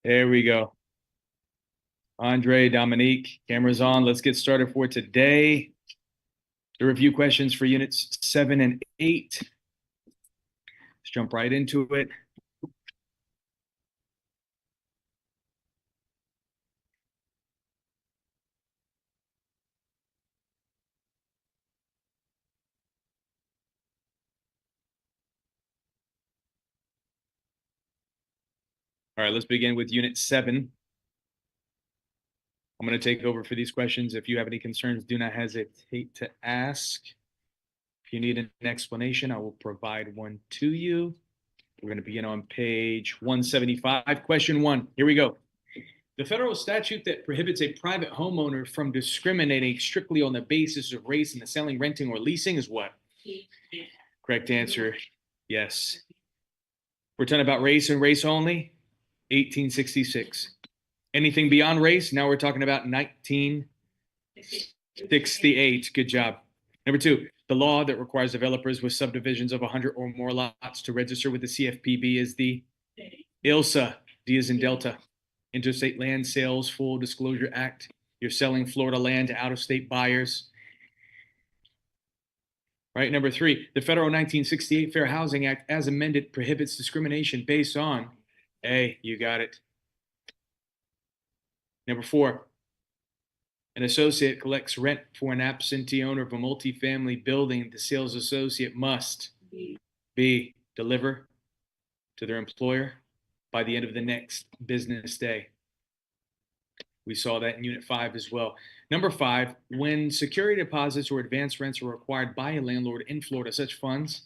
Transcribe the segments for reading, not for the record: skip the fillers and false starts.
There we go. Andre, Dominique, cameras on. Let's get started for today. The review questions for units 7 and 8. Let's jump right into it. All right, let's begin with unit 7. I'm going to take over for these questions. If you have any concerns, do not hesitate to ask. If you need an explanation, I will provide one to you. We're going to begin on page 175. Question 1. Here we go. The federal statute that prohibits a private homeowner from discriminating strictly on the basis of race in the selling, renting, or leasing is what? Correct answer, yes. We're talking about race and race only, 1866. Anything beyond race, now we're talking about 1968. Good job. Number 2, the law that requires developers with subdivisions of 100 or more lots to register with the CFPB is the ILSA, D as in Delta, Interstate Land Sales Full Disclosure Act. You're selling Florida land to out-of-state buyers. Right. Number 3, the federal 1968 Fair Housing Act, as amended, prohibits discrimination based on A. You got it. Number 4, an associate collects rent for an absentee owner of a multifamily building. The sales associate must B. Deliver to their employer by the end of the next business day. We saw that in Unit 5 as well. Number 5, when security deposits or advance rents are required by a landlord in Florida, such funds.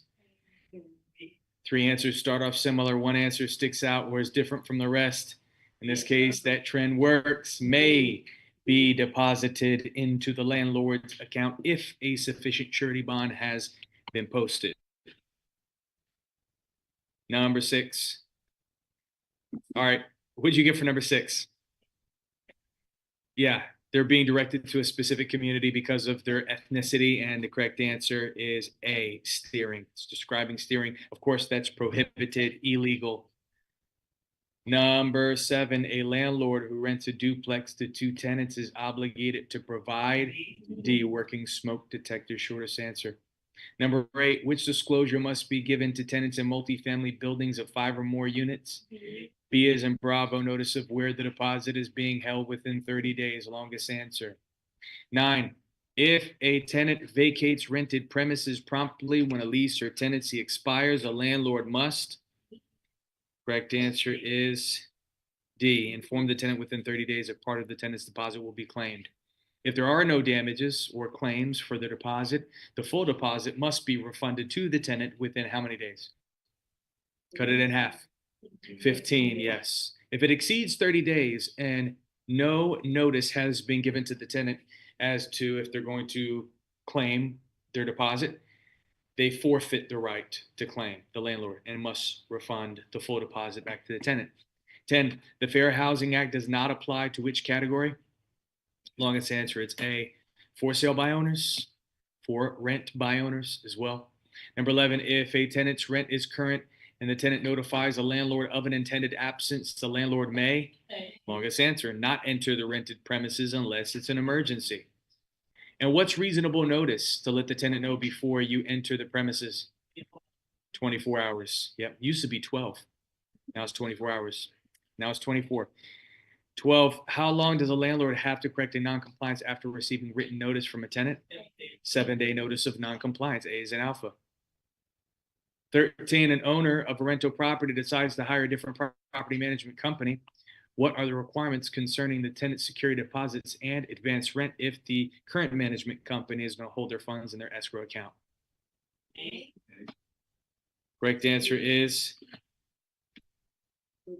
3 answers start off similar. 1 answer sticks out or is different from the rest. In this case, that trend works. May be deposited into the landlord's account if a sufficient surety bond has been posted. Number 6. All right. What'd you get for number 6? Yeah, they're being directed to a specific community because of their ethnicity, and the correct answer is A, steering. It's describing steering. Of course, that's prohibited, illegal. Number 7, a landlord who rents a duplex to 2 tenants is obligated to provide D, working smoke detector, shortest answer. Number 8, which disclosure must be given to tenants in multifamily buildings of 5 or more units? B is in Bravo, notice of where the deposit is being held within 30 days, longest answer. 9, if a tenant vacates rented premises promptly when a lease or tenancy expires, a landlord must. Correct answer is D, inform the tenant within 30 days if part of the tenant's deposit will be claimed. If there are no damages or claims for the deposit, the full deposit must be refunded to the tenant within how many days? Cut it in half. 15, yes. If it exceeds 30 days and no notice has been given to the tenant as to if they're going to claim their deposit, they forfeit the right to claim, the landlord, and must refund the full deposit back to the tenant. 10, the Fair Housing Act does not apply to which category? Longest answer, it's A, for sale by owners, for rent by owners as well. Number 11, if a tenant's rent is current and the tenant notifies a landlord of an intended absence, the landlord may, longest answer, not enter the rented premises unless it's an emergency. And what's reasonable notice to let the tenant know before you enter the premises? 24 hours. Yep, used to be 12. Now it's 24 hours. Now it's 24. 12, how long does a landlord have to correct a noncompliance after receiving written notice from a tenant? 7-day notice of noncompliance. A is in alpha. 13, an owner of a rental property decides to hire a different property management company. What are the requirements concerning the tenant security deposits and advance rent if the current management company is going to hold their funds in their escrow account? Correct answer is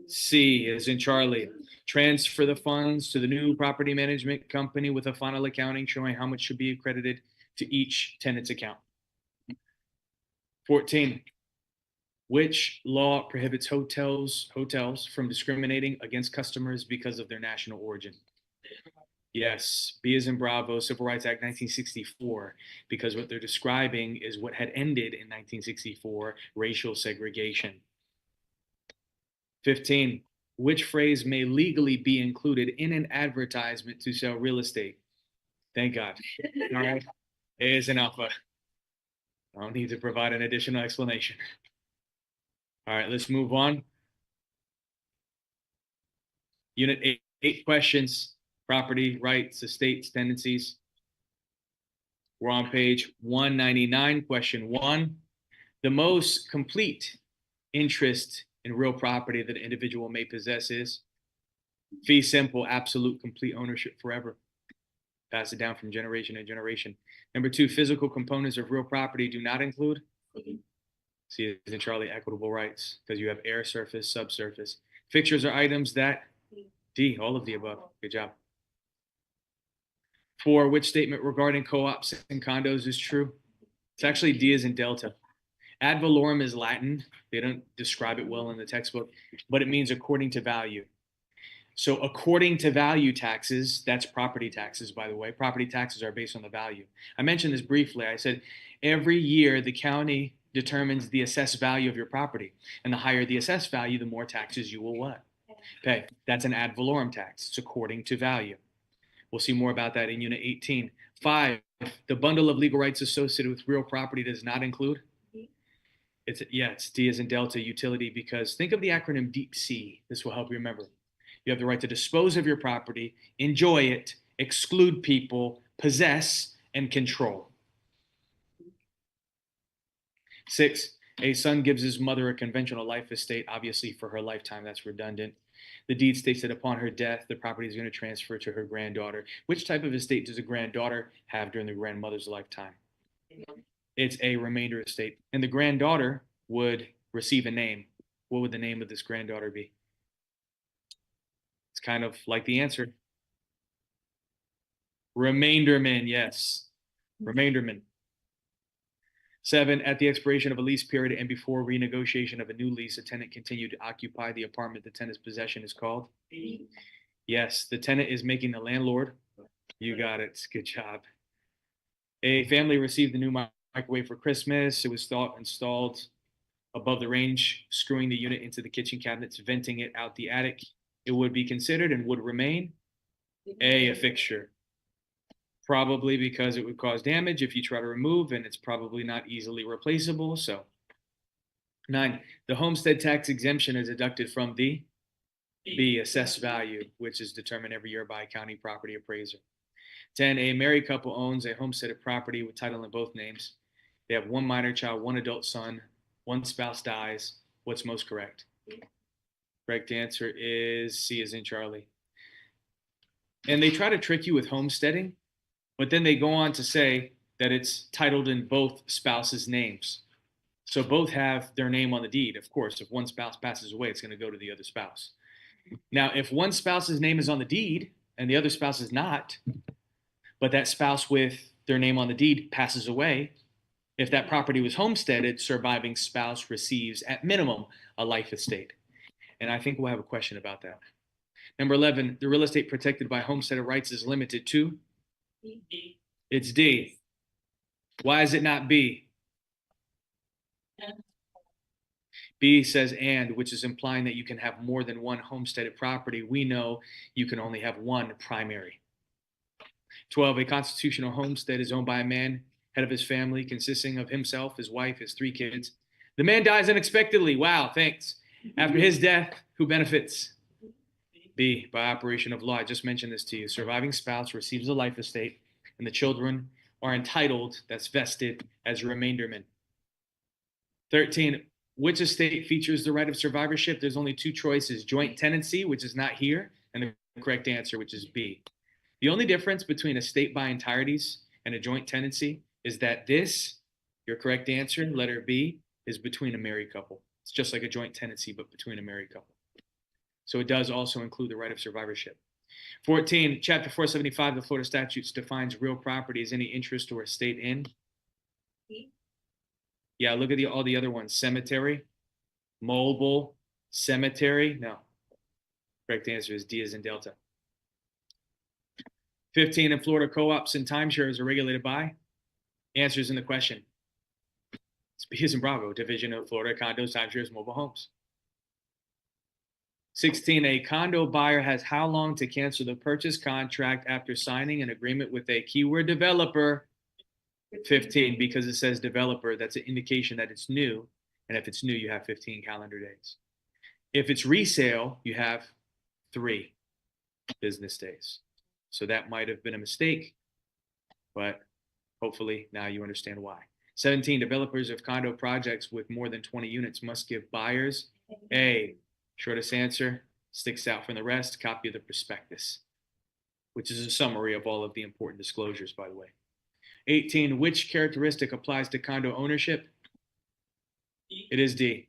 C, as in Charlie. Transfer the funds to the new property management company with a final accounting showing how much should be accredited to each tenant's account. 14, which law prohibits hotels from discriminating against customers because of their national origin? Yes, B is in Bravo, Civil Rights Act 1964, because what they're describing is what had ended in 1964, racial segregation. 15, which phrase may legally be included in an advertisement to sell real estate? Thank God. All right. A is an alpha. I don't need to provide an additional explanation. All right, let's move on. Unit 8 questions, property, rights, estates, tenancies. We're on page 199, question 1. The most complete interest in real property that an individual may possess is fee simple, absolute, complete ownership forever. Pass it down from generation to generation. Number 2, physical components of real property do not include C is in Charlie, equitable rights, because you have air, surface, subsurface. Fixtures are items that D, all of the above. Good job. 4, which statement regarding co-ops and condos is true? It's actually D as in Delta. Ad valorem is Latin. They don't describe it well in the textbook, but it means according to value. So according to value taxes, that's property taxes, by the way. Property taxes are based on the value. I mentioned this briefly. I said every year the county determines the assessed value of your property. And the higher the assessed value, the more taxes you will what? Pay. That's an ad valorem tax. It's according to value. We'll see more about that in Unit 18. 5, the bundle of legal rights associated with real property does not include? It's D as in Delta, utility, because think of the acronym DEEP C. This will help you remember. You have the right to dispose of your property, enjoy it, exclude people, possess, and control. 6, a son gives his mother a conventional life estate, obviously for her lifetime. That's redundant. The deed states that upon her death, the property is going to transfer to her granddaughter. Which type of estate does a granddaughter have during the grandmother's lifetime? It's a remainder estate. And the granddaughter would receive a name. What would the name of this granddaughter be? It's kind of like the answer. Remainderman, yes. Remainderman. 7, at the expiration of a lease period and before renegotiation of a new lease, a tenant continued to occupy the apartment the tenant's possession is called? Yes, the tenant is making the landlord. You got it. Good job. A family received the new microwave for Christmas. It was installed above the range, screwing the unit into the kitchen cabinets, venting it out the attic. It would be considered and would remain a fixture. Probably because it would cause damage if you try to remove, and it's probably not easily replaceable. So 9, the homestead tax exemption is deducted from the B, assessed value, which is determined every year by a county property appraiser. 10, a married couple owns a homesteaded property with title in both names. They have one minor child, one adult son, one spouse dies. What's most correct? Correct answer is C as in Charlie. And they try to trick you with homesteading, but then they go on to say that it's titled in both spouses' names. So both have their name on the deed. Of course, if one spouse passes away, it's going to go to the other spouse. Now, if one spouse's name is on the deed and the other spouse is not, but that spouse with their name on the deed passes away, if that property was homesteaded, surviving spouse receives at minimum a life estate. And I think we'll have a question about that. Number 11, the real estate protected by homesteaded rights is limited to? D. It's D. Why is it not B? B says and, which is implying that you can have more than one homesteaded property. We know you can only have one primary. 12, a constitutional homestead is owned by a man, head of his family, consisting of himself, his wife, his 3 kids. The man dies unexpectedly. Wow, thanks. After his death, who benefits? B, by operation of law. I just mentioned this to you. Surviving spouse receives a life estate, and the children are entitled, that's vested, as remaindermen. 13, which estate features the right of survivorship? There's only 2 choices, joint tenancy, which is not here, and the correct answer, which is B. The only difference between estate by entireties and a joint tenancy is that this, your correct answer, letter B, is between a married couple. It's just like a joint tenancy, but between a married couple. So it does also include the right of survivorship. 14, Chapter 475 of the Florida Statutes defines real property as any interest or estate in? Yeah, look at all the other ones. Cemetery, mobile, cemetery. No. Correct answer is D as in Delta. 15, in Florida, co-ops and timeshares are regulated by? Answers in the question. It's B as in Bravo, Division of Florida Condos, Timeshares, Mobile Homes. 16, a condo buyer has how long to cancel the purchase contract after signing an agreement with a keyword developer? 15, because it says developer, that's an indication that it's new. And if it's new, you have 15 calendar days. If it's resale, you have 3 business days. So that might have been a mistake, but hopefully now you understand why. 17, developers of condo projects with more than 20 units must give buyers a shortest answer, sticks out from the rest, copy of the prospectus, which is a summary of all of the important disclosures, by the way. 18, which characteristic applies to condo ownership? It is D.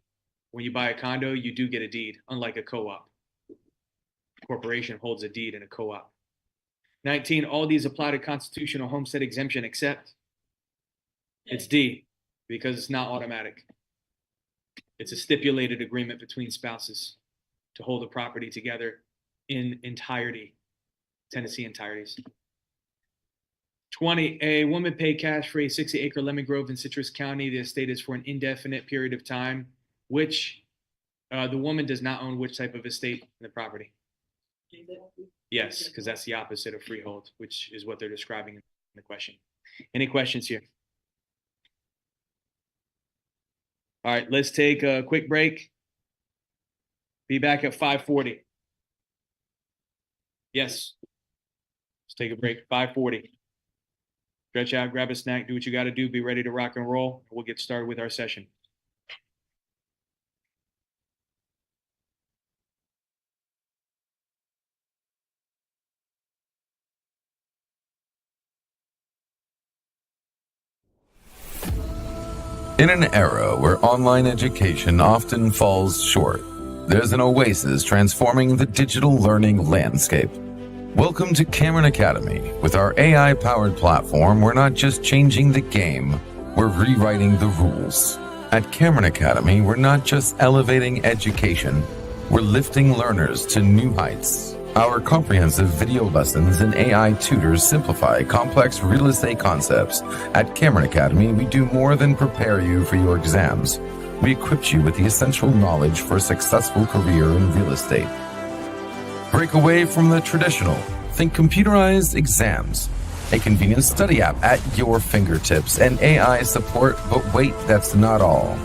When you buy a condo, you do get a deed, unlike a co-op. Corporation holds a deed in a co-op. 19, all these apply to constitutional homestead exemption except it's D, because it's not automatic. It's a stipulated agreement between spouses to hold the property together in entirety, Tennessee entireties. 20, a woman paid cash for a 60-acre lemon grove in Citrus County. The estate is for an indefinite period of time, which the woman does not own which type of estate in the property? Yes, because that's the opposite of freehold, which is what they're describing in the question. Any questions here? All right, let's take a quick break. Be back at 5:40. Yes. Let's take a break. 5:40. Stretch out, grab a snack, do what you got to do, be ready to rock and roll. We'll get started with our session. In an era where online education often falls short, there's an oasis transforming the digital learning landscape. Welcome to Cameron Academy. With our AI-powered platform, we're not just changing the game, we're rewriting the rules. At Cameron Academy, we're not just elevating education, we're lifting learners to new heights. Our comprehensive video lessons and AI tutors simplify complex real estate concepts. At Cameron Academy, we do more than prepare you for your exams. We equip you with the essential knowledge for a successful career in real estate. Break away from the traditional. Think computerized exams, a convenient study app at your fingertips, and AI support, but wait, that's not all.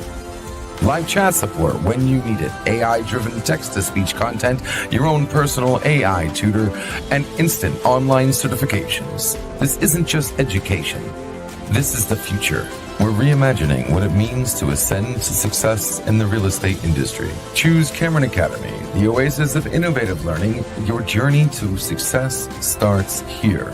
Live chat support when you need it, AI-driven text-to-speech content, your own personal AI tutor, and instant online certifications. This isn't just education. This is the future. We're reimagining what it means to ascend to success in the real estate industry. Choose Cameron Academy, the oasis of innovative learning. Your journey to success starts here.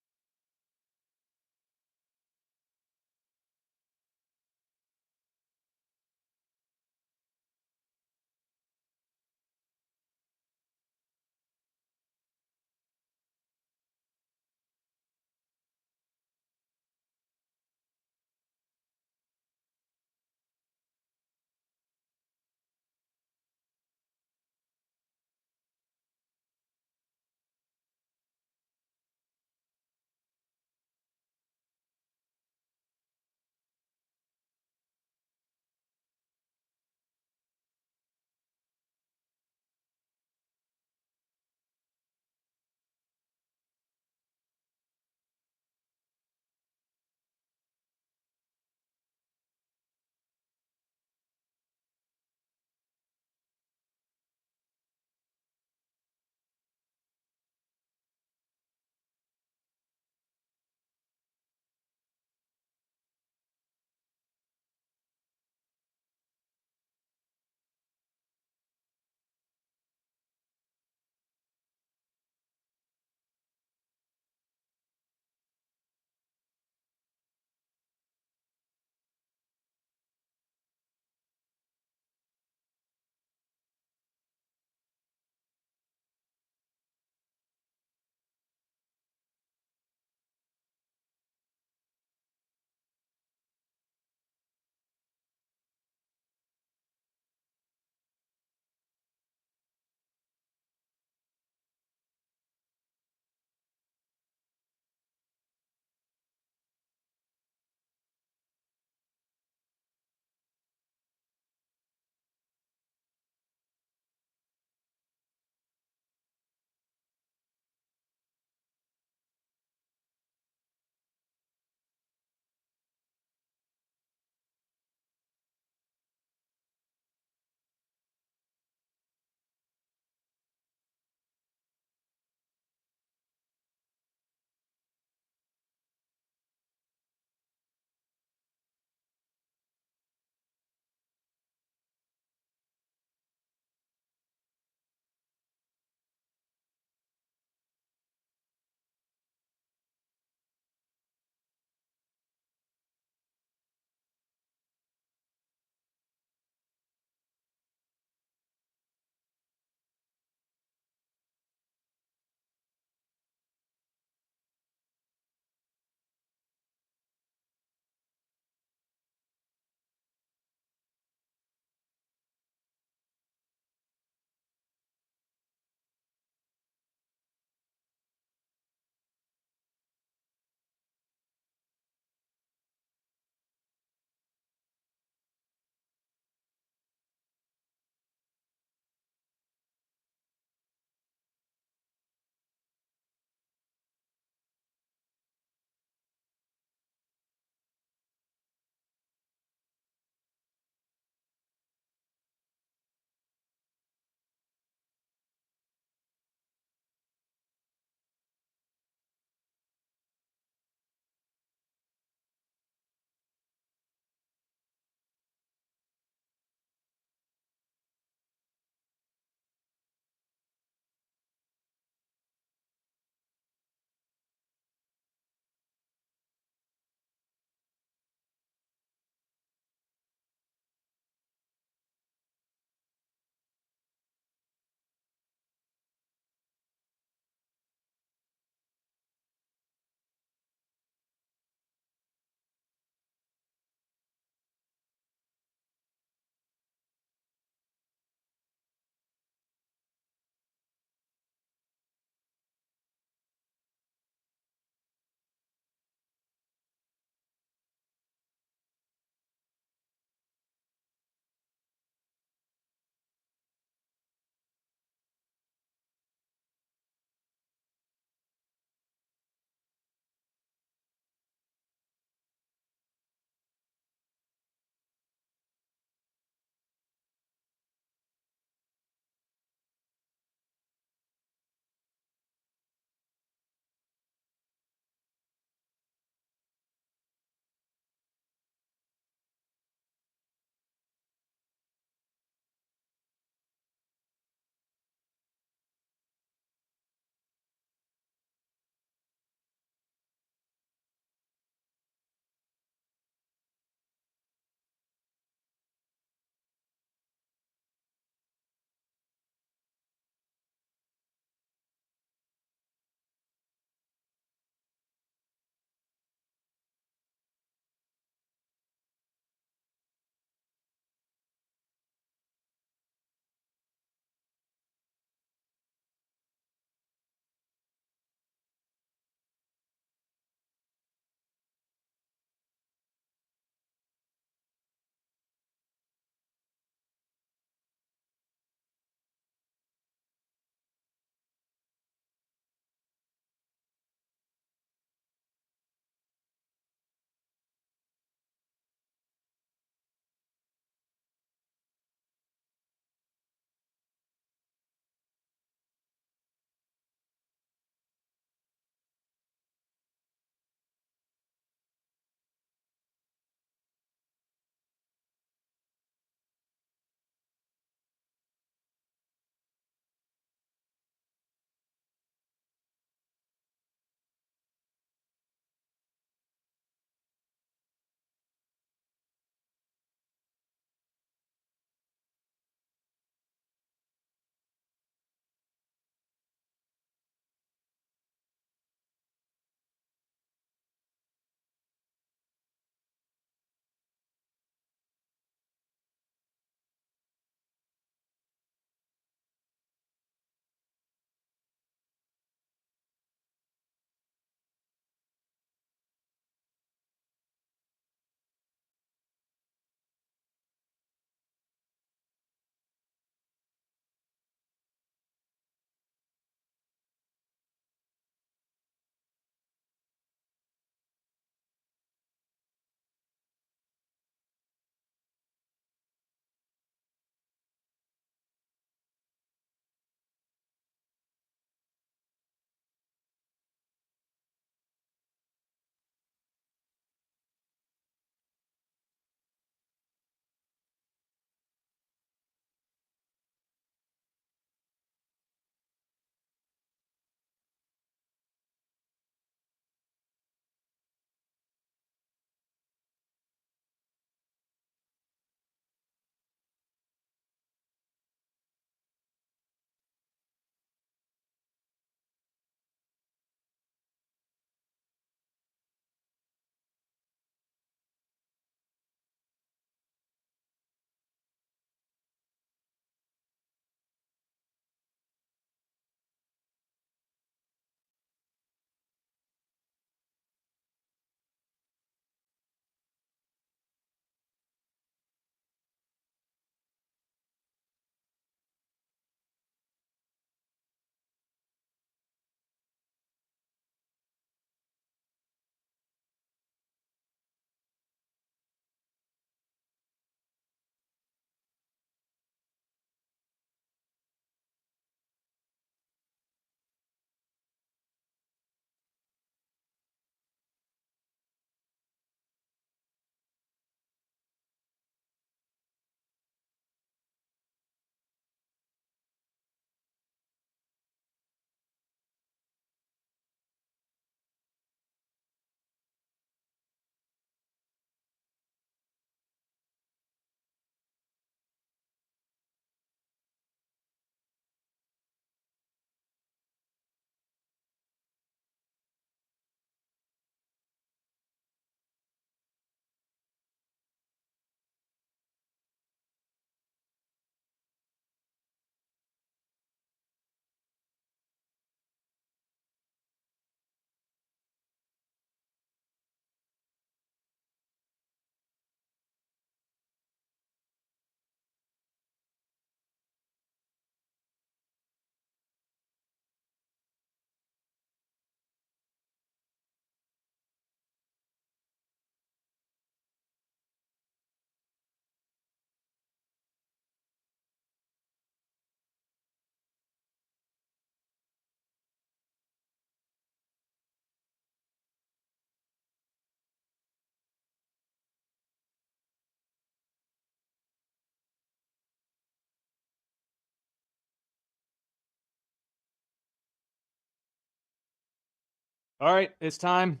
All right, it's time.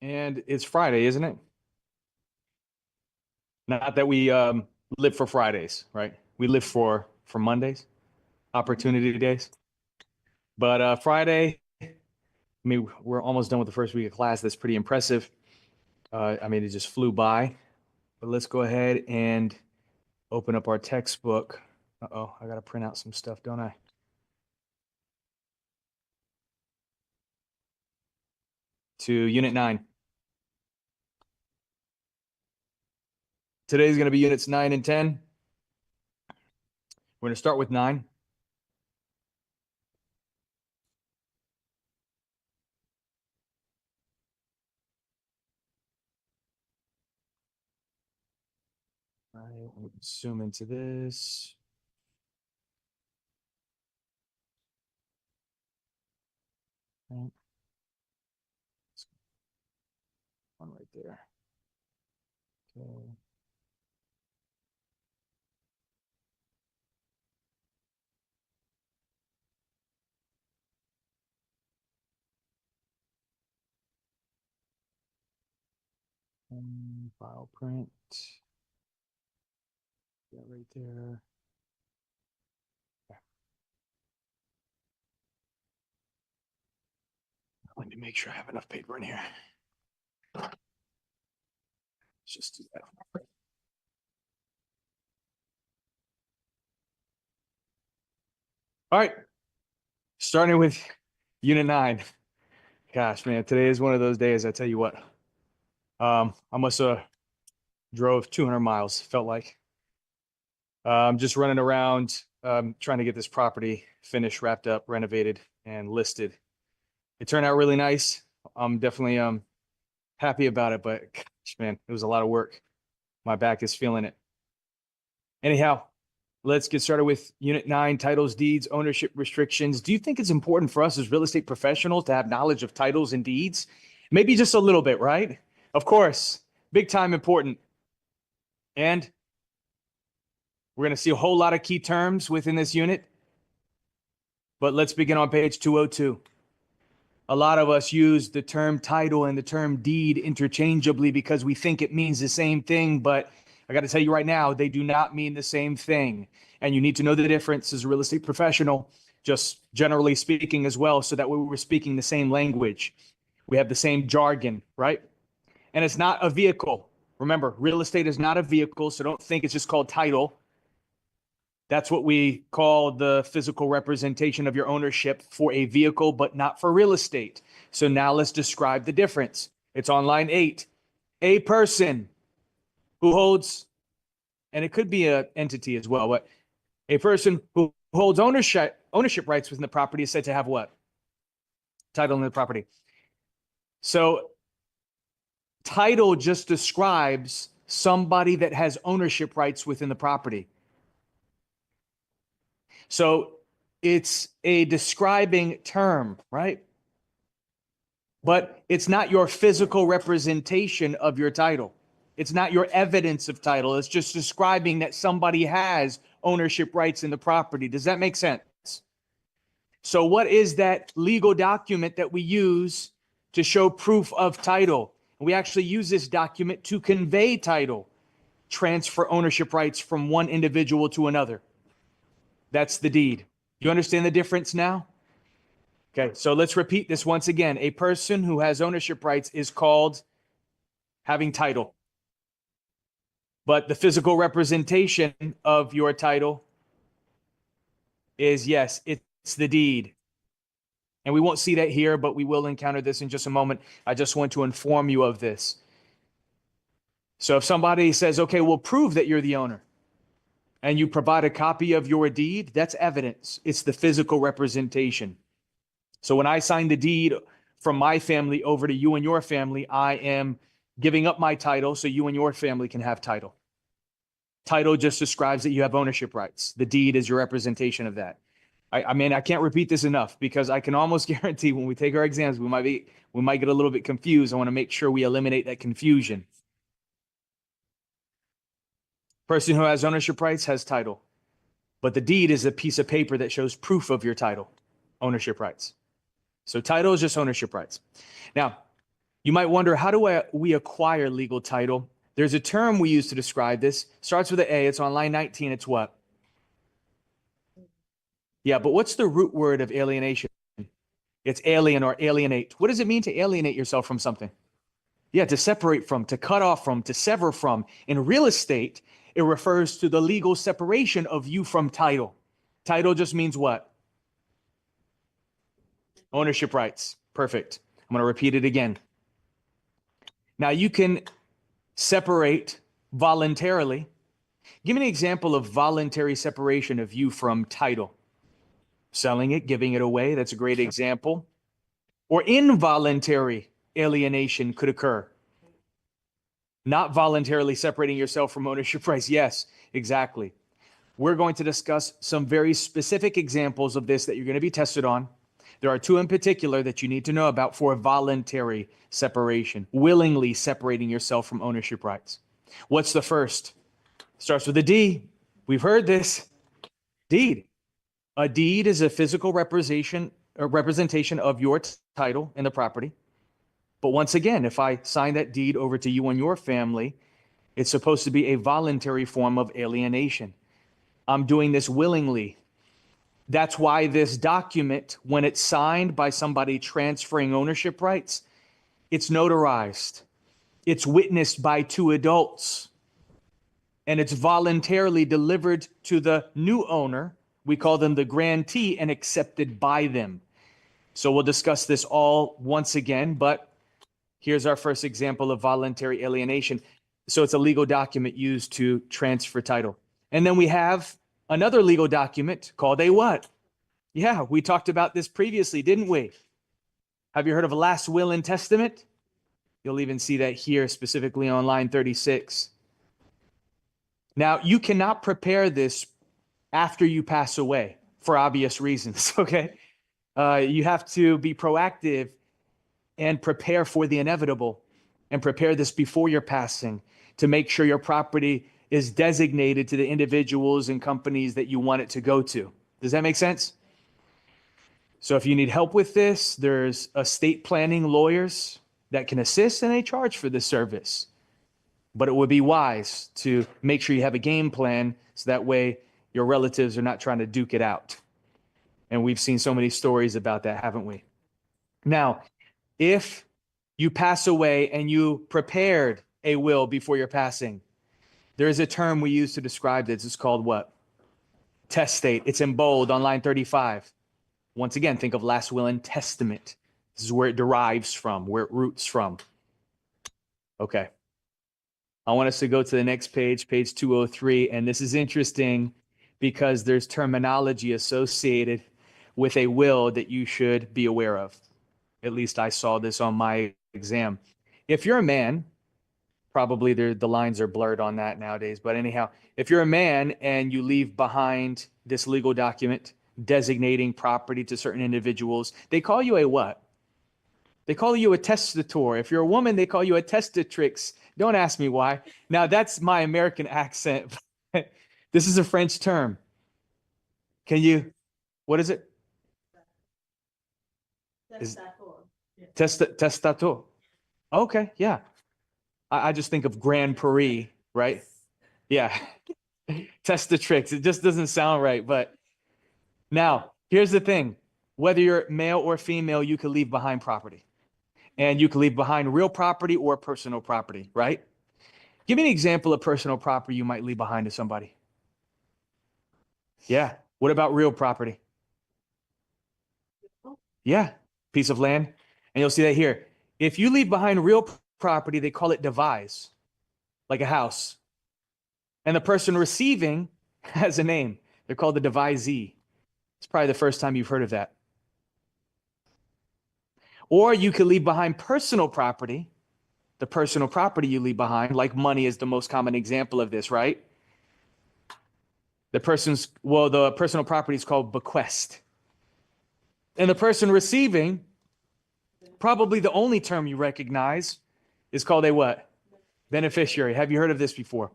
And it's Friday, isn't it? Not that we live for Fridays, right? We live for Mondays, opportunity days. But Friday, I mean, we're almost done with the first week of class. That's pretty impressive. I mean, it just flew by. But let's go ahead and open up our textbook. Uh-oh, I got to print out some stuff, don't I? To Unit 9. Today's going to be Units 9 and 10. We're going to start with 9. All right, we'll zoom into this. Right. One right there. Okay. File print. Yeah, right there. Okay. Let me make sure I have enough paper in here. Let's just do that. All right. Starting with Unit 9. Gosh, man, today is one of those days, I tell you what. I must have drove 200 miles, felt like. Just running around, trying to get this property finished, wrapped up, renovated, and listed. It turned out really nice. I'm definitely happy about it, but gosh, man, it was a lot of work. My back is feeling it. Anyhow, let's get started with Unit 9, titles, deeds, ownership restrictions. Do you think it's important for us as real estate professionals to have knowledge of titles and deeds? Maybe just a little bit, right? Of course, big time important. And we're going to see a whole lot of key terms within this unit. But let's begin on page 202. A lot of us use the term title and the term deed interchangeably because we think it means the same thing, but I got to tell you right now, they do not mean the same thing. And you need to know the difference as a real estate professional, just generally speaking as well, so that we're speaking the same language. We have the same jargon, right? And it's not a vehicle. Remember, real estate is not a vehicle, so don't think it's just called title. That's what we call the physical representation of your ownership for a vehicle, but not for real estate. So now let's describe the difference. It's on line 8. A person who holds, and it could be an entity as well, but a person who holds ownership rights within the property is said to have what? Title in the property. So title just describes somebody that has ownership rights within the property. So it's a describing term, right? But it's not your physical representation of your title. It's not your evidence of title. It's just describing that somebody has ownership rights in the property. Does that make sense? So what is that legal document that we use to show proof of title? We actually use this document to convey title, transfer ownership rights from one individual to another. That's the deed. You understand the difference now? Okay, so let's repeat this once again. A person who has ownership rights is called having title. But the physical representation of your title is, yes, it's the deed. And we won't see that here, but we will encounter this in just a moment. I just want to inform you of this. So if somebody says, okay, we'll prove that you're the owner, and you provide a copy of your deed, that's evidence. It's the physical representation. So when I sign the deed from my family over to you and your family, I am giving up my title so you and your family can have title. Title just describes that you have ownership rights. The deed is your representation of that. I mean, I can't repeat this enough because I can almost guarantee when we take our exams, we might get a little bit confused. I want to make sure we eliminate that confusion. Person who has ownership rights has title, but the deed is a piece of paper that shows proof of your title, ownership rights. So title is just ownership rights. Now, you might wonder, how do we acquire legal title? There's a term we use to describe this. Starts with an A. It's on line 19. It's what? Yeah, but what's the root word of alienation? It's alien or alienate. What does it mean to alienate yourself from something? Yeah, to separate from, to cut off from, to sever from. In real estate, it refers to the legal separation of you from title. Title just means what? Ownership rights. Perfect. I'm going to repeat it again. Now, you can separate voluntarily. Give me an example of voluntary separation of you from title. Selling it, giving it away. That's a great example. Or involuntary alienation could occur. Not voluntarily separating yourself from ownership rights. Yes, exactly. We're going to discuss some very specific examples of this that you're going to be tested on. There are two in particular that you need to know about for voluntary separation, willingly separating yourself from ownership rights. What's the first? Starts with a D. We've heard this. Deed. A deed is a physical representation of your title in the property. But once again, if I sign that deed over to you and your family, it's supposed to be a voluntary form of alienation. I'm doing this willingly. That's why this document, when it's signed by somebody transferring ownership rights, it's notarized. It's witnessed by two adults. And it's voluntarily delivered to the new owner. We call them the grantee, and accepted by them. So we'll discuss this all once again, but here's our first example of voluntary alienation. So it's a legal document used to transfer title. And then we have another legal document called a what? Yeah, we talked about this previously, didn't we? Have you heard of a last will and testament? You'll even see that here, specifically on line 36. Now, you cannot prepare this after you pass away for obvious reasons, okay? You have to be proactive and prepare for the inevitable, and prepare this before your passing to make sure your property is designated to the individuals and companies that you want it to go to. Does that make sense? So if you need help with this, there's estate planning lawyers that can assist, and they charge for this service. But it would be wise to make sure you have a game plan so that way your relatives are not trying to duke it out. And we've seen so many stories about that, haven't we? Now, if you pass away and you prepared a will before your passing, there is a term we use to describe this. It's called what? Testate. It's in bold on line 35. Once again, think of last will and testament. This is where it derives from, where it roots from. Okay. I want us to go to the next page, page 203. And this is interesting because there's terminology associated with a will that you should be aware of. At least I saw this on my exam. If you're a man, probably the lines are blurred on that nowadays, but anyhow, if you're a man and you leave behind this legal document designating property to certain individuals, they call you a what? They call you a testator. If you're a woman, they call you a testatrix. Don't ask me why. Now, that's my American accent. This is a French term. What is it? Testator. Okay, yeah. I just think of Grand Prix, right? Yeah. Testatrix. It just doesn't sound right. But now, here's the thing. Whether you're male or female, you can leave behind property. And you can leave behind real property or personal property, right? Give me an example of personal property you might leave behind to somebody. Yeah. What about real property? Yeah. Piece of land. And you'll see that here. If you leave behind real property, they call it devise, like a house. And the person receiving has a name. They're called the devisee. It's probably the first time you've heard of that. Or you could leave behind personal property. The personal property you leave behind, like money, is the most common example of this, right? The personal property is called bequest. And the person receiving, probably the only term you recognize, is called a what? Beneficiary. Have you heard of this before?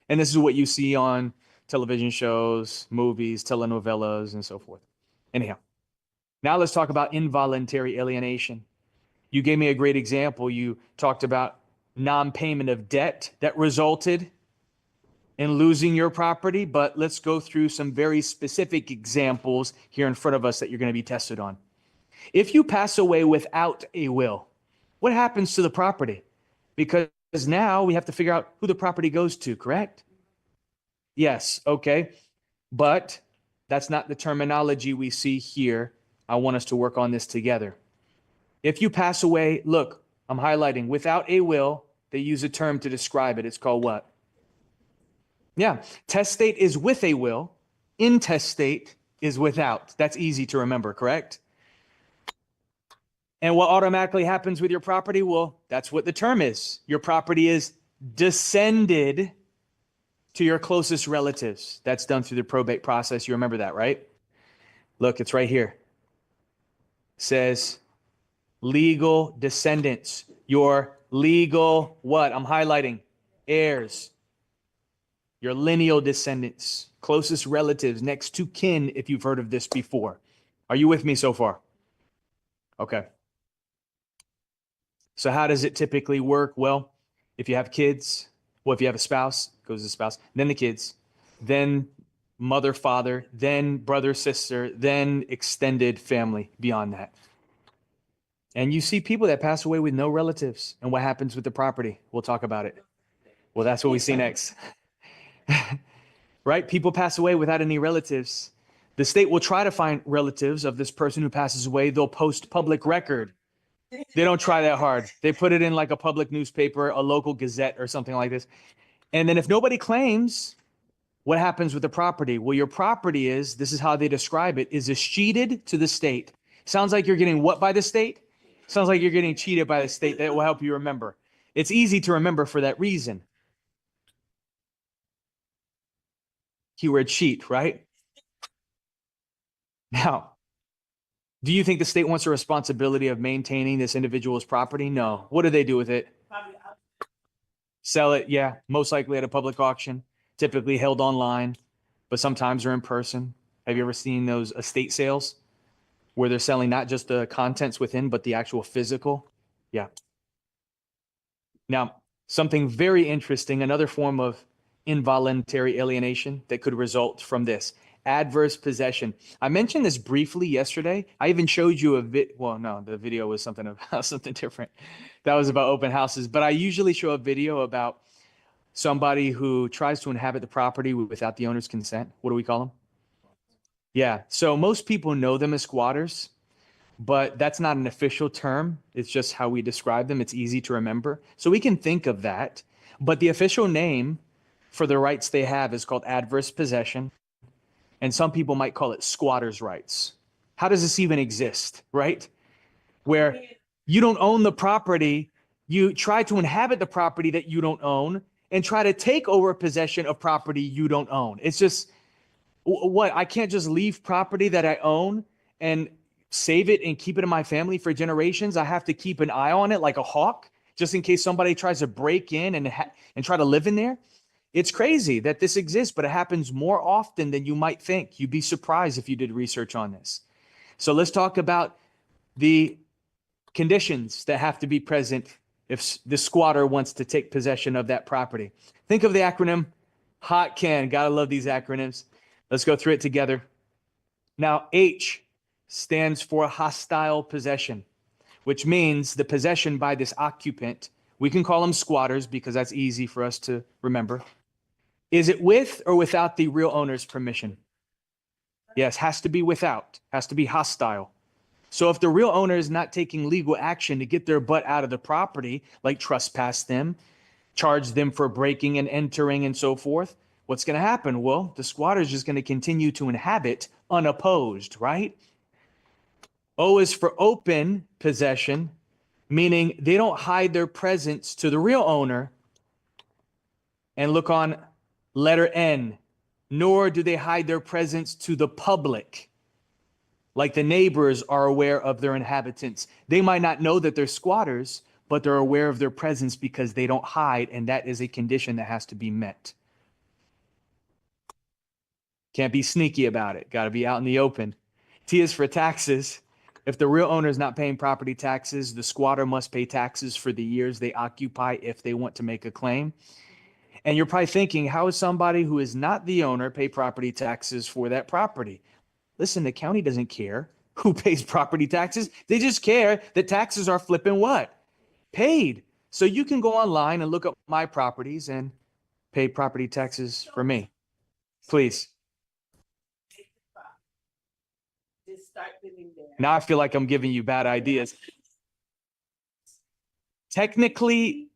And this is what you see on television shows, movies, telenovelas, and so forth. Anyhow, Now let's talk about involuntary alienation. You gave me a great example. You talked about non-payment of debt that resulted in losing your property, but let's go through some very specific examples here in front of us that you're going to be tested on. If you pass away without a will, what happens to the property? Because now we have to figure out who the property goes to, correct? Yes, okay. But that's not the terminology we see here. I want us to work on this together. If you pass away, look, I'm highlighting without a will, they use a term to describe it. It's called what? Yeah, testate is with a will, intestate is without. That's easy to remember, correct? And what automatically happens with your property? Well, that's what the term is. Your property is descended to your closest relatives. That's done through the probate process. You remember that, right? Look, it's right here. It says legal descendants. Your legal what? I'm highlighting heirs. Your lineal descendants, closest relatives, next to kin, if you've heard of this before. Are you with me so far? Okay. So how does it typically work? Well, if you have kids, well, if you have a spouse, goes to the spouse, then the kids, then mother, father, then brother, sister, then extended family beyond that. And you see people that pass away with no relatives. And what happens with the property? We'll talk about it. Well, that's what we see next. Right? People pass away without any relatives. The state will try to find relatives of this person who passes away. They'll post public record. They don't try that hard. They put it in like a public newspaper, a local gazette or something like this. And then if nobody claims, what happens with the property? Well, your property is, this is how they describe it, is escheated to the state. Sounds like you're getting what by the state? Sounds like you're getting cheated by the state. That will help you remember. It's easy to remember for that reason. Keyword cheat, right? Now, do you think the state wants a responsibility of maintaining this individual's property? No. What do they do with it? Sell it, yeah, most likely at a public auction, typically held online, but sometimes they're in person. Have you ever seen those estate sales where they're selling not just the contents within, but the actual physical? Yeah. Now, something very interesting, another form of involuntary alienation that could result from this. Adverse possession. I mentioned this briefly yesterday. I even showed you the video was something about something different. That was about open houses, but I usually show a video about somebody who tries to inhabit the property without the owner's consent. What do we call them? Yeah. So most people know them as squatters, but that's not an official term. It's just how we describe them. It's easy to remember. So we can think of that, but the official name for the rights they have is called adverse possession. And some people might call it squatter's rights. How does this even exist, right? Where you don't own the property, you try to inhabit the property that you don't own and try to take over possession of property you don't own. It's just, what? I can't just leave property that I own and save it and keep it in my family for generations. I have to keep an eye on it like a hawk, just in case somebody tries to break in and try to live in there. It's crazy that this exists, but it happens more often than you might think. You'd be surprised if you did research on this. So let's talk about the conditions that have to be present if the squatter wants to take possession of that property. Think of the acronym HOTCAN. Gotta love these acronyms. Let's go through it together. Now, H stands for hostile possession, which means the possession by this occupant. We can call them squatters because that's easy for us to remember. Is it with or without the real owner's permission? Yes, has to be without, has to be hostile. So if the real owner is not taking legal action to get their butt out of the property, like trespass them, charge them for breaking and entering and so forth, what's going to happen? Well, the squatter is just going to continue to inhabit unopposed, right? O is for open possession, meaning they don't hide their presence to the real owner. And look on letter N, nor do they hide their presence to the public. Like the neighbors are aware of their inhabitants. They might not know that they're squatters, but they're aware of their presence because they don't hide, and that is a condition that has to be met. Can't be sneaky about it. Got to be out in the open. T is for taxes. If the real owner is not paying property taxes, the squatter must pay taxes for the years they occupy if they want to make a claim. And you're probably thinking, how is somebody who is not the owner pay property taxes for that property? Listen, the county doesn't care who pays property taxes. They just care that taxes are flipping what? Paid. So you can go online and look up my properties and pay property taxes for me. Please. Just start living there. Now I feel like I'm giving you bad ideas. Technically,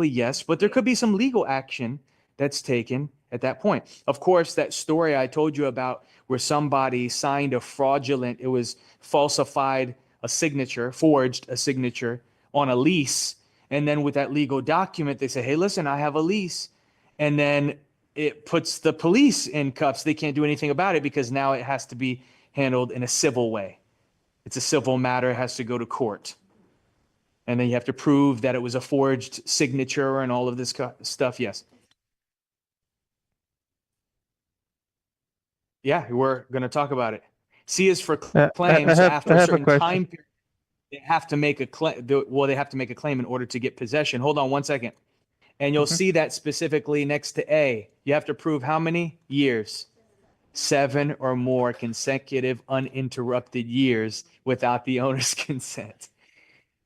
yes, but there could be some legal action that's taken at that point. Of course, that story I told you about where somebody signed a fraudulent, it was falsified a signature, forged a signature on a lease. And then with that legal document, they say, hey, listen, I have a lease. And then it puts the police in cuffs. They can't do anything about it because now it has to be handled in a civil way. It's a civil matter, it has to go to court. And then you have to prove that it was a forged signature and all of this stuff. Yes. Yeah, we're going to talk about it. C is for claims. After a certain time period, they have to make a claim. Well, they have to make a claim in order to get possession. Hold on one second. And you'll see that specifically next to A. You have to prove how many years? 7 or more consecutive uninterrupted years without the owner's consent.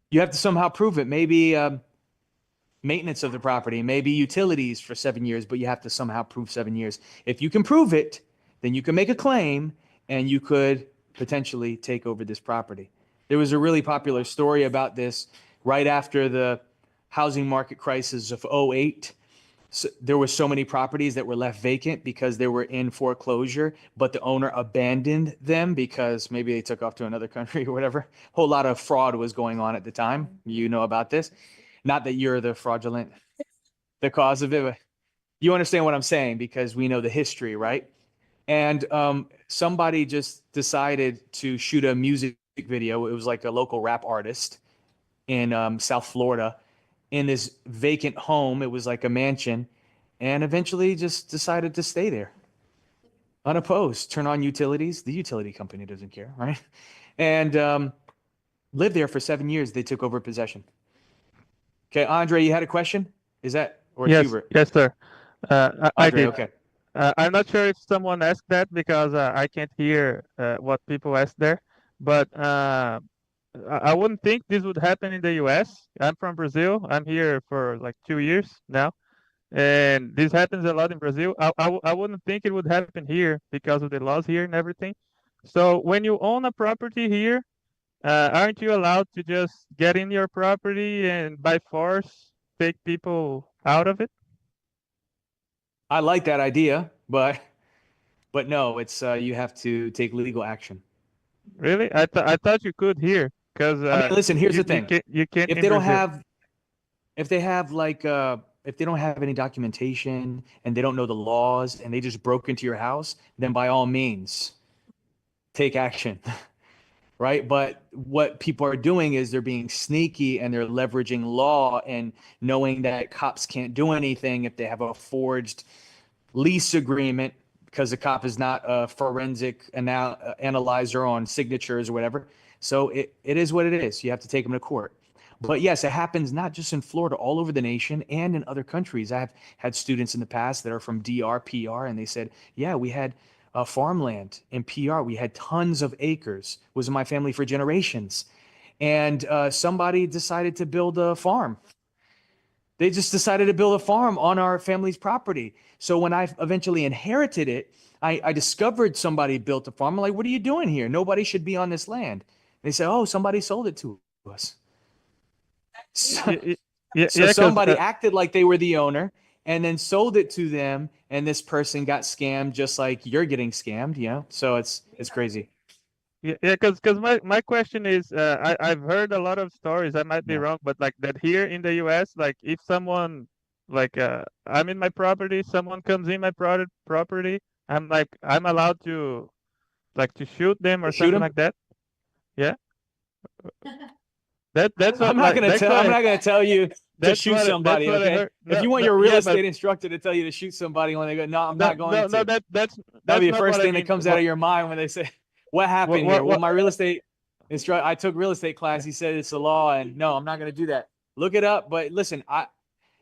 You have to somehow prove it. Maybe maintenance of the property, maybe utilities for 7 years, but you have to somehow prove 7 years. If you can prove it, then you can make a claim and you could potentially take over this property. There was a really popular story about this right after the housing market crisis of 2008. So there were so many properties that were left vacant because they were in foreclosure, but the owner abandoned them because maybe they took off to another country or whatever. A whole lot of fraud was going on at the time. You know about this. Not that you're the fraudulent, the cause of it, but you understand what I'm saying because we know the history, right? And somebody just decided to shoot a music video. It was like a local rap artist in South Florida in this vacant home. It was like a mansion, and eventually just decided to stay there unopposed, turn on utilities. The utility company doesn't care, right? And lived there for 7 years. They took over possession. Okay, Andre, you had a question? Is that, or Yes, Hubert? yes, sir. I Andre, did. okay. I'm not sure if someone asked that because I can't hear what people asked there, but I wouldn't think this would happen in the US. I'm from Brazil. I'm here for like 2 years now, and this happens a lot in Brazil. I wouldn't think it would happen here because of the laws here and everything. So when you own a property here, aren't you allowed to just get in your property and by force take people out of it? I like that idea, but no, it's you have to take legal action. Really? I thought you could here because I mean, listen, here's the thing. You can't If in they don't Brazil. have, if they have like, if they don't have any documentation and they don't know the laws and they just broke into your house, then by all means, take action, right? But what people are doing is they're being sneaky and they're leveraging law and knowing that cops can't do anything if they have a forged lease agreement because the cop is not a forensic analyzer on signatures or whatever. So it is what it is. You have to take them to court. But yes, it happens not just in Florida, all over the nation and in other countries. I have had students in the past that are from DR, PR, and they said, yeah, we had farmland in PR. We had tons of acres. It was in my family for generations. And somebody decided to build a farm. They just decided to build a farm on our family's property. So when I eventually inherited it, I discovered somebody built a farm. I'm like, what are you doing here? Nobody should be on this land. They said, oh, somebody sold it to us. So, Yeah, so somebody acted like they were the owner and then sold it to them. And this person got scammed just like you're getting scammed, you know? So it's crazy. yeah, because my question is, I've heard a lot of stories. I might be Yeah. wrong, but like that here in the US, like if someone like I'm in my property, someone comes in my property, I'm allowed to like to shoot them or Shoot something them? like that. Yeah. That's what I'm not gonna tell you to that's shoot what somebody. that's what I Okay? heard. If you want your real estate instructor to tell you to shoot somebody when they go, no, I'm not going to. That's That'll be the not first what I thing mean. that comes out of your mind when they say, what happened what- here? Well, what- my real estate I took real estate class. He said it's the law, and no, I'm not going to do that. Look it up. But listen,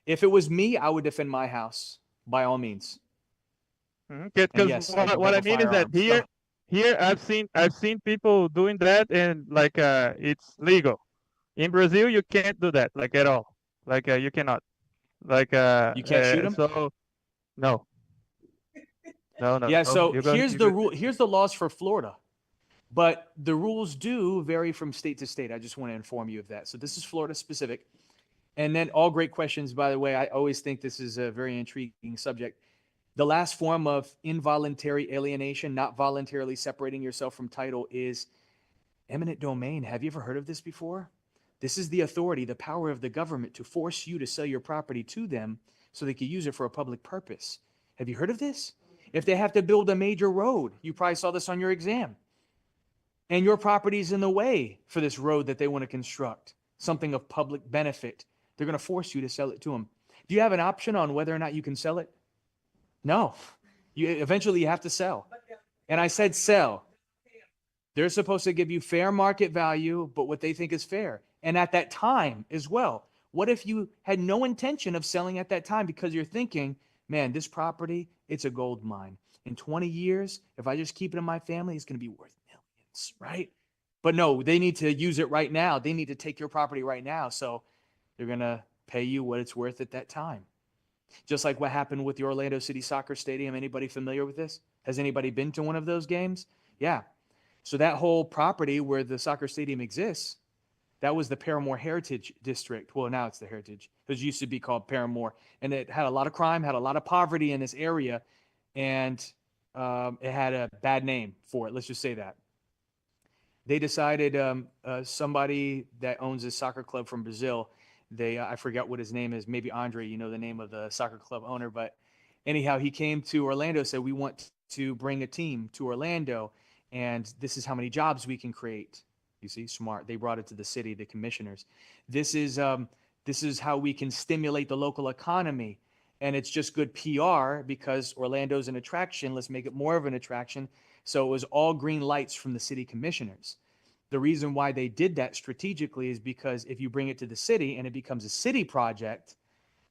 if it was me, I would defend my house by all means. And Because yes, I do what have I a mean is that firearm. here I've seen people doing that, and like it's legal. In Brazil, you can't do that like at all. Like you cannot. Like You can't shoot them. so no, no. Yeah. So You're gonna here's the rule. Here's the laws for Florida, but the rules do vary from state to state. I just want to inform you of that. So this is Florida specific. And then all great questions, by the way. I always think this is a very intriguing subject. The last form of involuntary alienation, not voluntarily separating yourself from title, is eminent domain. Have you ever heard of this before? This is the authority, the power of the government to force you to sell your property to them so they can use it for a public purpose. Have you heard of this? If they have to build a major road, you probably saw this on your exam, and your property's in the way for this road that they want to construct, something of public benefit, they're going to force you to sell it to them. Do you have an option on whether or not you can sell it? No. Eventually you have to sell. And I said sell. They're supposed to give you fair market value, but what they think is fair. And at that time as well, what if you had no intention of selling at that time because you're thinking, man, this property, it's a gold mine. In 20 years, if I just keep it in my family, it's going to be worth millions, right? But no, they need to use it right now. They need to take your property right now. So they're going to pay you what it's worth at that time. Just like what happened with the Orlando City Soccer Stadium. Anybody familiar with this? Has anybody been to one of those games? Yeah. So that whole property where the soccer stadium exists, that was the Paramore Heritage District. Well, now it's the Heritage. It used to be called Paramore. And it had a lot of crime, had a lot of poverty in this area. And it had a bad name for it. Let's just say that. They decided somebody that owns a soccer club from Brazil, I forgot what his name is. Maybe Andre, you know the name of the soccer club owner. But anyhow, he came to Orlando, said, we want to bring a team to Orlando, and this is how many jobs we can create. You see, smart. They brought it to the city, the commissioners. This is how we can stimulate the local economy. And it's just good PR because Orlando's an attraction. Let's make it more of an attraction. So it was all green lights from the city commissioners. The reason why they did that strategically is because if you bring it to the city and it becomes a city project,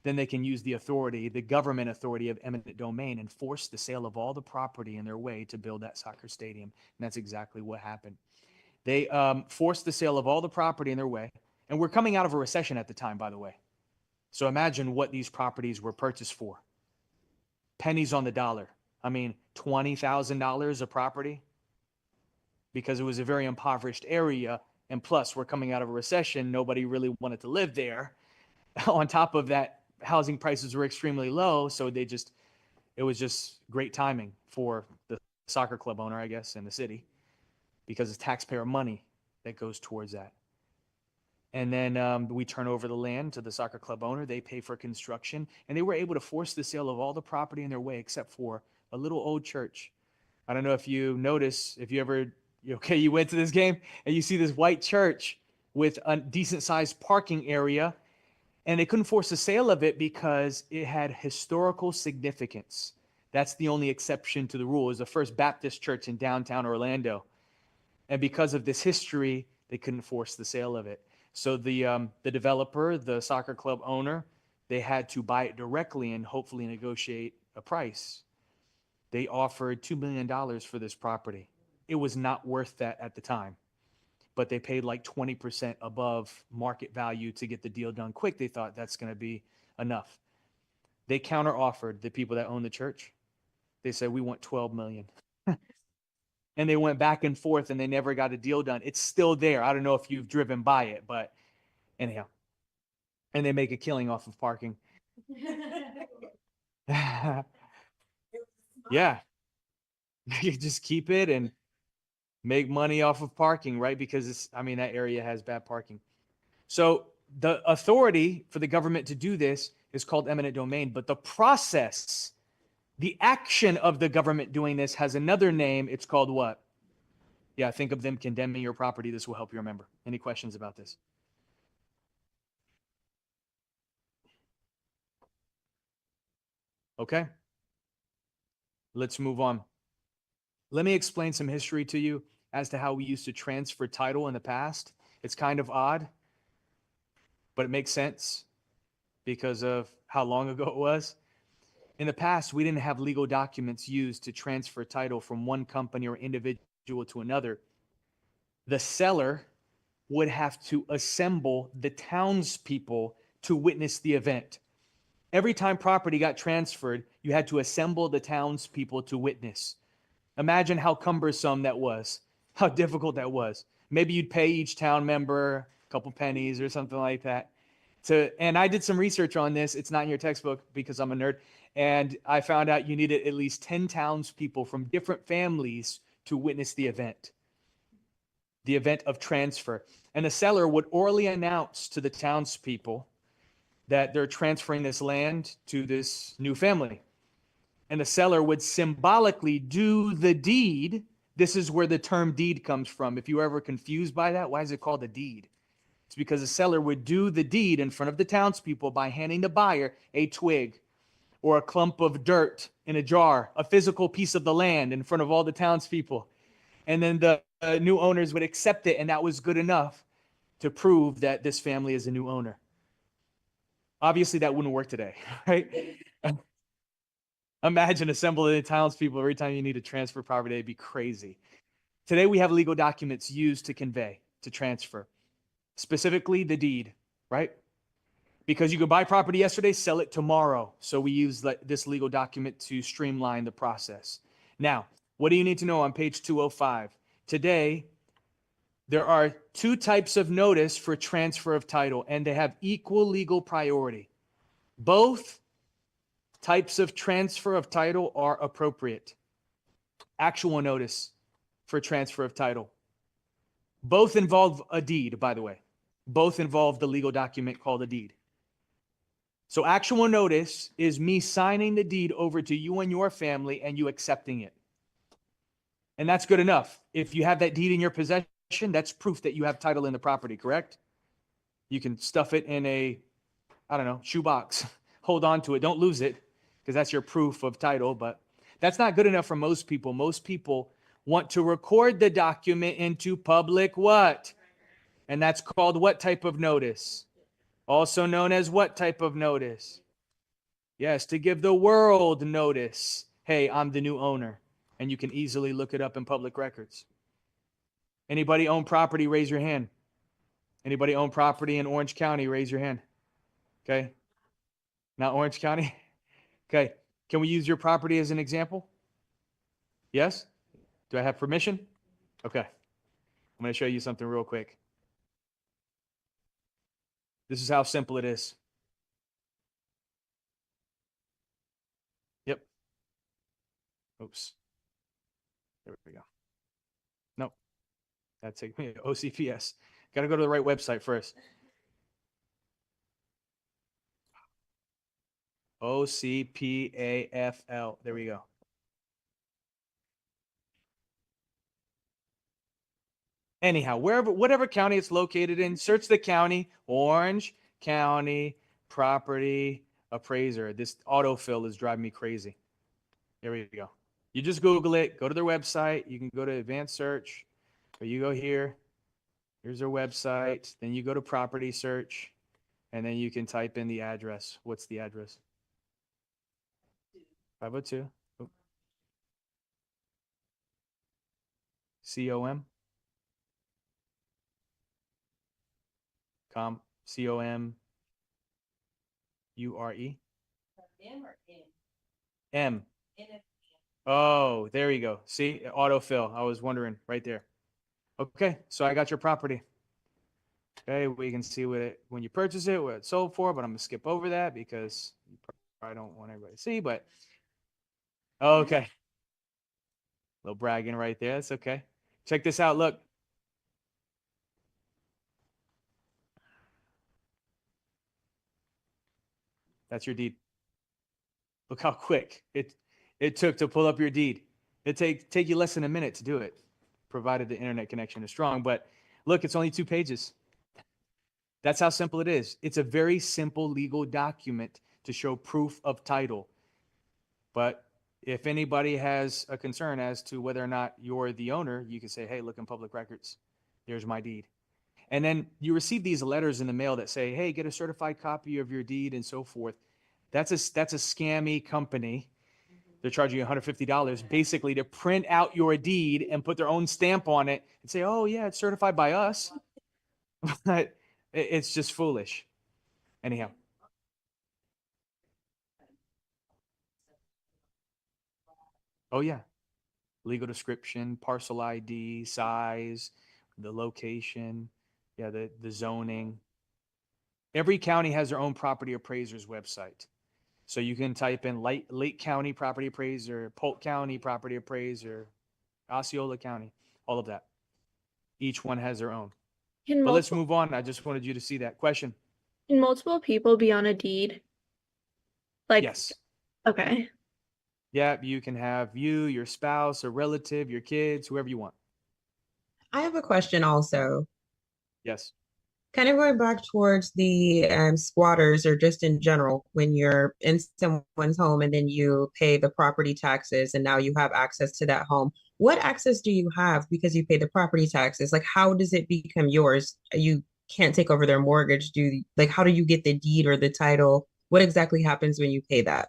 then they can use the authority, the government authority of eminent domain, and force the sale of all the property in their way to build that soccer stadium. And that's exactly what happened. They forced the sale of all the property in their way. And we're coming out of a recession at the time, by the way. So imagine what these properties were purchased for. Pennies on the dollar. I mean, $20,000 a property, because it was a very impoverished area. And plus, we're coming out of a recession. Nobody really wanted to live there. On top of that, housing prices were extremely low. So it was just great timing for the soccer club owner, I guess, in the city, because it's taxpayer money that goes towards that. And then we turn over the land to the soccer club owner. They pay for construction, and they were able to force the sale of all the property in their way, except for a little old church. I don't know if you notice, if you ever, you went to this game and you see this white church with a decent sized parking area, and they couldn't force the sale of it because it had historical significance. That's the only exception to the rule. It was the First Baptist Church in downtown Orlando. And because of this history, they couldn't force the sale of it. So the developer, the soccer club owner, they had to buy it directly and hopefully negotiate a price. They offered $2 million for this property. It was not worth that at the time, but they paid like 20% above market value to get the deal done quick. They thought that's going to be enough. They counter-offered the people that own the church. They said, we want $12 million. And they went back and forth and they never got a deal done. It's still there. I don't know if you've driven by it, but anyhow. And they make a killing off of parking. Yeah. You just keep it and make money off of parking, right? Because that area has bad parking. So the authority for the government to do this is called eminent domain, but the process, the action of the government doing this has another name. It's called what? Yeah, think of them condemning your property. This will help you remember. Any questions about this? Okay. Let's move on. Let me explain some history to you. as to how we used to transfer title in the past. It's kind of odd, but it makes sense because of how long ago it was. In the past, we didn't have legal documents used to transfer title from one company or individual to another. The seller would have to assemble the townspeople to witness the event. Every time property got transferred, you had to assemble the townspeople to witness. Imagine how cumbersome that was, how difficult that was. Maybe you'd pay each town member a couple pennies or something like that. And I did some research on this. It's not in your textbook because I'm a nerd. And I found out you needed at least 10 townspeople from different families to witness the event of transfer. And the seller would orally announce to the townspeople that they're transferring this land to this new family. And the seller would symbolically do the deed. This is where the term deed comes from. If you were ever confused by that, why is it called a deed? It's because the seller would do the deed in front of the townspeople by handing the buyer a twig or a clump of dirt in a jar, a physical piece of the land in front of all the townspeople. And then the new owners would accept it, and that was good enough to prove that this family is a new owner. Obviously, that wouldn't work today, right? Imagine assembling the townspeople every time you need to transfer property. It'd be crazy. Today, we have legal documents used to convey, to transfer, specifically the deed, right? Because you could buy property yesterday, sell it tomorrow. So we use this legal document to streamline the process. Now, what do you need to know on page 205? Today, there are two types of notice for transfer of title, and they have equal legal priority. Both types of transfer of title are appropriate. Actual notice for transfer of title. Both involve a deed, by the way. Both involve the legal document called a deed. So actual notice is me signing the deed over to you and your family and you accepting it. And that's good enough. If you have that deed in your possession, that's proof that you have title in the property, correct? You can stuff it in a, shoebox. Hold on to it. Don't lose it because that's your proof of title. But that's not good enough for most people. Most people want to record the document into public what? And that's called what type of notice? Also known as what type of notice? Yes, to give the world notice. Hey, I'm the new owner. And you can easily look it up in public records. Anybody own property, raise your hand. Anybody own property in Orange County, raise your hand. Okay. Not Orange County? Okay. Can we use your property as an example? Yes? Do I have permission? Okay. I'm going to show you something real quick. This is how simple it is. Yep. Oops. There we go. Nope. That takes me to OCPS. Got to go to the right website first. OCPAFL. There we go. Anyhow, whatever county it's located in, search the county, Orange County Property Appraiser. This autofill is driving me crazy. There we go. You just Google it, go to their website. You can go to advanced search, or you go here. Here's their website. Then you go to property search, and then you can type in the address. What's the address? 502. Oh. COM. COMURE. M or N? M. NF. Oh, there you go. See, autofill. I was wondering right there. Okay, so I got your property. Okay, we can see when you purchase it, what it sold for, but I'm gonna skip over that because you probably don't want everybody to see, but okay. A little bragging right there. That's okay. Check this out. Look. That's your deed. Look how quick it took to pull up your deed. It take you less than a minute to do it, provided the internet connection is strong. But look, it's only 2 pages. That's how simple it is. It's a very simple legal document to show proof of title. But if anybody has a concern as to whether or not you're the owner, you can say, hey, look in public records. There's my deed. And then you receive these letters in the mail that say, hey, get a certified copy of your deed and so forth. That's a scammy company. They're charging you $150 basically to print out your deed and put their own stamp on it and say, oh, yeah, it's certified by us. But it's just foolish. Anyhow. Oh, yeah. Legal description, parcel ID, size, the location, yeah, the zoning. Every county has their own property appraiser's website. So you can type in Lake County property appraiser, Polk County property appraiser, Osceola County, all of that. Each one has their own. Can But let's multiple, move on. I just wanted you to see that question. can multiple people be on a deed? Like, Yes. okay. Yeah, you can have you, your spouse, a relative, your kids, whoever you want. I have a question also. Yes. Kind of going back towards the squatters or just in general, when you're in someone's home and then you pay the property taxes and now you have access to that home. What access do you have because you pay the property taxes? Like, how does it become yours? You can't take over their mortgage. How do you get the deed or the title? What exactly happens when you pay that?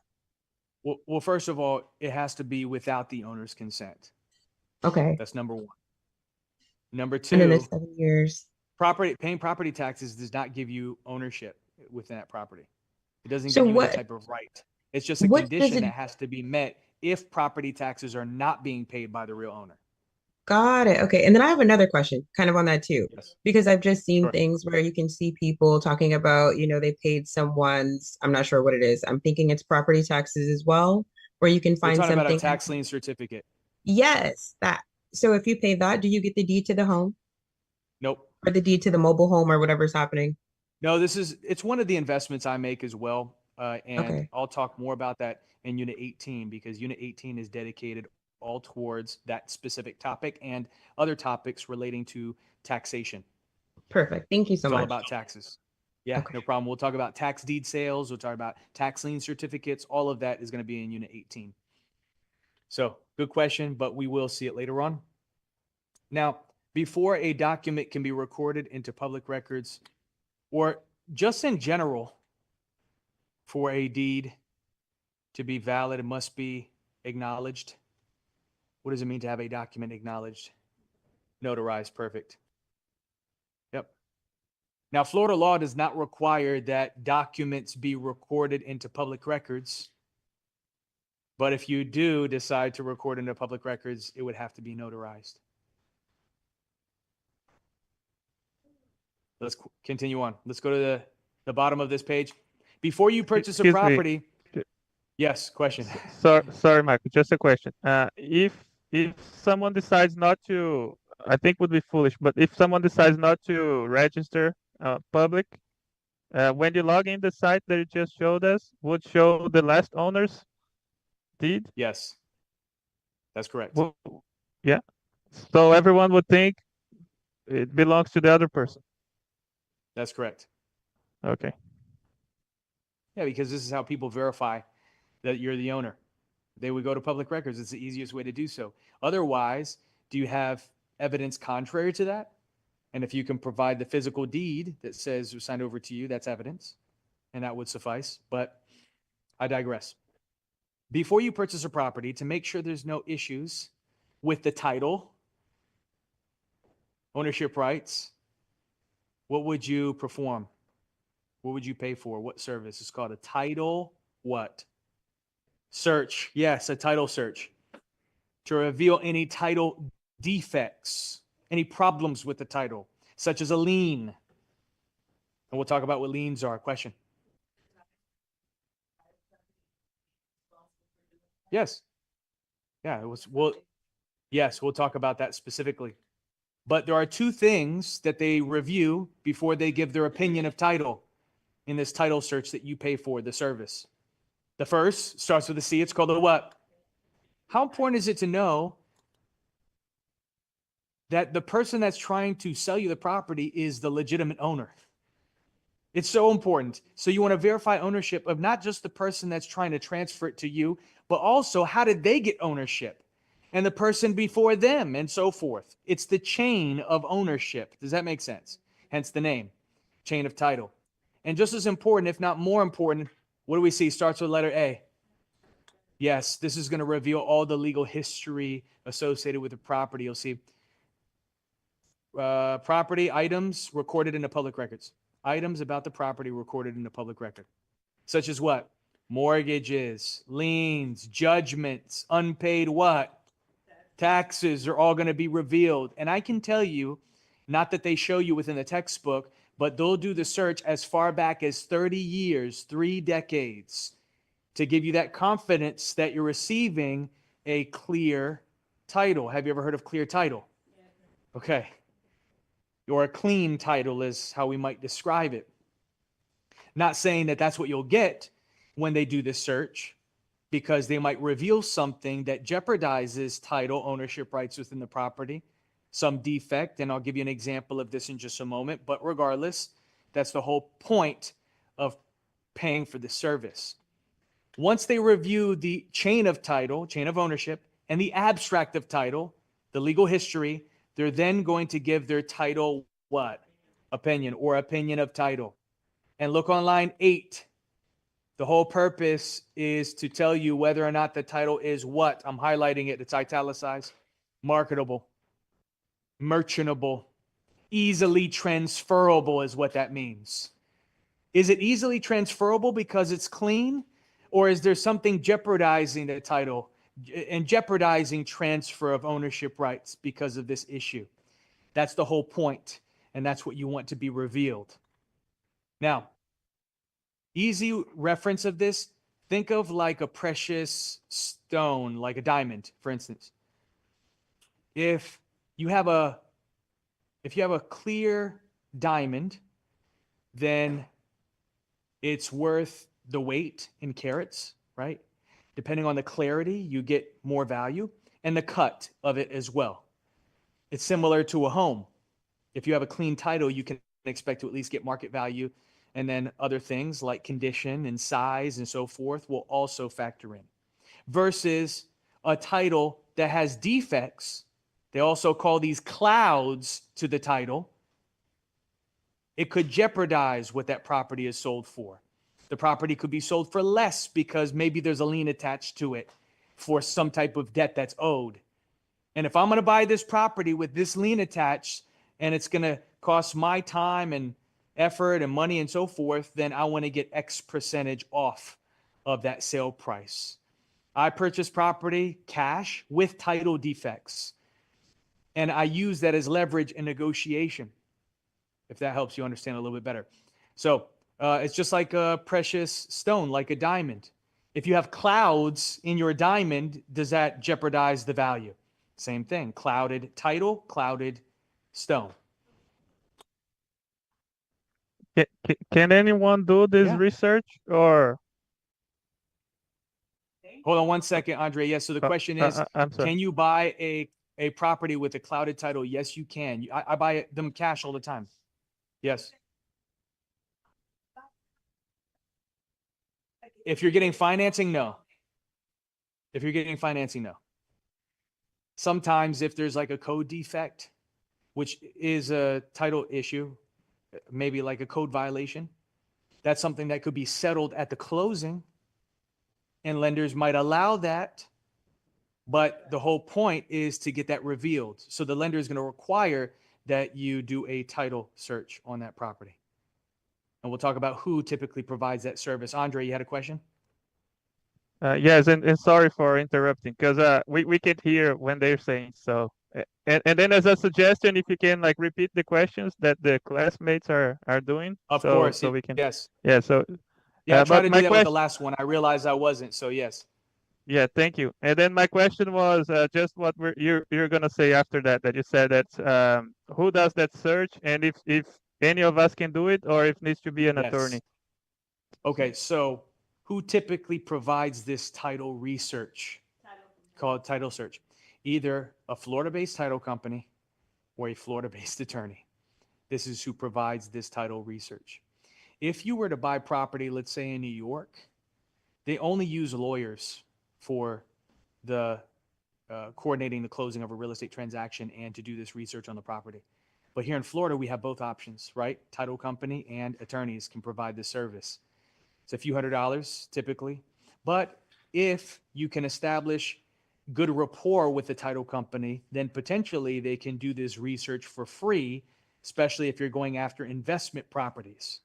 Well, first of all, it has to be without the owner's consent. Okay. That's number one. Number And then the two, 7 years. paying property taxes does not give you ownership within that property. It doesn't So give you what- any type of right. It's just a what does condition it- that has to be met if property taxes are not being paid by the real owner. Got it. Okay. And then I have another question kind of on that too, Yes. because I've just seen Sure. things where you can see people talking about, they paid someone's, I'm not sure what it is. I'm thinking it's property taxes as well, where you can We're find talking about a something. tax lien certificate. Yes, that. So if you pay that, do you get the deed to the home Nope. or the deed to the mobile home or whatever's happening? No, it's one of the investments I make as well. And Okay. I'll talk more about that in Unit 18 because Unit 18 is dedicated all towards that specific topic and other topics relating to taxation. Perfect. Thank you so It's all much. about taxes. Yeah, Okay. no problem. We'll talk about tax deed sales. We'll talk about tax lien certificates. All of that is going to be in Unit 18. So good question, but we will see it later on. Now, before a document can be recorded into public records, or just in general, for a deed to be valid, it must be acknowledged. What does it mean to have a document acknowledged? Notarized, perfect. Yep. Now, Florida law does not require that documents be recorded into public records. But if you do decide to record into public records, it would have to be notarized. Let's continue on. Let's go to the bottom of this page. Before you purchase a Excuse me. property. Yes, question. Sorry, Michael, just a question. If someone decides not to, I think would be foolish, but if someone decides not to register public, when you log in the site that you just showed us, would show the last owner's deed? Yes, that's correct. Well, yeah. So everyone would think it belongs to the other person. That's correct. Okay. Yeah, because this is how people verify that you're the owner. They would go to public records. It's the easiest way to do so. Otherwise, do you have evidence contrary to that? And if you can provide the physical deed that says it was signed over to you, that's evidence. And that would suffice. But I digress. Before you purchase a property, to make sure there's no issues with the title, ownership rights, what would you perform? What would you pay for? What service? It's called a title what? Search. Yes, a title search. To reveal any title defects, any problems with the title, such as a lien. And we'll talk about what liens are. Question. Yes. Yeah, yes, we'll talk about that specifically. But there are two things that they review before they give their opinion of title in this title search that you pay for, the service. The first starts with a C. It's called a what? How important is it to know that the person that's trying to sell you the property is the legitimate owner? It's so important. So you want to verify ownership of not just the person that's trying to transfer it to you, but also how did they get ownership and the person before them and so forth. It's the chain of ownership. Does that make sense? Hence the name, chain of title. And just as important, if not more important, what do we see? Starts with letter A. Yes, this is going to reveal all the legal history associated with the property. You'll see property items recorded in the public records. Items about the property recorded in the public record, such as what? Mortgages, liens, judgments, unpaid what? Taxes are all going to be revealed. And I can tell you, not that they show you within the textbook, but they'll do the search as far back as 30 years, 3 decades, to give you that confidence that you're receiving a clear title. Have you ever heard of clear title? Okay. Or a clean title is how we might describe it. Not saying that that's what you'll get when they do this search, because they might reveal something that jeopardizes title ownership rights within the property, some defect, and I'll give you an example of this in just a moment. But regardless, that's the whole point of paying for the service. Once they review the chain of title, chain of ownership, and the abstract of title, the legal history, they're then going to give their title what? Opinion, or opinion of title. And look on line 8. The whole purpose is to tell you whether or not the title is what? I'm highlighting it. It's italicized. Marketable, merchantable, easily transferable is what that means. Is it easily transferable because it's clean? Or is there something jeopardizing the title and jeopardizing transfer of ownership rights because of this issue? That's the whole point, and that's what you want to be revealed. Now, easy reference of this, think of like a precious stone, like a diamond, for instance. If you have a clear diamond, then it's worth the weight in carats, right? Depending on the clarity, you get more value, and the cut of it as well. It's similar to a home. If you have a clean title, you can expect to at least get market value, and then other things like condition and size and so forth will also factor in. Versus a title that has defects, they also call these clouds to the title. It could jeopardize what that property is sold for. The property could be sold for less because maybe there's a lien attached to it for some type of debt that's owed. And if I'm going to buy this property with this lien attached, and it's going to cost my time and effort and money and so forth, then I want to get X percentage off of that sale price. I purchased property cash with title defects, and I use that as leverage in negotiation, if that helps you understand a little bit better. So it's just like a precious stone, like a diamond. If you have clouds in your diamond, does that jeopardize the value? Same thing, clouded title, clouded stone. Can anyone do this Yeah. research or? Hold on one second, Andre. Yes, so the question is, I'm sorry. can you buy a property with a clouded title? Yes, you can. I buy them cash all the time. Yes. If you're getting financing, no. If you're getting financing, no. Sometimes if there's like a code defect, which is a title issue, maybe like a code violation, that's something that could be settled at the closing, and lenders might allow that. But the whole point is to get that revealed. So the lender is going to require that you do a title search on that property. And we'll talk about who typically provides that service. Andre, you had a question? Yes, and sorry for interrupting, because we can't hear when they're saying so. And then as a suggestion, if you can like repeat the questions that the classmates are doing. Of so, course. So we can. Yes. Yeah. So. Yeah, I tried but to my do that with the question. last one. I realized I wasn't. So yes. Yeah, thank you. And then my question was just what you're gonna say after that. That you said that who does that search, and if any of us can do it, or if needs to be an Yes. attorney. Okay, so who typically provides this title research called title search? Either a Florida-based title company or a Florida-based attorney. This is who provides this title research. If you were to buy property, let's say in New York, they only use lawyers for the coordinating the closing of a real estate transaction and to do this research on the property. But here in Florida, we have both options, right? Title company and attorneys can provide this service. It's a few $100s typically. But if you can establish good rapport with the title company, then potentially they can do this research for free, especially if you're going after investment properties.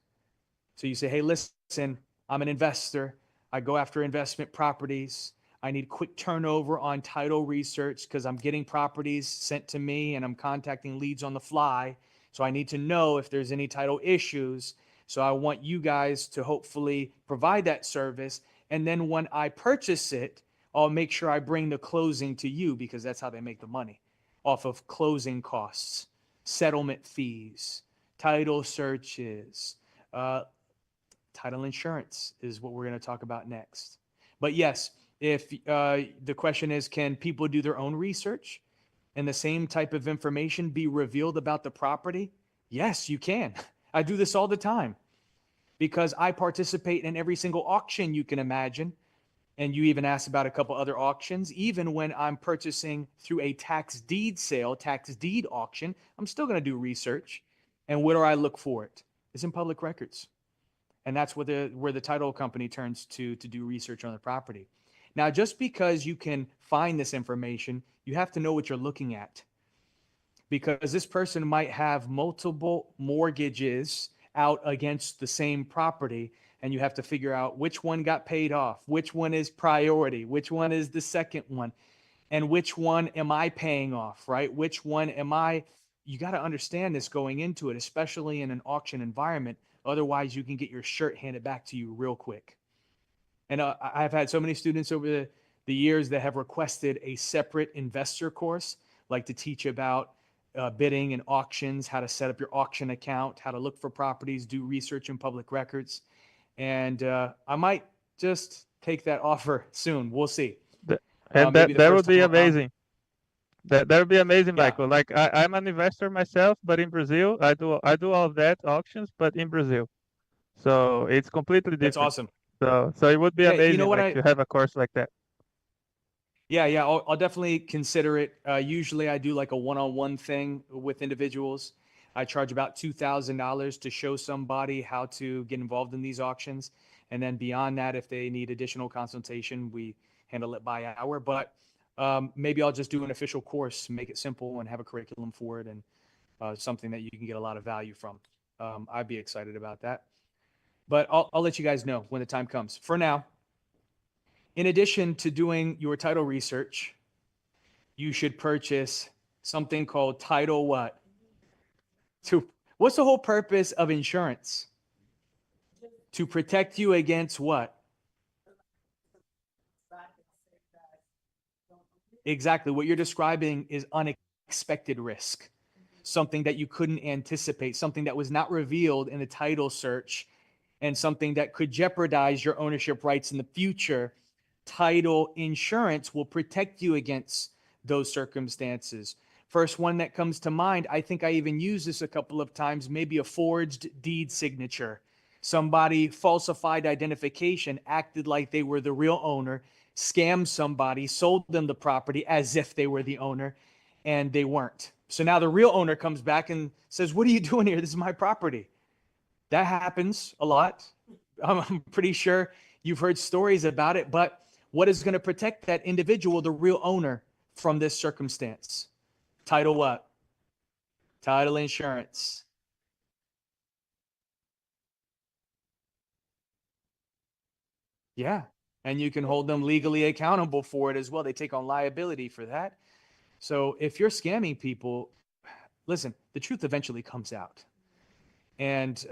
So you say, hey, listen, I'm an investor. I go after investment properties. I need quick turnover on title research because I'm getting properties sent to me and I'm contacting leads on the fly. So I need to know if there's any title issues. So I want you guys to hopefully provide that service. And then when I purchase it, I'll make sure I bring the closing to you because that's how they make the money off of closing costs, settlement fees, title searches, title insurance is what we're going to talk about next. But yes, if the question is, can people do their own research and the same type of information be revealed about the property? Yes, you can. I do this all the time because I participate in every single auction you can imagine. And you even asked about a couple other auctions. Even when I'm purchasing through a tax deed sale, tax deed auction, I'm still going to do research. And where do I look for it? It's in public records. And that's where the title company turns to do research on the property. Now, just because you can find this information, you have to know what you're looking at. Because this person might have multiple mortgages out against the same property, and you have to figure out which one got paid off, which one is priority, which one is the second one, and which one am I paying off, right? Which one am I? You got to understand this going into it, especially in an auction environment. Otherwise, you can get your shirt handed back to you real quick. And I've had so many students over the years that have requested a separate investor course, like to teach about bidding and auctions, how to set up your auction account, how to look for properties, do research in public records. And I might just take that offer soon. We'll see. And Maybe that the would first be time around. amazing. That would be amazing, Yeah. Michael. Like I'm an investor myself, but in Brazil, I do all of that auctions, but in Brazil. So it's completely That's different. awesome. So it would be Yeah, you amazing know what like to have a course like that. Yeah, I'll definitely consider it. Usually I do like a one-on-one thing with individuals. I charge about $2,000 to show somebody how to get involved in these auctions. And then beyond that, if they need additional consultation, we handle it by hour. But maybe I'll just do an official course, make it simple and have a curriculum for it and something that you can get a lot of value from. I'd be excited about that. But I'll let you guys know when the time comes. For now, in addition to doing your title research, you should purchase something called title what? What's the whole purpose of insurance? To protect you against what? Exactly. What you're describing is unexpected risk, something that you couldn't anticipate, something that was not revealed in the title search, and something that could jeopardize your ownership rights in the future. Title insurance will protect you against those circumstances. First one that comes to mind, I think I even used this a couple of times, maybe a forged deed signature. Somebody falsified identification, acted like they were the real owner, scammed somebody, sold them the property as if they were the owner, and they weren't. So now the real owner comes back and says, "What are you doing here? This is my property." That happens a lot. I'm pretty sure you've heard stories about it, but what is going to protect that individual, the real owner, from this circumstance? Title what? Title insurance. Yeah. And you can hold them legally accountable for it as well. They take on liability for that. So if you're scamming people, listen, the truth eventually comes out. And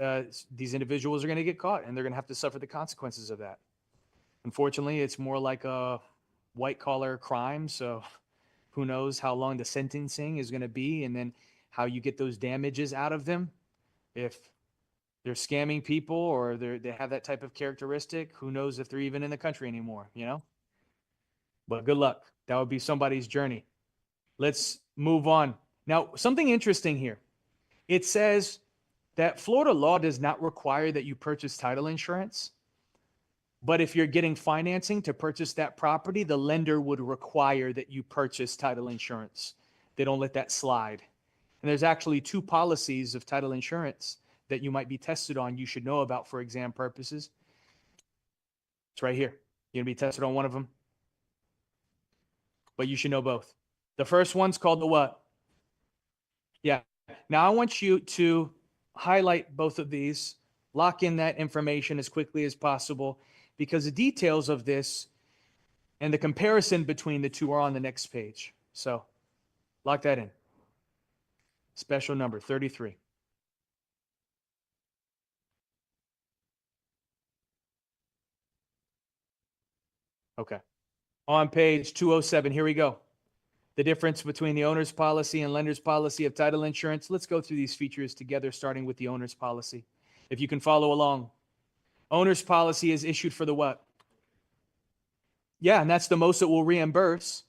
these individuals are going to get caught and they're going to have to suffer the consequences of that. Unfortunately, it's more like a white collar crime. So who knows how long the sentencing is going to be and then how you get those damages out of them. If they're scamming people or they have that type of characteristic, who knows if they're even in the country anymore, you know? But good luck. That would be somebody's journey. Let's move on. Now, something interesting here. It says that Florida law does not require that you purchase title insurance. But if you're getting financing to purchase that property, the lender would require that you purchase title insurance. They don't let that slide. And there's actually 2 policies of title insurance that you might be tested on, you should know about for exam purposes. It's right here. You're going to be tested on one of them. But you should know both. The first one's called the what? Yeah. Now I want you to highlight both of these, lock in that information as quickly as possible, because the details of this and the comparison between the two are on the next page. So lock that in. Special number 33. Okay. On page 207, here we go. The difference between the owner's policy and lender's policy of title insurance. Let's go through these features together, starting with the owner's policy. If you can follow along. Owner's policy is issued for the what? Yeah, and that's the most it will reimburse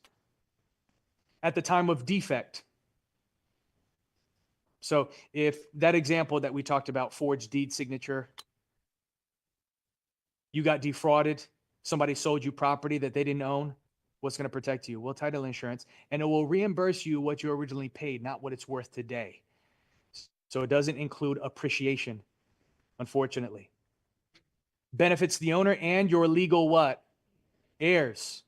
at the time of defect. So if that example that we talked about, forged deed signature, you got defrauded, somebody sold you property that they didn't own, what's going to protect you? Well, title insurance, and it will reimburse you what you originally paid, not what it's worth today. So it doesn't include appreciation, unfortunately. Benefits the owner and your legal what? Heirs.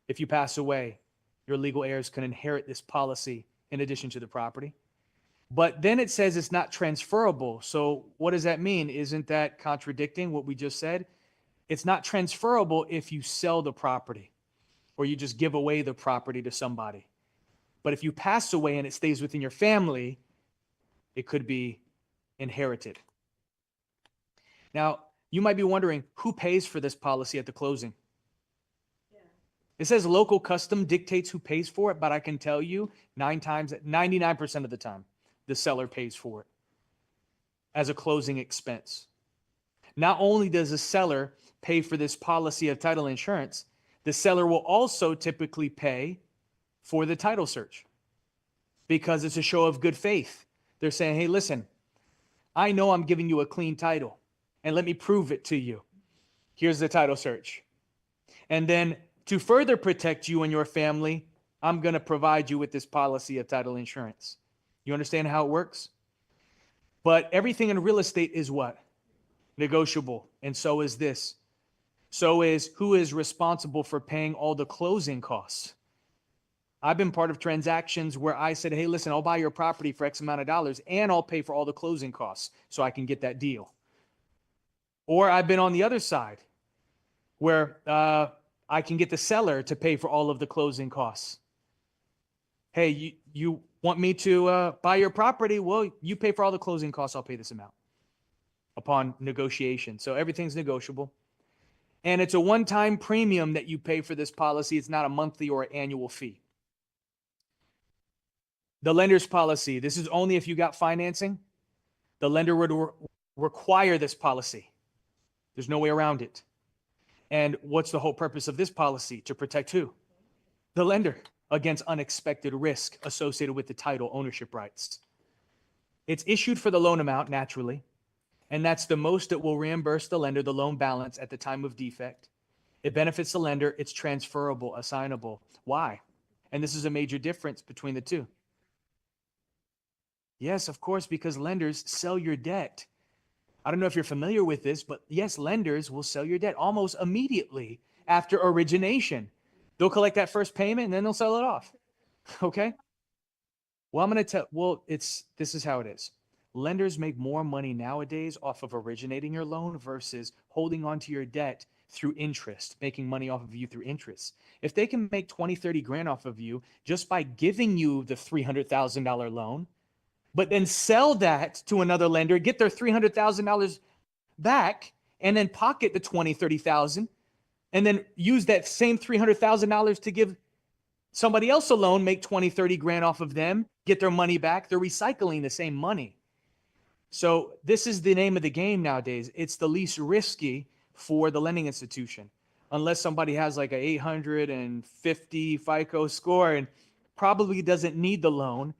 If you pass away, your legal heirs can inherit this policy in addition to the property. But then it says it's not transferable. So what does that mean? Isn't that contradicting what we just said? It's not transferable if you sell the property or you just give away the property to somebody. But if you pass away and it stays within your family, it could be inherited. Now, you might be wondering, who pays for this policy at the closing? It says local custom dictates who pays for it, but I can tell you 99% of the time, the seller pays for it as a closing expense. Not only does the seller pay for this policy of title insurance, the seller will also typically pay for the title search because it's a show of good faith. They're saying, hey, listen, I know I'm giving you a clean title and let me prove it to you. Here's the title search. And then to further protect you and your family, I'm going to provide you with this policy of title insurance. You understand how it works? But everything in real estate is what? Negotiable. And so is this. So is who is responsible for paying all the closing costs. I've been part of transactions where I said, hey, listen, I'll buy your property for X amount of dollars and I'll pay for all the closing costs so I can get that deal. Or I've been on the other side where I can get the seller to pay for all of the closing costs. Hey, you want me to buy your property? Well, you pay for all the closing costs. I'll pay this amount upon negotiation. So everything's negotiable. And it's a one-time premium that you pay for this policy. It's not a monthly or annual fee. The lender's policy. This is only if you got financing. The lender would require this policy. There's no way around it. And what's the whole purpose of this policy? To protect who? The lender against unexpected risk associated with the title ownership rights. It's issued for the loan amount, naturally, and that's the most it will reimburse the lender, the loan balance at the time of defect. It benefits the lender. It's transferable, assignable. Why? And this is a major difference between the two. Yes, of course, because lenders sell your debt. I don't know if you're familiar with this, but yes, lenders will sell your debt almost immediately after origination. They'll collect that first payment and then they'll sell it off. Okay? Well, I'm going to tell, this is how it is. Lenders make more money nowadays off of originating your loan versus holding onto your debt through interest, making money off of you through interest. If they can make 20, 30 grand off of you just by giving you the $300,000 loan, but then sell that to another lender, get their $300,000 back, and then pocket the 20, 30,000, and then use that same $300,000 to give somebody else a loan, make 20, 30 grand off of them, get their money back. They're recycling the same money. So this is the name of the game nowadays. It's the least risky for the lending institution, unless somebody has like an 850 FICO score and probably doesn't need the loan,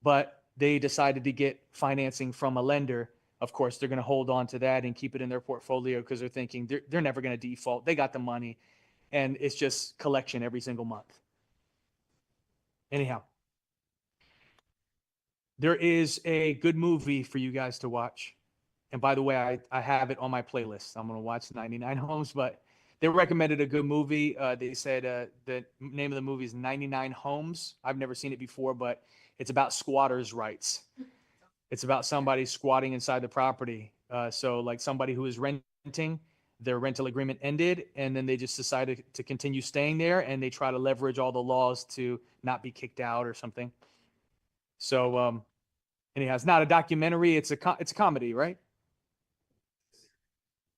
but they decided to get financing from a lender of course, they're going to hold on to that and keep it in their portfolio because they're thinking they're never going to default. They got the money, and it's just collection every single month. Anyhow, there is a good movie for you guys to watch. And by the way, I have it on my playlist. I'm going to watch 99 Homes, but they recommended a good movie. They said the name of the movie is 99 Homes. I've never seen it before, but it's about squatters' rights. It's about somebody squatting inside the property. So like somebody who is renting, their rental agreement ended, and then they just decided to continue staying there, and they try to leverage all the laws to not be kicked out or something. So anyhow, it's not a documentary. It's a comedy, right?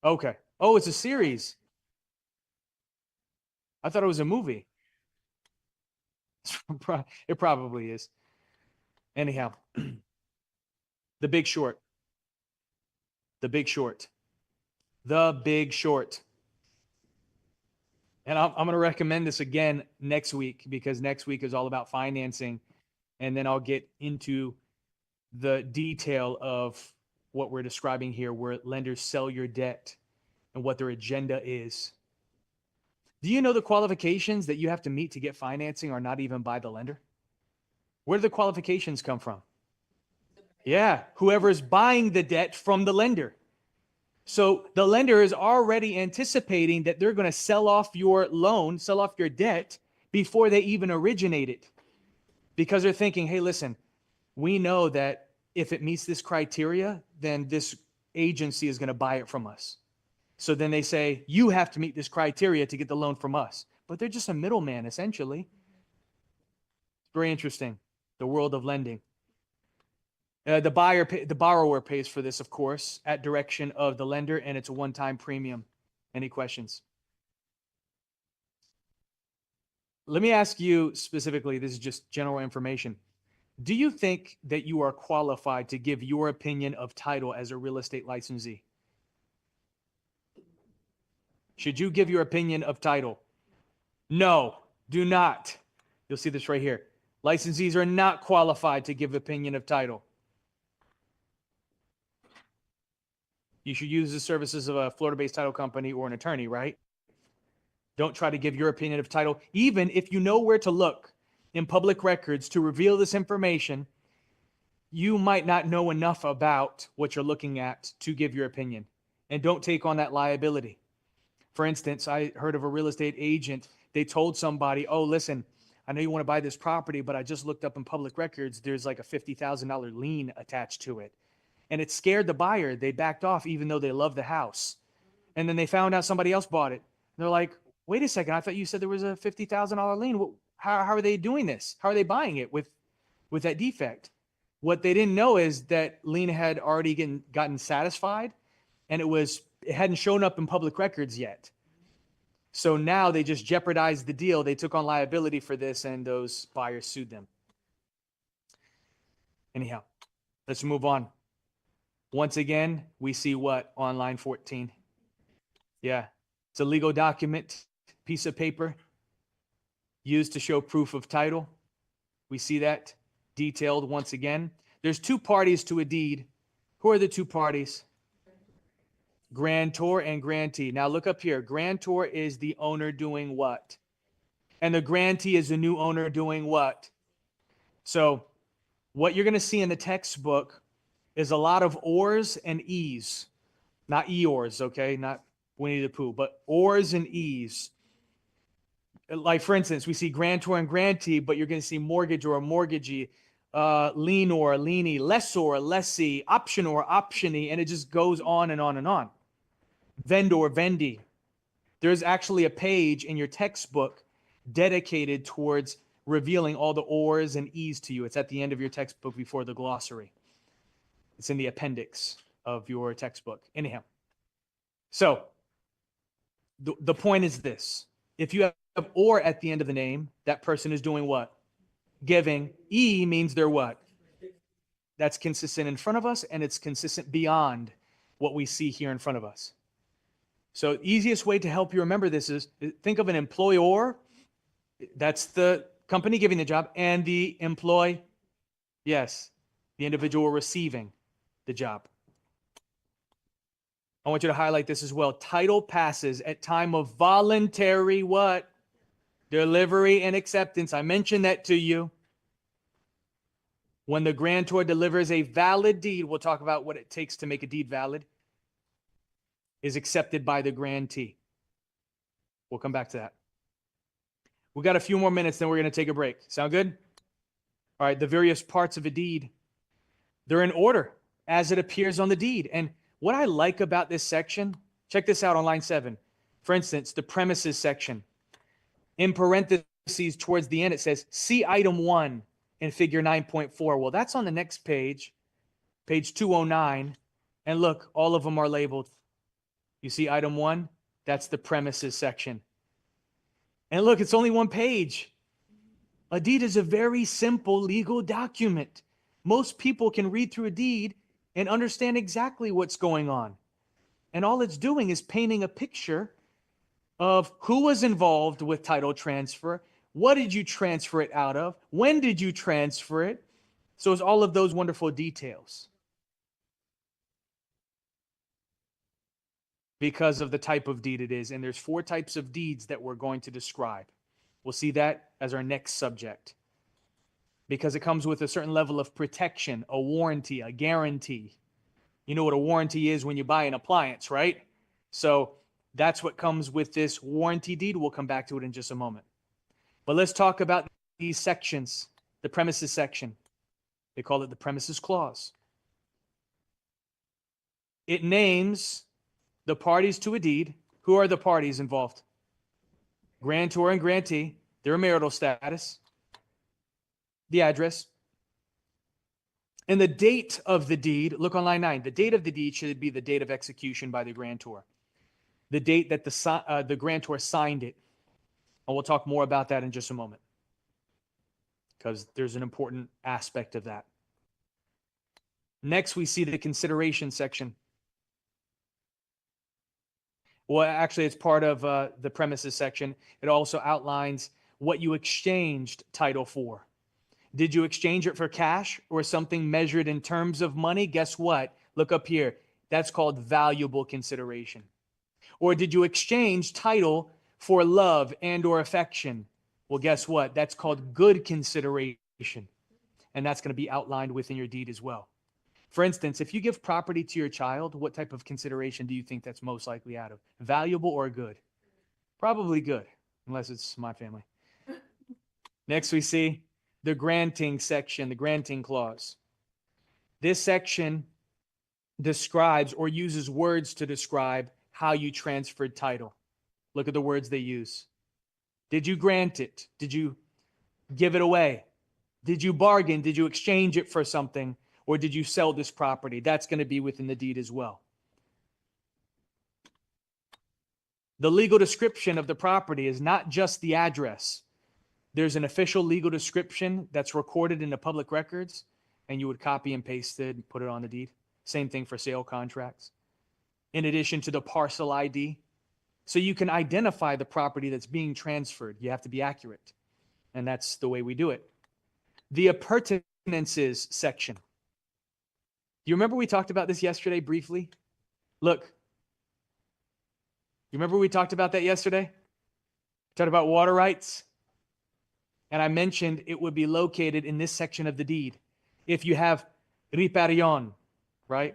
Okay. Oh, it's a series. I thought it was a movie. It probably is. Anyhow, The Big Short. The Big Short. The Big Short. And I'm going to recommend this again next week, because next week is all about financing. And then I'll get into the detail of what we're describing here, where lenders sell your debt and what their agenda is. Do you know the qualifications that you have to meet to get financing are not even by the lender? Where do the qualifications come from? Yeah, whoever is buying the debt from the lender. So the lender is already anticipating that they're going to sell off your loan, sell off your debt before they even originate it. Because they're thinking, hey, listen, we know that if it meets this criteria, then this agency is going to buy it from us. So then they say, you have to meet this criteria to get the loan from us. But they're just a middleman, essentially. It's very interesting, the world of lending. The borrower pays for this, of course, at direction of the lender, and it's a one-time premium. Any questions? Let me ask you specifically, this is just general information. Do you think that you are qualified to give your opinion of title as a real estate licensee? Should you give your opinion of title? No, do not. You'll see this right here. Licensees are not qualified to give opinion of title. You should use the services of a Florida-based title company or an attorney, right? Don't try to give your opinion of title. Even if you know where to look in public records to reveal this information, you might not know enough about what you're looking at to give your opinion. And don't take on that liability. For instance, I heard of a real estate agent. They told somebody, oh, listen, I know you want to buy this property, but I just looked up in public records. There's like a $50,000 lien attached to it. And it scared the buyer. They backed off even though they loved the house. And then they found out somebody else bought it. And they're like, wait a second, I thought you said there was a $50,000 lien. How are they doing this? How are they buying it with that defect? What they didn't know is that lien had already gotten satisfied, and it hadn't shown up in public records yet. So now they just jeopardized the deal. They took on liability for this, and those buyers sued them. Anyhow, let's move on. Once again, we see what on line 14? Yeah, it's a legal document, piece of paper used to show proof of title. We see that detailed once again. There's two parties to a deed. Who are the two parties? Grantor and grantee. Now look up here. Grantor is the owner doing what? And the grantee is the new owner doing what? So what you're going to see in the textbook is a lot of ors and e's. Not Eeyores, okay? Not Winnie the Pooh, but ors and e's. Like, for instance, we see grantor and grantee, but you're going to see mortgage or mortgagee, lien or lienee, lessor, lessee, option or optionee, and it just goes on and on and on. Vendor, vendee. There's actually a page in your textbook dedicated towards revealing all the ors and e's to you. It's at the end of your textbook before the glossary. It's in the appendix of your textbook. Anyhow, so the point is this. If you have or at the end of the name, that person is doing what? Giving. E means they're what? That's consistent in front of us, and it's consistent beyond what we see here in front of us. So easiest way to help you remember this is think of an employer. That's the company giving the job, and the the individual receiving the job. I want you to highlight this as well. Title passes at time of voluntary what? Delivery and acceptance. I mentioned that to you. When the grantor delivers a valid deed, we'll talk about what it takes to make a deed valid, is accepted by the grantee. We'll come back to that. We got a few more minutes, then we're going to take a break. Sound good? All right, the various parts of a deed, they're in order as it appears on the deed. And what I like about this section, check this out on line 7. For instance, the premises section. In parentheses towards the end, it says, see item 1 in figure 9.4. Well, that's on the next page, page 209. And look, all of them are labeled. You see item 1? That's the premises section. And look, it's only one page. A deed is a very simple legal document. Most people can read through a deed and understand exactly what's going on. And all it's doing is painting a picture of who was involved with title transfer, what did you transfer it out of, when did you transfer it. So it's all of those wonderful details. Because of the type of deed it is. And there's 4 types of deeds that we're going to describe. We'll see that as our next subject. Because it comes with a certain level of protection, a warranty, a guarantee. You know what a warranty is when you buy an appliance, right? So that's what comes with this warranty deed. We'll come back to it in just a moment. But let's talk about these sections. The premises section. They call it the premises clause. It names the parties to a deed. Who are the parties involved? Grantor and grantee, their marital status, the address, and the date of the deed. Look on line 9. The date of the deed should be the date of execution by the grantor. The date that the grantor signed it. And we'll talk more about that in just a moment, because there's an important aspect of that. Next, we see the consideration section. Well, actually, it's part of the premises section. It also outlines what you exchanged title for. Did you exchange it for cash or something measured in terms of money? Guess what? Look up here. That's called valuable consideration. Or did you exchange title for love and or affection? Well, guess what? That's called good consideration. And that's going to be outlined within your deed as well. For instance, if you give property to your child, what type of consideration do you think that's most likely out of? Valuable or good? Probably good, unless it's my family. Next, we see the granting section, the granting clause. This section describes or uses words to describe how you transferred title. Look at the words they use. Did you grant it? Did you give it away? Did you bargain? Did you exchange it for something? Or did you sell this property? That's going to be within the deed as well. The legal description of the property is not just the address. There's an official legal description that's recorded in the public records, and you would copy and paste it and put it on the deed. Same thing for sale contracts. In addition to the parcel ID. So you can identify the property that's being transferred. You have to be accurate. And that's the way we do it. The appurtenances section. You remember we talked about this yesterday briefly? Look. You remember we talked about that yesterday? Talked about water rights. And I mentioned it would be located in this section of the deed. If you have riparion, right?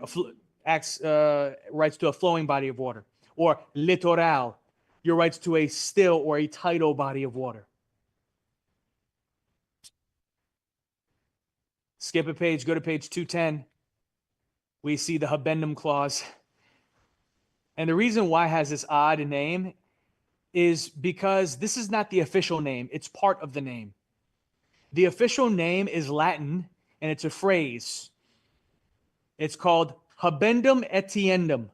Rights to a flowing body of water. Or litoral, your rights to a still or a tidal body of water. Skip a page, go to page 210. We see the habendum clause. And the reason why it has this odd name is because this is not the official name. It's part of the name. The official name is Latin, and it's a phrase. It's called habendum etiendum.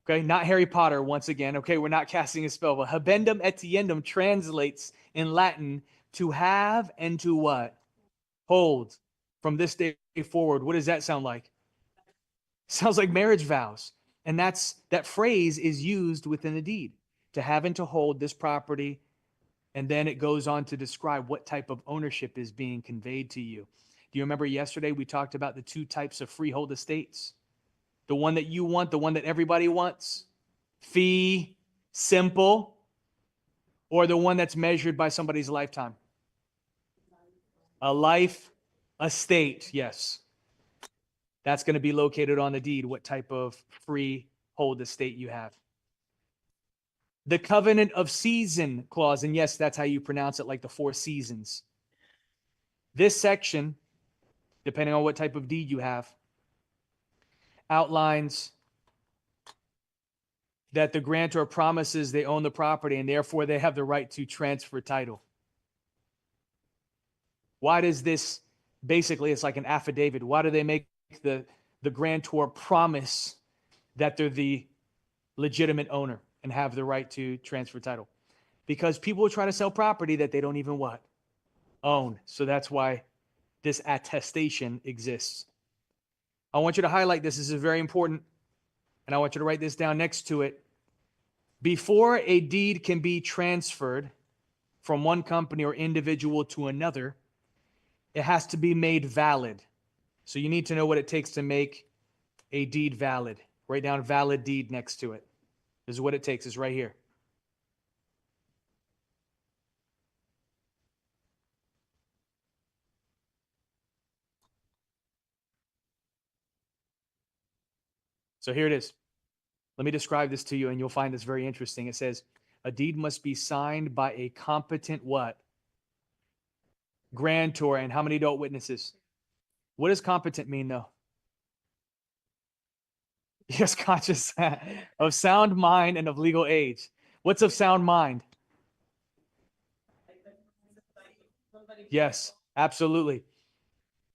Okay, not Harry Potter once again. Okay, we're not casting a spell, but habendum etiendum translates in Latin to have and to what? Hold. From this day forward, what does that sound like? Sounds like marriage vows. And that phrase is used within the deed, to have and to hold this property. And then it goes on to describe what type of ownership is being conveyed to you. Do you remember yesterday we talked about the 2 types of freehold estates? The one that you want, the one that everybody wants? Fee simple, or the one that's measured by somebody's lifetime? A life estate, yes. That's going to be located on the deed, what type of freehold estate you have. The covenant of season clause, and yes, that's how you pronounce it, like the 4 seasons. This section, depending on what type of deed you have, outlines that the grantor promises they own the property and therefore they have the right to transfer title. Why does this, basically it's like an affidavit. Why do they make the grantor promise that they're the legitimate owner and have the right to transfer title? Because people will try to sell property that they don't even what? Own. So that's why this attestation exists. I want you to highlight this. This is very important. And I want you to write this down next to it. Before a deed can be transferred from one company or individual to another, it has to be made valid. So you need to know what it takes to make a deed valid. Write down valid deed next to it. This is what it takes. It's right here. So here it is. Let me describe this to you and you'll find this very interesting. It says, a deed must be signed by a competent what? Grantor. And how many adult witnesses? What does competent mean though? Yes, conscious of sound mind and of legal age. What's of sound mind? Yes, absolutely.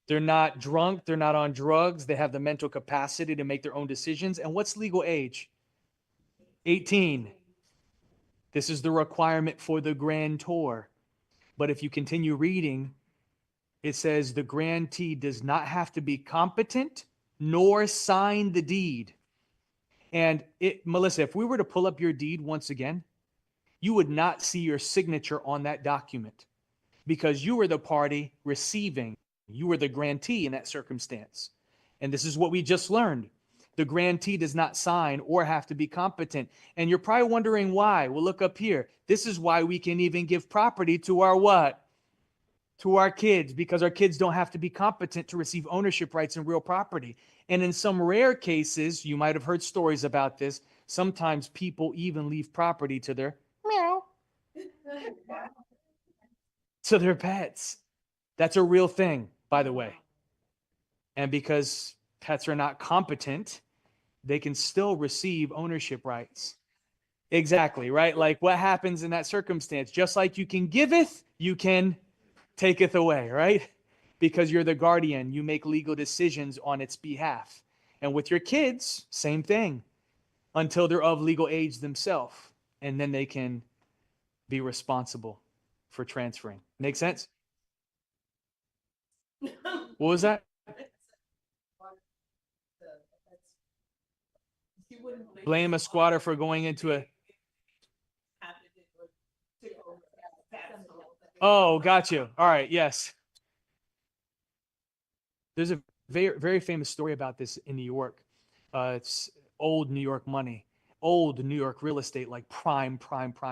They're not drunk. They're not on drugs. They have the mental capacity to make their own decisions. And what's legal age? 18. This is the requirement for the grantor. But if you continue reading, it says the grantee does not have to be competent nor sign the deed. And Melissa, if we were to pull up your deed once again, you would not see your signature on that document because you were the party receiving. You were the grantee in that circumstance. And this is what we just learned. The grantee does not sign or have to be competent. And you're probably wondering why. Well, look up here. This is why we can even give property to our what? To our kids, because our kids don't have to be competent to receive ownership rights in real property. And in some rare cases, you might have heard stories about this. Sometimes people even leave property to their meow, to their pets. That's a real thing, by the way. And because pets are not competent, they can still receive ownership rights. Exactly, right? Like what happens in that circumstance? Just like you can giveth, you can taketh away, right? Because you're the guardian, you make legal decisions on its behalf. And with your kids, same thing, until they're of legal age themselves. And then they can be responsible for transferring. Make sense? What was that? Blame a squatter for going into a... Oh, got you. All right, yes. There's a very, very famous story about this in New York. It's old New York money, old New York real estate, like prime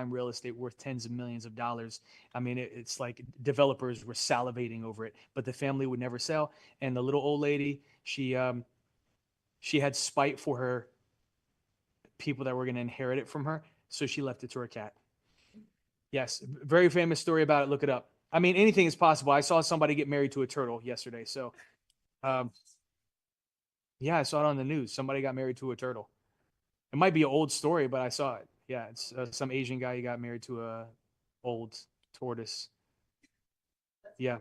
real estate worth tens of millions of dollars. I mean, it's like developers were salivating over it, but the family would never sell. And the little old lady, she had spite for her people that were going to inherit it from her, so she left it to her cat. Yes, very famous story about it. Look it up. I mean, anything is possible. I saw somebody get married to a turtle yesterday. So, yeah, I saw it on the news. Somebody got married to a turtle. It might be an old story, but I saw it. Yeah, it's some Asian guy who got married to a old tortoise. Yeah,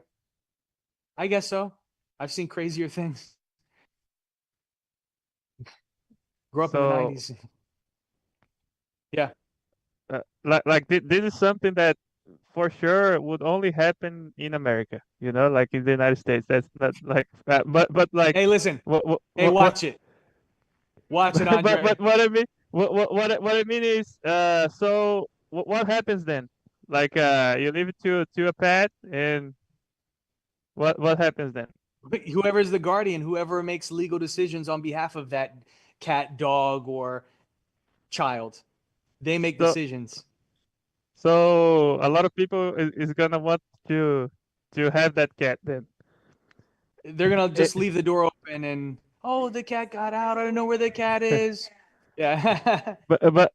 I guess so. I've seen crazier things. Grew up in the 90s. Yeah. This is something that for sure would only happen in America, you know, like in the United States. That's not like but like Hey, listen. Hey, watch it. Watch it, but Andre. what I mean what I mean is so what happens then? Like you leave it to a pet and what happens then? Whoever's the guardian, whoever makes legal decisions on behalf of that cat, dog, or child. They make So- decisions. So a lot of people is gonna want to have that cat then. They're gonna just leave the door open and, oh, the cat got out. I don't know where the cat is. Yeah. But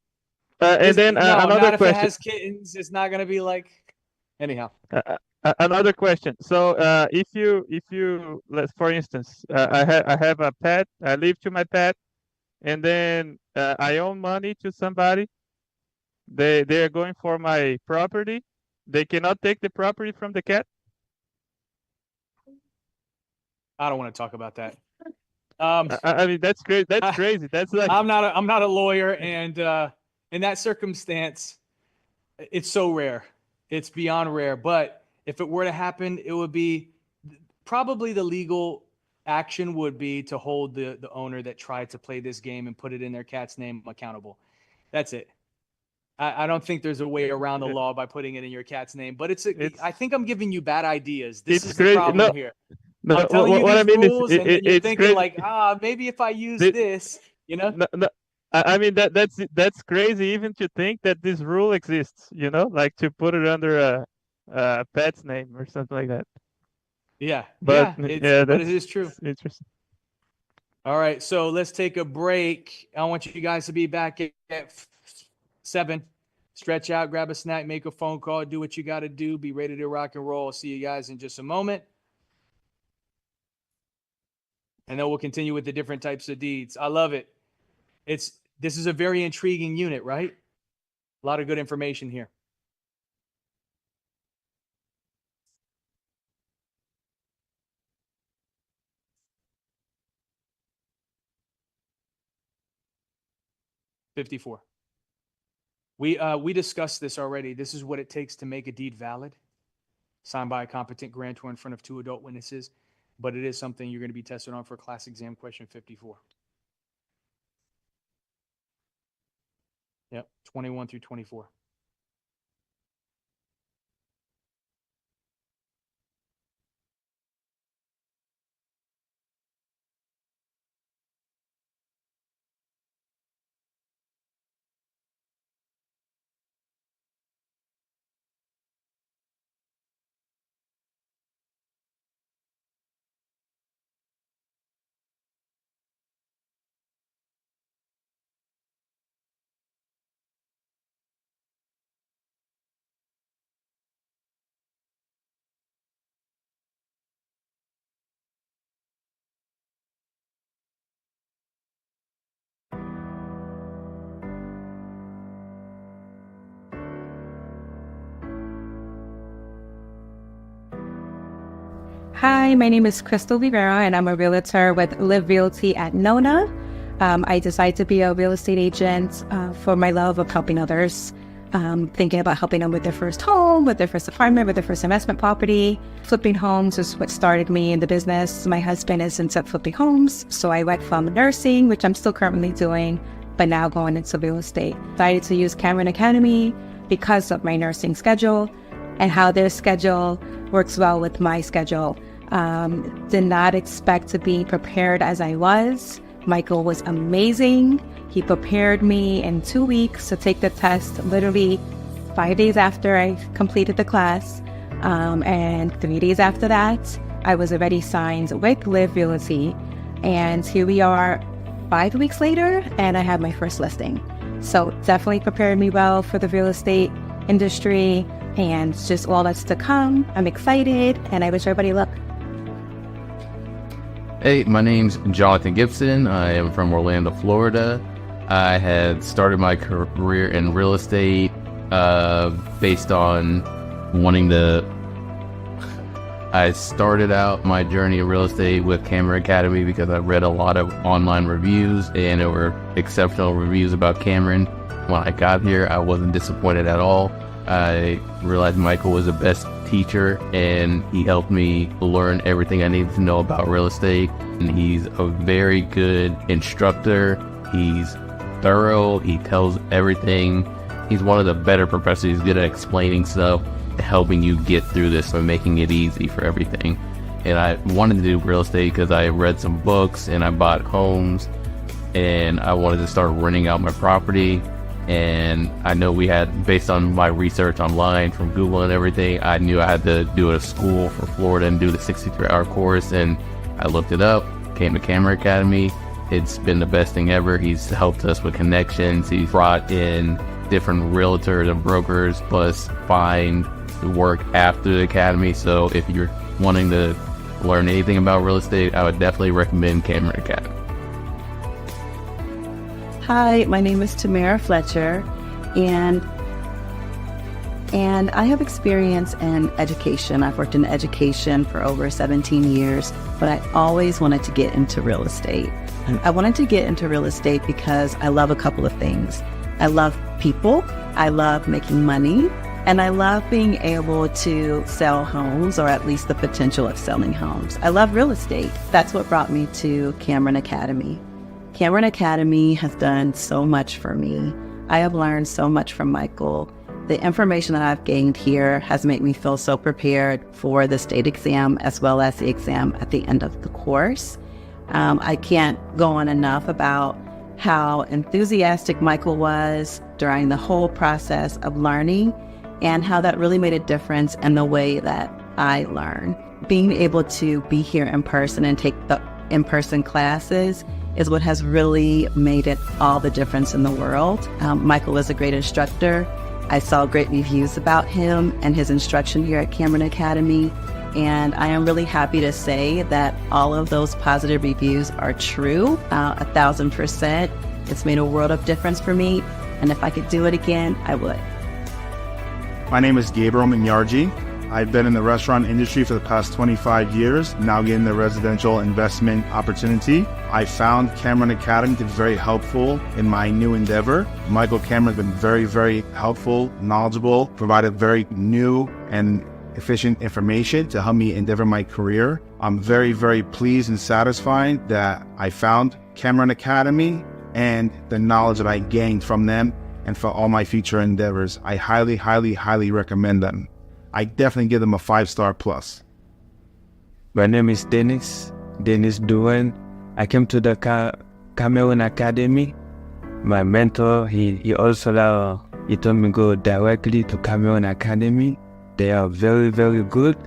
and then No, another not if it question. has kittens. It's not gonna be like. Anyhow, Another question. So, if you let's for instance, I have a pet. I live to my pet, and then I owe money to somebody. They are going for my property. They cannot take the property from the cat. I don't want to talk about that. I mean, that's crazy. That's crazy. That's like I'm not a lawyer, and in that circumstance, it's so rare. It's beyond rare. But if it were to happen, it would be probably the legal action would be to hold the owner that tried to play this game and put it in their cat's name accountable. That's it. I don't think there's a way around the law by putting it in your cat's name. But I think I'm giving you bad ideas. This it's is the crazy. problem No, here. no. I'm telling you What I these mean rules, is, and then you're it's thinking crazy. like, maybe if I use The- this, you know. No. I mean that's crazy even to think that this rule exists. You know, like to put it under a pet's name or something like that. Yeah, But but that's it is true. Interesting. All right, so let's take a break. I want you guys to be back at 7. Stretch out, grab a snack, make a phone call, do what you got to do. Be ready to rock and roll. I'll see you guys in just a moment. And then we'll continue with the different types of deeds. I love it. This is a very intriguing unit, right? A lot of good information here. $54. We discussed this already. This is what it takes to make a deed valid, signed by a competent grantor in front of 2 adult witnesses. But it is something you're going to be tested on for class exam question 54. Yep, 21 through 24. Hi, my name is Crystal Rivera, and I'm a realtor with Live Realty at Nona. I decided to be a real estate agent for my love of helping others, thinking about helping them with their first home, with their first apartment, with their first investment property. Flipping homes is what started me in the business. My husband is into flipping homes, so I went from nursing, which I'm still currently doing, but now going into real estate. Decided to use Cameron Academy because of my nursing schedule and how their schedule works well with my schedule. Did not expect to be prepared as I was. Michael was amazing. He prepared me in 2 weeks to take the test, literally 5 days after I completed the class. And 3 days after that, I was already signed with Live Realty. And here we are 5 weeks later, and I have my first listing. So definitely prepared me well for the real estate industry and just all that's to come. I'm excited, and I wish everybody luck. Hey, my name's Jonathan Gibson. I am from Orlando, Florida. I had started my career in real estate based on wanting to... I started out my journey in real estate with Cameron Academy because I read a lot of online reviews, and there were exceptional reviews about Cameron. When I got here, I wasn't disappointed at all. I realized Michael was the best teacher, and he helped me learn everything I needed to know about real estate. And he's a very good instructor. He's thorough. He tells everything. He's one of the better professors. He's good at explaining stuff, helping you get through this and making it easy for everything. And I wanted to do real estate because I read some books and I bought homes, and I wanted to start renting out my property. And I know we had, based on my research online from Google and everything, I knew I had to do a school for Florida and do the 63-hour course. And I looked it up, came to Camera Academy. It's been the best thing ever. He's helped us with connections. He's brought in different realtors and brokers, plus find work after the academy. So if you're wanting to learn anything about real estate, I would definitely recommend Camera Academy. Hi, my name is Tamara Fletcher, and I have experience in education. I've worked in education for over 17 years, but I always wanted to get into real estate. I wanted to get into real estate because I love a couple of things. I love people, I love making money, and I love being able to sell homes, or at least the potential of selling homes. I love real estate. That's what brought me to Cameron Academy. Cameron Academy has done so much for me. I have learned so much from Michael. The information that I've gained here has made me feel so prepared for the state exam as well as the exam at the end of the course. I can't go on enough about how enthusiastic Michael was during the whole process of learning and how that really made a difference in the way that I learn. Being able to be here in person and take the in-person classes is what has really made it all the difference in the world. Michael is a great instructor. I saw great reviews about him and his instruction here at Cameron Academy, and I am really happy to say that all of those positive reviews are true, 1,000%. It's made a world of difference for me, and if I could do it again, I would. My name is Gabriel Minyarji. I've been in the restaurant industry for the past 25 years, now getting the residential investment opportunity. I found Cameron Academy to be very helpful in my new endeavor. Michael Cameron has been very, very helpful, knowledgeable, provided very new and efficient information to help me endeavor my career. I'm very, very pleased and satisfied that I found Cameron Academy and the knowledge that I gained from them, and for all my future endeavors. I highly, highly, highly recommend them. I definitely give them a 5-star plus. My name is Dennis Duane. I came to the Cameron Academy. My mentor, he also he told me go directly to Cameron Academy. They are very, very good,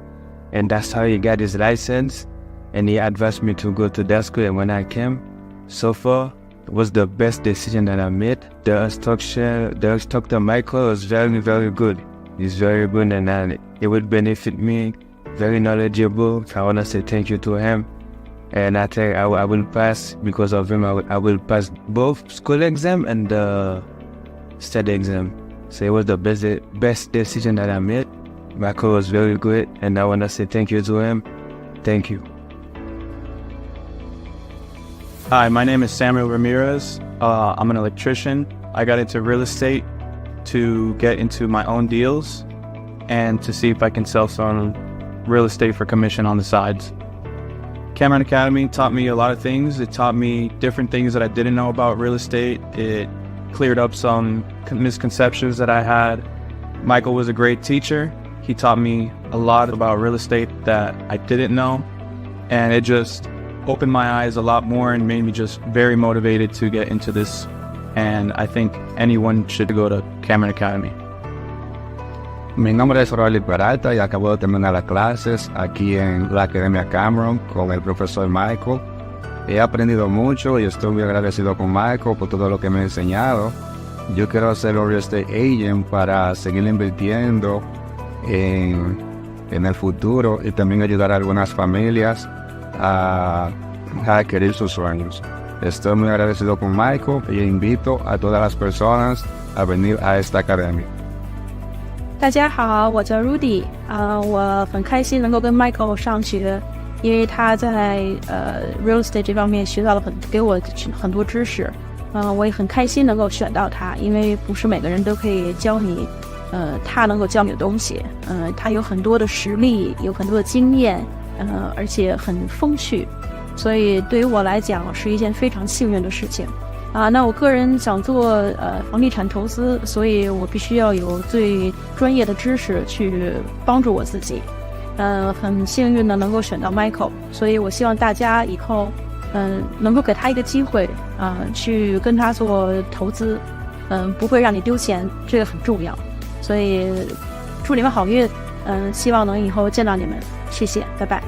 and that's how he got his license. And he advised me to go to that school. And when I came, so far, it was the best decision that I made. The instructor Michael was very, very good. He's very good, and it would benefit me. Very knowledgeable. I want to say thank you to him. And I think I will pass because of him. I will pass both school exam and the state exam. So it was the best decision that I made. Michael was very good, and I want to say thank you to him. Thank you. Hi, my name is Samuel Ramirez. I'm an electrician. I got into real estate to get into my own deals and to see if I can sell some real estate for commission on the sides. Cameron Academy taught me a lot of things. It taught me different things that I didn't know about real estate. It cleared up some misconceptions that I had. Michael was a great teacher. He taught me a lot about real estate that I didn't know, and it just opened my eyes a lot more and made me just very motivated to get into this. And I think anyone should go to Cameron Academy. Mi nombre es Rolly Peralta y acabo de terminar las clases aquí en la Academia Cameron con el profesor Michael. He aprendido mucho y estoy muy agradecido con Michael por todo lo que me ha enseñado. Yo quiero ser un real estate agent para seguir invirtiendo en el futuro y también ayudar a algunas familias a adquirir sus sueños. Estoy muy agradecido con Michael y invito a todas las personas a venir a esta academia. 大家好，我叫 Rudy，我很开心能够跟 Michael 上学，因为他在real estate 这方面学到了给我很多知识，我也很开心能够选到他，因为不是每个人都可以教你，他能够教你的东西，他有很多的实力，有很多的经验，而且很风趣。所以对于我来讲是一件非常幸运的事情那我个人想做房地产投资，所以我必须要有最专业的知识去帮助我自己很幸运的能够选到 Michael， 所以我希望大家以后能够给他一个机会去跟他做投资，不会让你丢钱，这个很重要。所以祝你们好运，希望能以后见到你们，谢谢，拜拜。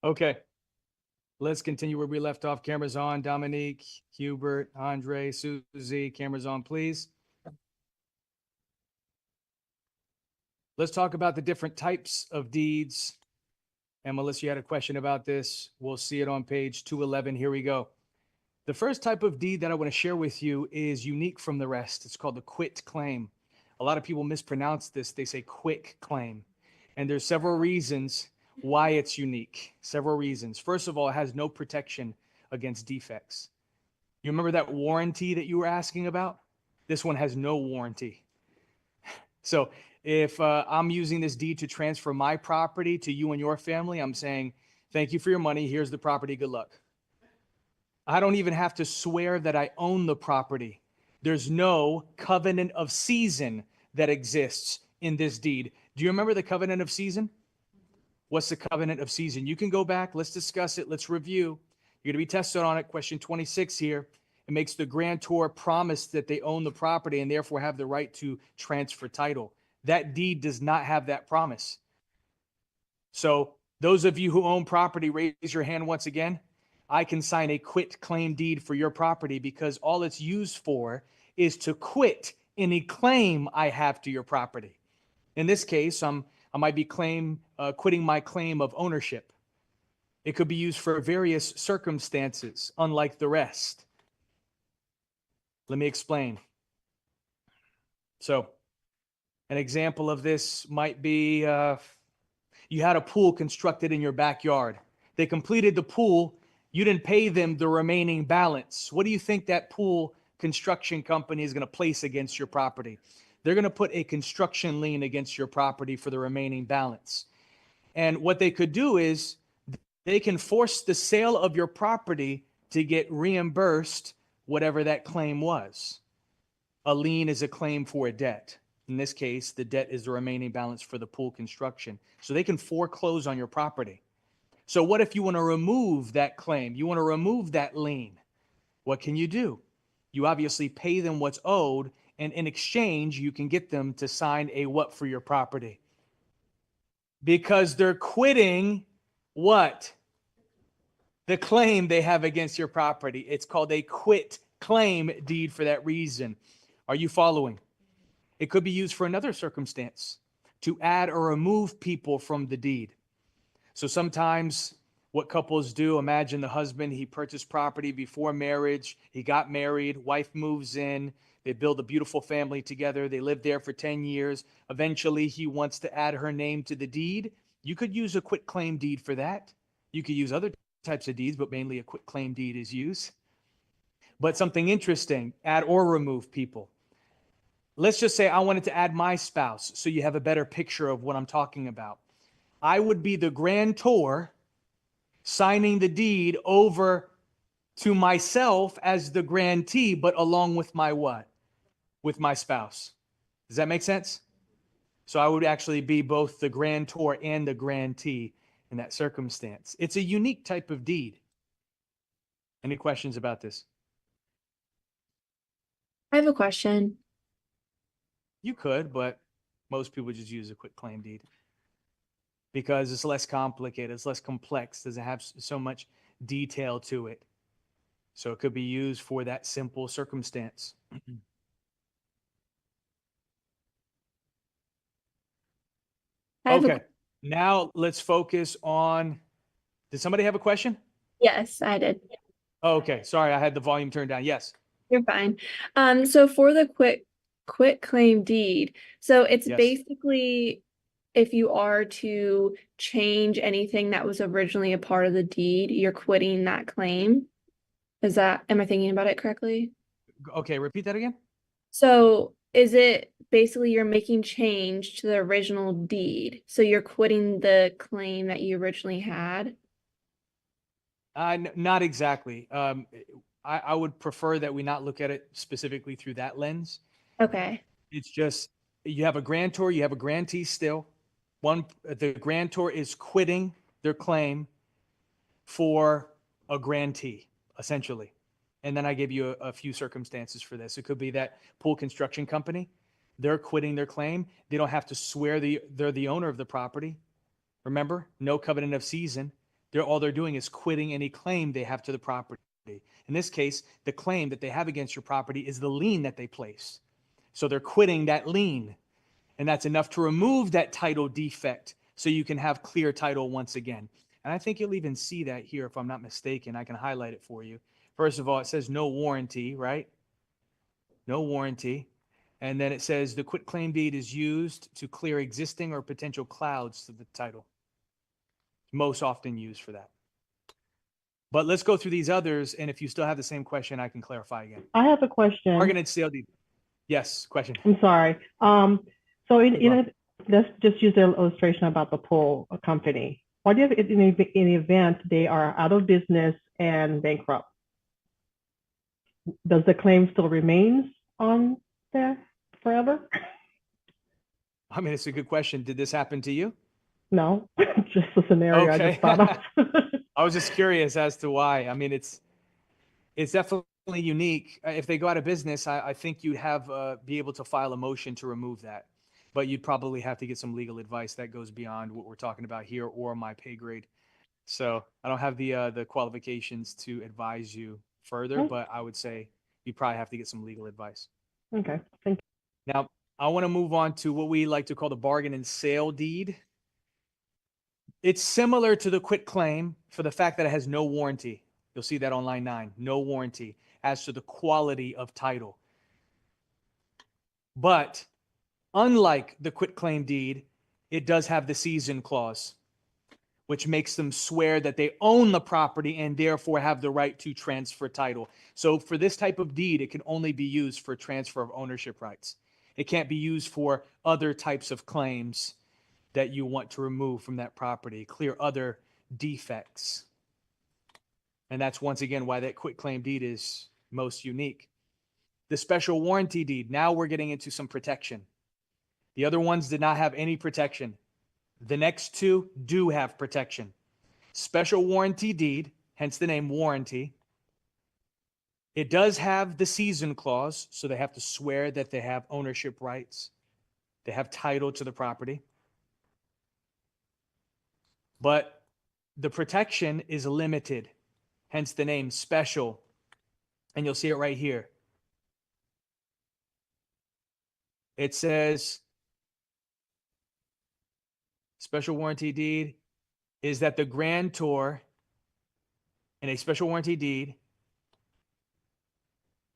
Okay. Let's continue where we left off. Cameras on. Dominique, Hubert, Andre, Susie, cameras on, please. Let's talk about the different types of deeds. And Melissa, you had a question about this. We'll see it on page 211. Here we go. The first type of deed that I want to share with you is unique from the rest. It's called the quit claim. A lot of people mispronounce this. They say quick claim. And there's several reasons why it's unique. Several reasons. First of all, it has no protection against defects. You remember that warranty that you were asking about? This one has no warranty. So if I'm using this deed to transfer my property to you and your family, I'm saying, thank you for your money. Here's the property. Good luck. I don't even have to swear that I own the property. There's no covenant of season that exists in this deed. Do you remember the covenant of season? What's the covenant of season? You can go back. Let's discuss it. Let's review. You're going to be tested on it. Question 26 here. It makes the grantor promise that they own the property and therefore have the right to transfer title. That deed does not have that promise. So those of you who own property, raise your hand once again. I can sign a quit claim deed for your property because all it's used for is to quit any claim I have to your property. In this case, I might be quitting my claim of ownership. It could be used for various circumstances, unlike the rest. Let me explain. So, an example of this might be you had a pool constructed in your backyard. They completed the pool. You didn't pay them the remaining balance. What do you think that pool construction company is going to place against your property? They're going to put a construction lien against your property for the remaining balance. And what they could do is they can force the sale of your property to get reimbursed whatever that claim was. A lien is a claim for a debt. In this case, the debt is the remaining balance for the pool construction. So they can foreclose on your property. So what if you want to remove that claim? You want to remove that lien? What can you do? You obviously pay them what's owed, and in exchange, you can get them to sign a what for your property? Because they're quitting what? The claim they have against your property. It's called a quit claim deed for that reason. Are you following? It could be used for another circumstance, to add or remove people from the deed. So sometimes what couples do, imagine the husband, he purchased property before marriage, he got married, wife moves in, they build a beautiful family together, they live there for 10 years. Eventually, he wants to add her name to the deed. You could use a quit claim deed for that. You could use other types of deeds, but mainly a quit claim deed is used. But something interesting, add or remove people. Let's just say I wanted to add my spouse, so you have a better picture of what I'm talking about. I would be the grantor signing the deed over to myself as the grantee, but along with my what? With my spouse. Does that make sense? So I would actually be both the grantor and the grantee in that circumstance. It's a unique type of deed. Any questions about this? I have a question. You could, but most people just use a quit claim deed because it's less complicated, it's less complex, doesn't have so much detail to it. So it could be used for that simple circumstance. Okay, now let's focus on, did somebody have a question? Yes, I did. Okay, sorry, I had the volume turned down. Yes. You're fine. So for the quit claim deed, so it's Yes. basically if you are to change anything that was originally a part of the deed, you're quitting that claim. Am I thinking about it correctly? Okay, repeat that again. So is it basically you're making change to the original deed? So you're quitting the claim that you originally had? Not exactly. I would prefer that we not look at it specifically through that lens. Okay. It's just, you have a grantor, you have a grantee still. The grantor is quitting their claim for a grantee, essentially. And then I gave you a few circumstances for this. It could be that pool construction company, they're quitting their claim. They don't have to swear they're the owner of the property. Remember, no covenant of season. All they're doing is quitting any claim they have to the property. In this case, the claim that they have against your property is the lien that they place. So they're quitting that lien. And that's enough to remove that title defect so you can have clear title once again. And I think you'll even see that here, if I'm not mistaken. I can highlight it for you. First of all, it says no warranty, right? No warranty. And then it says the quitclaim deed is used to clear existing or potential clouds to the title. Most often used for that. But let's go through these others, and if you still have the same question, I can clarify again. I have a question. Bargain sale deed. Yes, question. I'm sorry. So let's just use an illustration about the pool company. What if in the event they are out of business and bankrupt? Does the claim still remain on there forever? I mean, it's a good question. Did this happen to you? No, just a scenario I just thought of. I was just curious as to why. I mean, it's definitely unique. If they go out of business, I think you'd have be able to file a motion to remove that, but you'd probably have to get some legal advice that goes beyond what we're talking about here or my pay grade. So I don't have the qualifications to advise you further, but I would say you probably have to get some legal advice. Okay, thank you. Now I want to move on to what we like to call the bargain and sale deed. It's similar to the quitclaim for the fact that it has no warranty. You'll see that on line 9, no warranty as to the quality of title. But unlike the quitclaim deed, it does have the season clause, which makes them swear that they own the property and therefore have the right to transfer title. So for this type of deed, it can only be used for transfer of ownership rights. It can't be used for other types of claims that you want to remove from that property, clear other defects. And that's once again why that quitclaim deed is most unique. The special warranty deed, now we're getting into some protection. The other ones did not have any protection. The next two do have protection. Special warranty deed, hence the name warranty. It does have the season clause, so they have to swear that they have ownership rights. They have title to the property. But the protection is limited, hence the name special. And you'll see it right here. It says, special warranty deed is that the grantor in a special warranty deed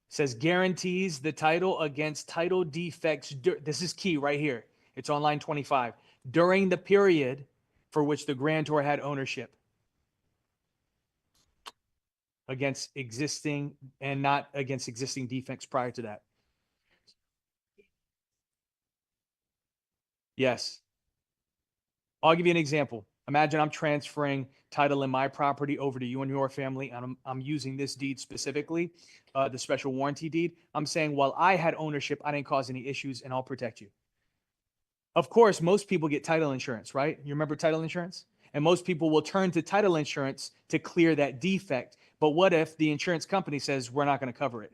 says guarantees the title against title defects. This is key right here. It's on line 25. During the period for which the grantor had ownership against existing and not against existing defects prior to that. Yes. I'll give you an example. Imagine I'm transferring title in my property over to you and your family, and I'm using this deed specifically, the special warranty deed. I'm saying, while I had ownership, I didn't cause any issues, and I'll protect you. Of course, most people get title insurance, right? You remember title insurance? And most people will turn to title insurance to clear that defect. But what if the insurance company says, we're not going to cover it?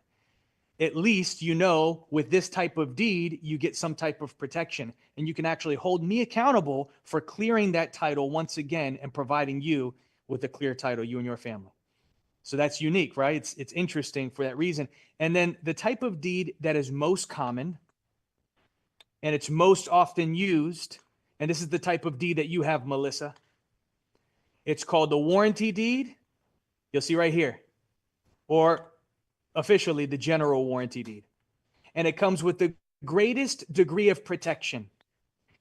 At least, you know, with this type of deed, you get some type of protection, and you can actually hold me accountable for clearing that title once again and providing you with a clear title, you and your family. So that's unique, right? It's interesting for that reason. And then the type of deed that is most common and it's most often used, and this is the type of deed that you have, Melissa. It's called the warranty deed. You'll see right here. Or officially the general warranty deed. And it comes with the greatest degree of protection.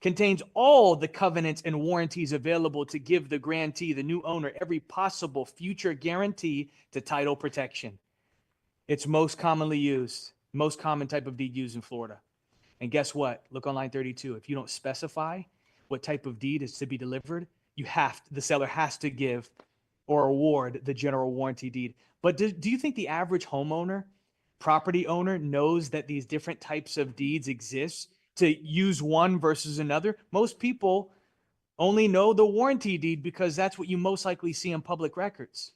Contains all the covenants and warranties available to give the grantee, the new owner, every possible future guarantee to title protection. It's most commonly used, most common type of deed used in Florida. And guess what? Look on line 32. If you don't specify what type of deed is to be delivered, the seller has to give or award the general warranty deed. But do you think the average homeowner, property owner, knows that these different types of deeds exist to use one versus another? Most people only know the warranty deed because that's what you most likely see in public records.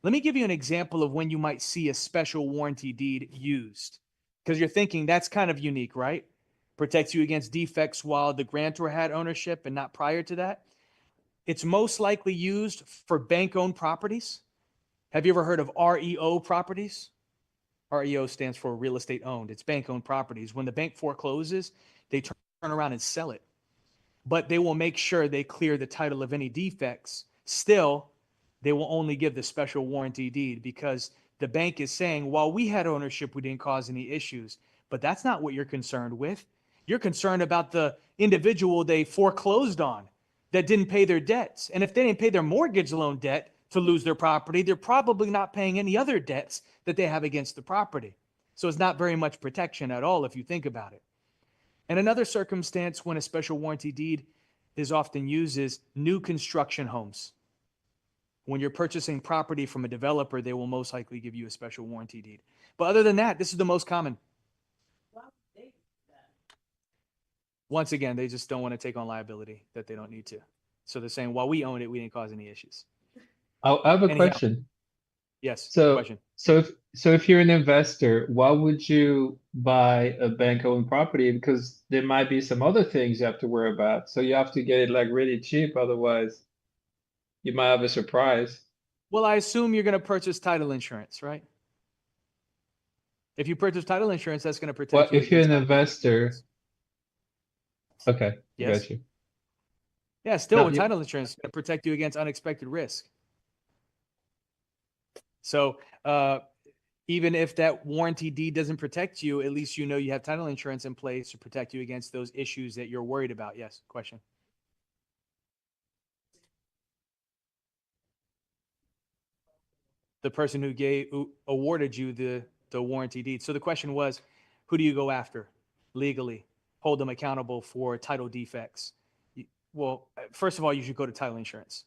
Let me give you an example of when you might see a special warranty deed used, because you're thinking that's kind of unique, right? Protects you against defects while the grantor had ownership and not prior to that. It's most likely used for bank-owned properties. Have you ever heard of REO properties? REO stands for real estate owned. It's bank-owned properties. When the bank forecloses, they turn around and sell it. But they will make sure they clear the title of any defects. Still, they will only give the special warranty deed because the bank is saying, while we had ownership, we didn't cause any issues. But that's not what you're concerned with. You're concerned about the individual they foreclosed on that didn't pay their debts. And if they didn't pay their mortgage loan debt to lose their property, they're probably not paying any other debts that they have against the property. So it's not very much protection at all if you think about it. And another circumstance when a special warranty deed is often used is new construction homes. When you're purchasing property from a developer, they will most likely give you a special warranty deed. But other than that, this is the most common. Once again, they just don't want to take on liability that they don't need to. So they're saying, while we own it, we didn't cause any issues. I have a Anyhow. question. Yes, So, question. if you're an investor, why would you buy a bank-owned property? Because there might be some other things you have to worry about. So you have to get it like really cheap, otherwise you might have a surprise. Well, I assume you're going to purchase title insurance, right? If you purchase title insurance, that's going to protect Well, you. if you're an against- investor, okay, Yes. got you. Yeah, still No, with you- title insurance, it's going to protect you against unexpected risk. So even if that warranty deed doesn't protect you, at least you know you have title insurance in place to protect you against those issues that you're worried about. Yes, question. The person who awarded you the warranty deed. So the question was, who do you go after legally? Hold them accountable for title defects. Well, first of all, you should go to title insurance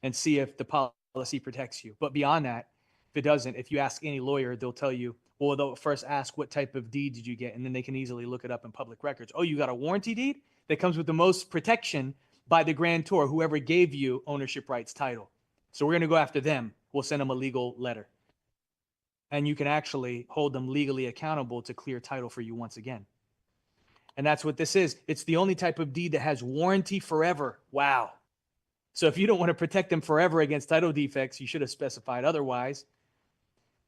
and see if the policy protects you. But beyond that, if it doesn't, if you ask any lawyer, they'll tell you, well, they'll first ask what type of deed did you get? And then they can easily look it up in public records. Oh, you got a warranty deed that comes with the most protection by the grantor, whoever gave you ownership rights title. So we're going to go after them. We'll send them a legal letter. And you can actually hold them legally accountable to clear title for you once again. And that's what this is. It's the only type of deed that has warranty forever. Wow. So if you don't want to protect them forever against title defects, you should have specified otherwise.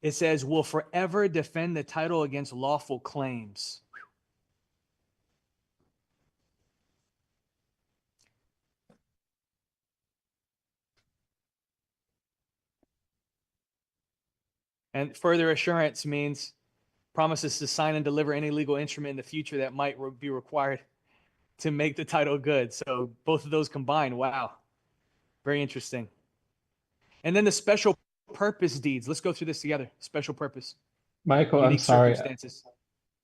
It says, will forever defend the title against lawful claims. And further assurance means promises to sign and deliver any legal instrument in the future that might be required to make the title good. So both of those combined, wow. Very interesting. And then the special purpose deeds. Let's go through this together. Special purpose. Michael, I'm Unique sorry. circumstances.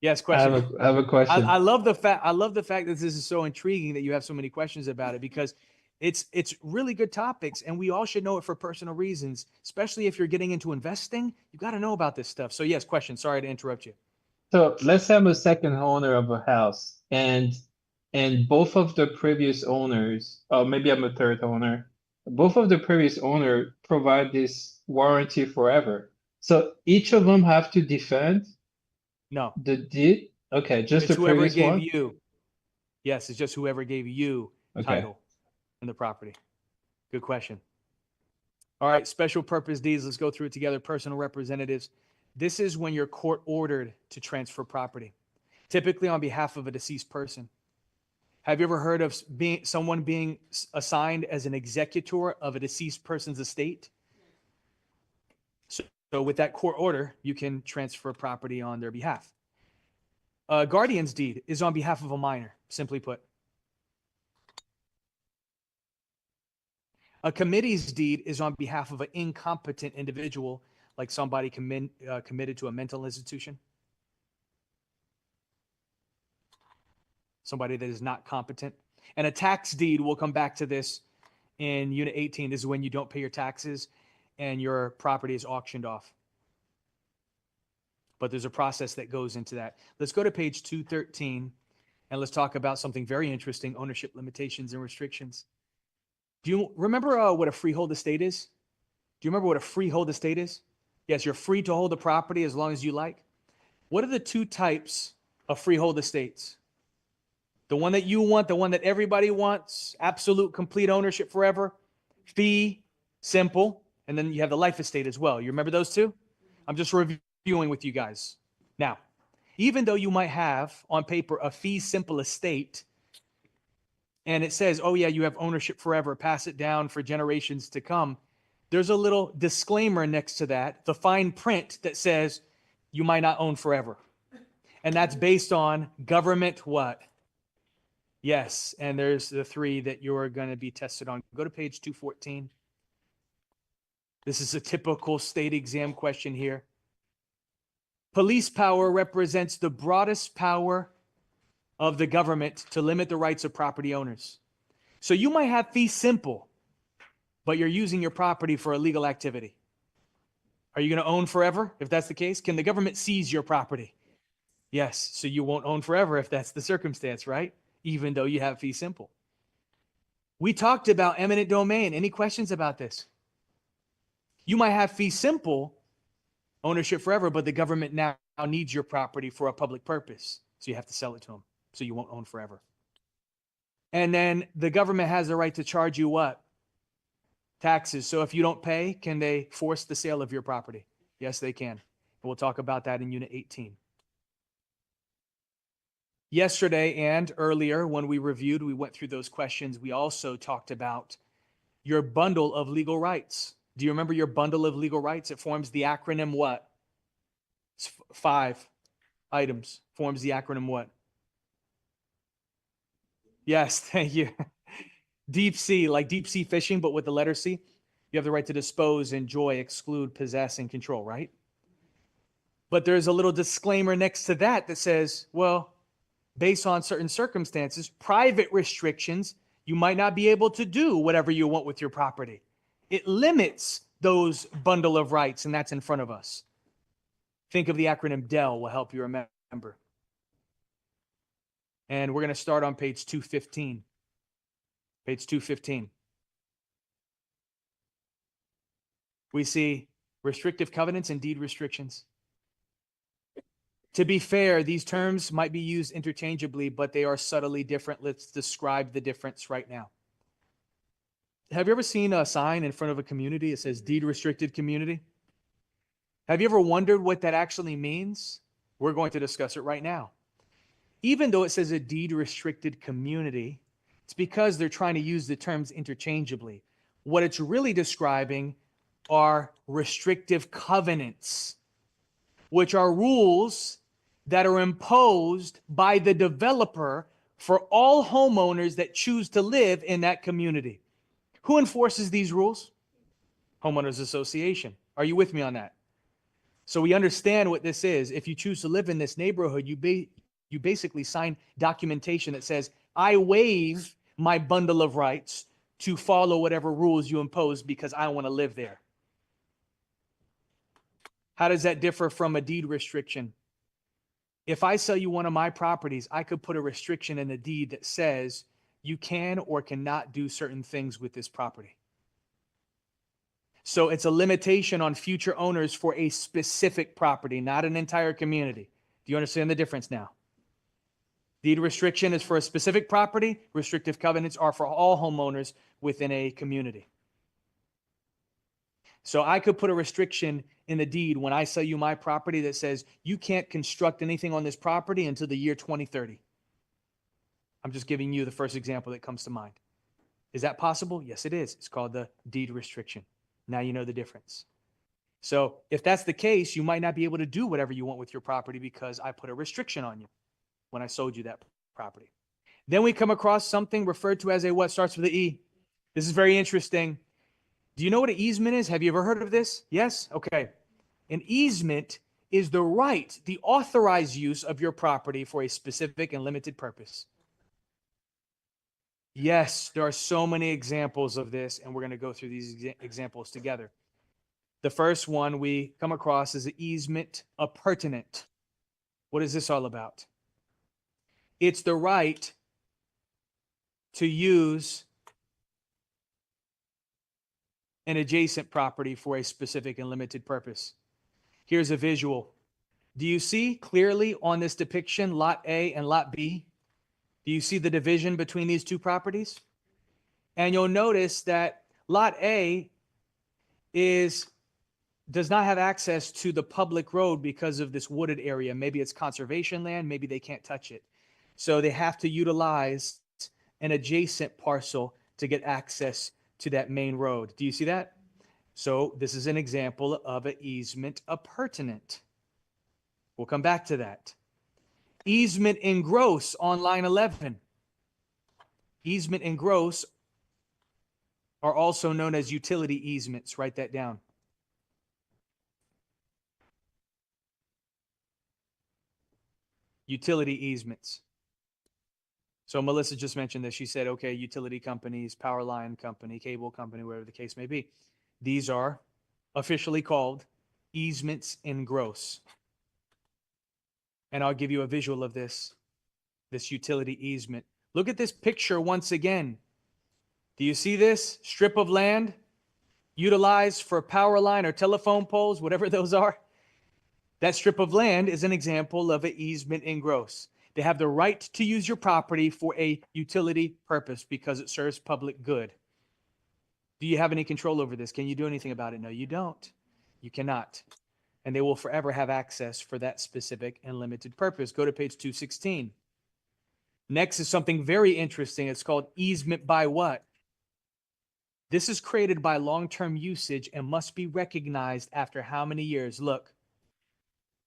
Yes, I question. have a question. I love the fact that this is so intriguing that you have so many questions about it, because it's really good topics and we all should know it for personal reasons, especially if you're getting into investing. You got to know about this stuff. So yes, question. Sorry to interrupt you. So let's say I'm a second owner of a house and both of the previous owners, or maybe I'm a third owner, both of the previous owner provide this warranty forever. So each of them have to defend No. the deed? Okay, just It's the whoever previous gave one? you. Yes, it's just whoever gave you Okay. title in the property. Good question. All right, special purpose deeds. Let's go through it together. Personal representatives. This is when you're court ordered to transfer property, typically on behalf of a deceased person. Have you ever heard of someone being assigned as an executor of a deceased person's estate? So with that court order, you can transfer property on their behalf. A guardian's deed is on behalf of a minor, simply put. A committee's deed is on behalf of an incompetent individual, like somebody committed to a mental institution. Somebody that is not competent. And a tax deed, we'll come back to this in Unit 18. This is when you don't pay your taxes and your property is auctioned off. But there's a process that goes into that. Let's go to page 213 and let's talk about something very interesting, ownership limitations and restrictions. Do you remember what a freehold estate is? Do you remember what a freehold estate is? Yes, you're free to hold the property as long as you like. What are the two types of freehold estates? The one that you want, the one that everybody wants, absolute complete ownership forever, fee simple, and then you have the life estate as well. You remember those two? I'm just reviewing with you guys. Now, even though you might have on paper a fee simple estate, and it says, oh yeah, you have ownership forever, pass it down for generations to come, there's a little disclaimer next to that, the fine print that says you might not own forever. And that's based on government what? Yes, and there's the three that you're going to be tested on. Go to page 214. This is a typical state exam question here. Police power represents the broadest power of the government to limit the rights of property owners. So you might have fee simple, but you're using your property for illegal activity. Are you going to own forever if that's the case? Can the government seize your property? Yes, so you won't own forever if that's the circumstance, right? Even though you have fee simple. We talked about eminent domain. Any questions about this? You might have fee simple, ownership forever, but the government now needs your property for a public purpose. So you have to sell it to them. So you won't own forever. And then the government has the right to charge you what? Taxes. So if you don't pay, can they force the sale of your property? Yes, they can. And we'll talk about that in Unit 18. Yesterday and earlier when we reviewed, we went through those questions. We also talked about your bundle of legal rights. Do you remember your bundle of legal rights? It forms the acronym what? It's 5 items. Forms the acronym what? Yes, thank you. Deep sea, like deep sea fishing, but with the letter C. You have the right to dispose, enjoy, exclude, possess, and control, right? But there's a little disclaimer next to that that says, well, based on certain circumstances, private restrictions, you might not be able to do whatever you want with your property. It limits those bundle of rights, and that's in front of us. Think of the acronym DEL will help you remember. And we're going to start on page 215. Page 215. We see restrictive covenants and deed restrictions. To be fair, these terms might be used interchangeably, but they are subtly different. Let's describe the difference right now. Have you ever seen a sign in front of a community that says deed restricted community? Have you ever wondered what that actually means? We're going to discuss it right now. Even though it says a deed restricted community, it's because they're trying to use the terms interchangeably. What it's really describing are restrictive covenants, which are rules that are imposed by the developer for all homeowners that choose to live in that community. Who enforces these rules? Homeowners Association. Are you with me on that? So we understand what this is. If you choose to live in this neighborhood, you basically sign documentation that says, I waive my bundle of rights to follow whatever rules you impose because I want to live there. How does that differ from a deed restriction? If I sell you one of my properties, I could put a restriction in the deed that says you can or cannot do certain things with this property. So it's a limitation on future owners for a specific property, not an entire community. Do you understand the difference now? Deed restriction is for a specific property. Restrictive covenants are for all homeowners within a community. So I could put a restriction in the deed when I sell you my property that says you can't construct anything on this property until the year 2030. I'm just giving you the first example that comes to mind. Is that possible? Yes, it is. It's called the deed restriction. Now you know the difference. So if that's the case, you might not be able to do whatever you want with your property because I put a restriction on you when I sold you that property. Then we come across something referred to as a what starts with an E. This is very interesting. Do you know what an easement is? Have you ever heard of this? Yes? Okay. An easement is the right, the authorized use of your property for a specific and limited purpose. Yes, there are so many examples of this, and we're going to go through these examples together. The first one we come across is an easement appurtenant. What is this all about? It's the right to use an adjacent property for a specific and limited purpose. Here's a visual. Do you see clearly on this depiction Lot A and Lot B? Do you see the division between these two properties? And you'll notice that Lot A does not have access to the public road because of this wooded area. Maybe it's conservation land, maybe they can't touch it. So they have to utilize an adjacent parcel to get access to that main road. Do you see that? So this is an example of an easement appurtenant. We'll come back to that. Easement in gross on line 11. Easement in gross are also known as utility easements. Write that down. Utility easements. So Melissa just mentioned this. She said, okay, utility companies, power line company, cable company, whatever the case may be. These are officially called easements in gross. And I'll give you a visual of this utility easement. Look at this picture once again. Do you see this strip of land utilized for power line or telephone poles, whatever those are? That strip of land is an example of an easement in gross. They have the right to use your property for a utility purpose because it serves public good. Do you have any control over this? Can you do anything about it? No, you don't. You cannot. And they will forever have access for that specific and limited purpose. Go to page 216. Next is something very interesting. It's called easement by what? This is created by long-term usage and must be recognized after how many years? Look.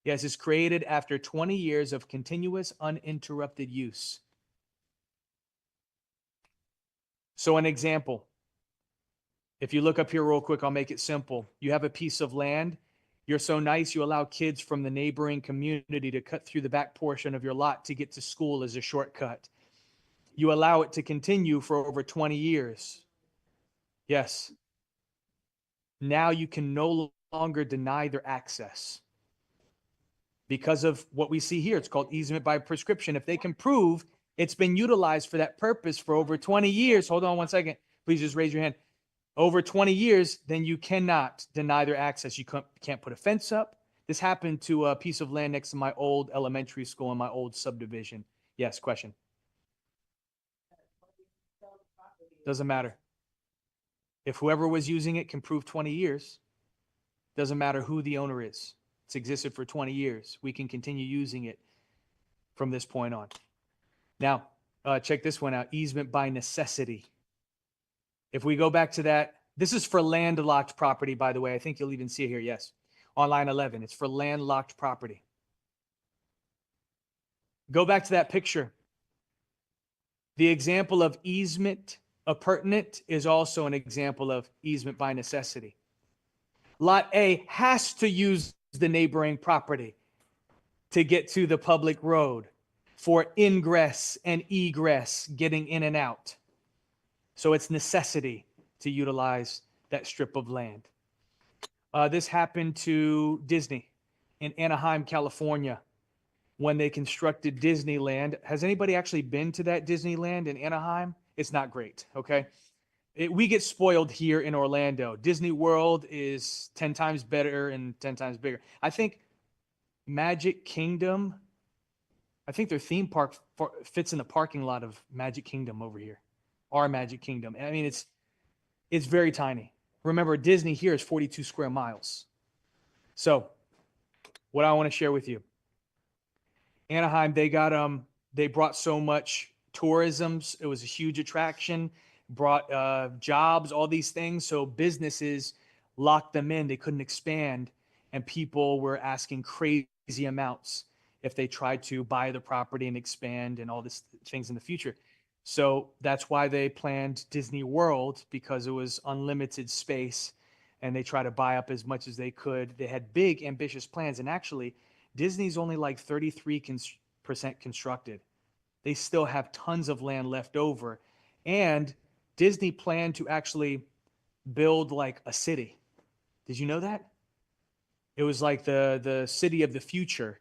Yes, it's created after 20 years of continuous uninterrupted use. So an example. If you look up here real quick, I'll make it simple. You have a piece of land. You're so nice, you allow kids from the neighboring community to cut through the back portion of your lot to get to school as a shortcut. You allow it to continue for over 20 years. Yes. Now you can no longer deny their access. Because of what we see here, it's called easement by prescription. If they can prove it's been utilized for that purpose for over 20 years, hold on one second, please just raise your hand. Over 20 years, then you cannot deny their access. You can't put a fence up. This happened to a piece of land next to my old elementary school in my old subdivision. Yes, question. Doesn't matter. If whoever was using it can prove 20 years, doesn't matter who the owner is. It's existed for 20 years. We can continue using it from this point on. Now, check this one out. Easement by necessity. If we go back to that, this is for landlocked property, by the way. I think you'll even see it here. Yes. On line 11, it's for landlocked property. Go back to that picture. The example of easement appurtenant is also an example of easement by necessity. Lot A has to use the neighboring property to get to the public road for ingress and egress, getting in and out. So it's necessity to utilize that strip of land. This happened to Disney in Anaheim, California, when they constructed Disneyland. Has anybody actually been to that Disneyland in Anaheim? It's not great, okay? We get spoiled here in Orlando. Disney World is 10 times better and 10 times bigger. I think Magic Kingdom, I think their theme park fits in the parking lot of Magic Kingdom over here. Our Magic Kingdom. I mean, it's very tiny. Remember, Disney here is 42 square miles. So, what I want to share with you. Anaheim, they brought so much tourism. It was a huge attraction. Brought jobs, all these things. So businesses locked them in. They couldn't expand. And people were asking crazy amounts if they tried to buy the property and expand and all these things in the future. So that's why they planned Disney World, because it was unlimited space and they tried to buy up as much as they could. They had big, ambitious plans. And actually, Disney's only like 33% constructed. They still have tons of land left over. And Disney planned to actually build like a city. Did you know that? It was like the city of the future.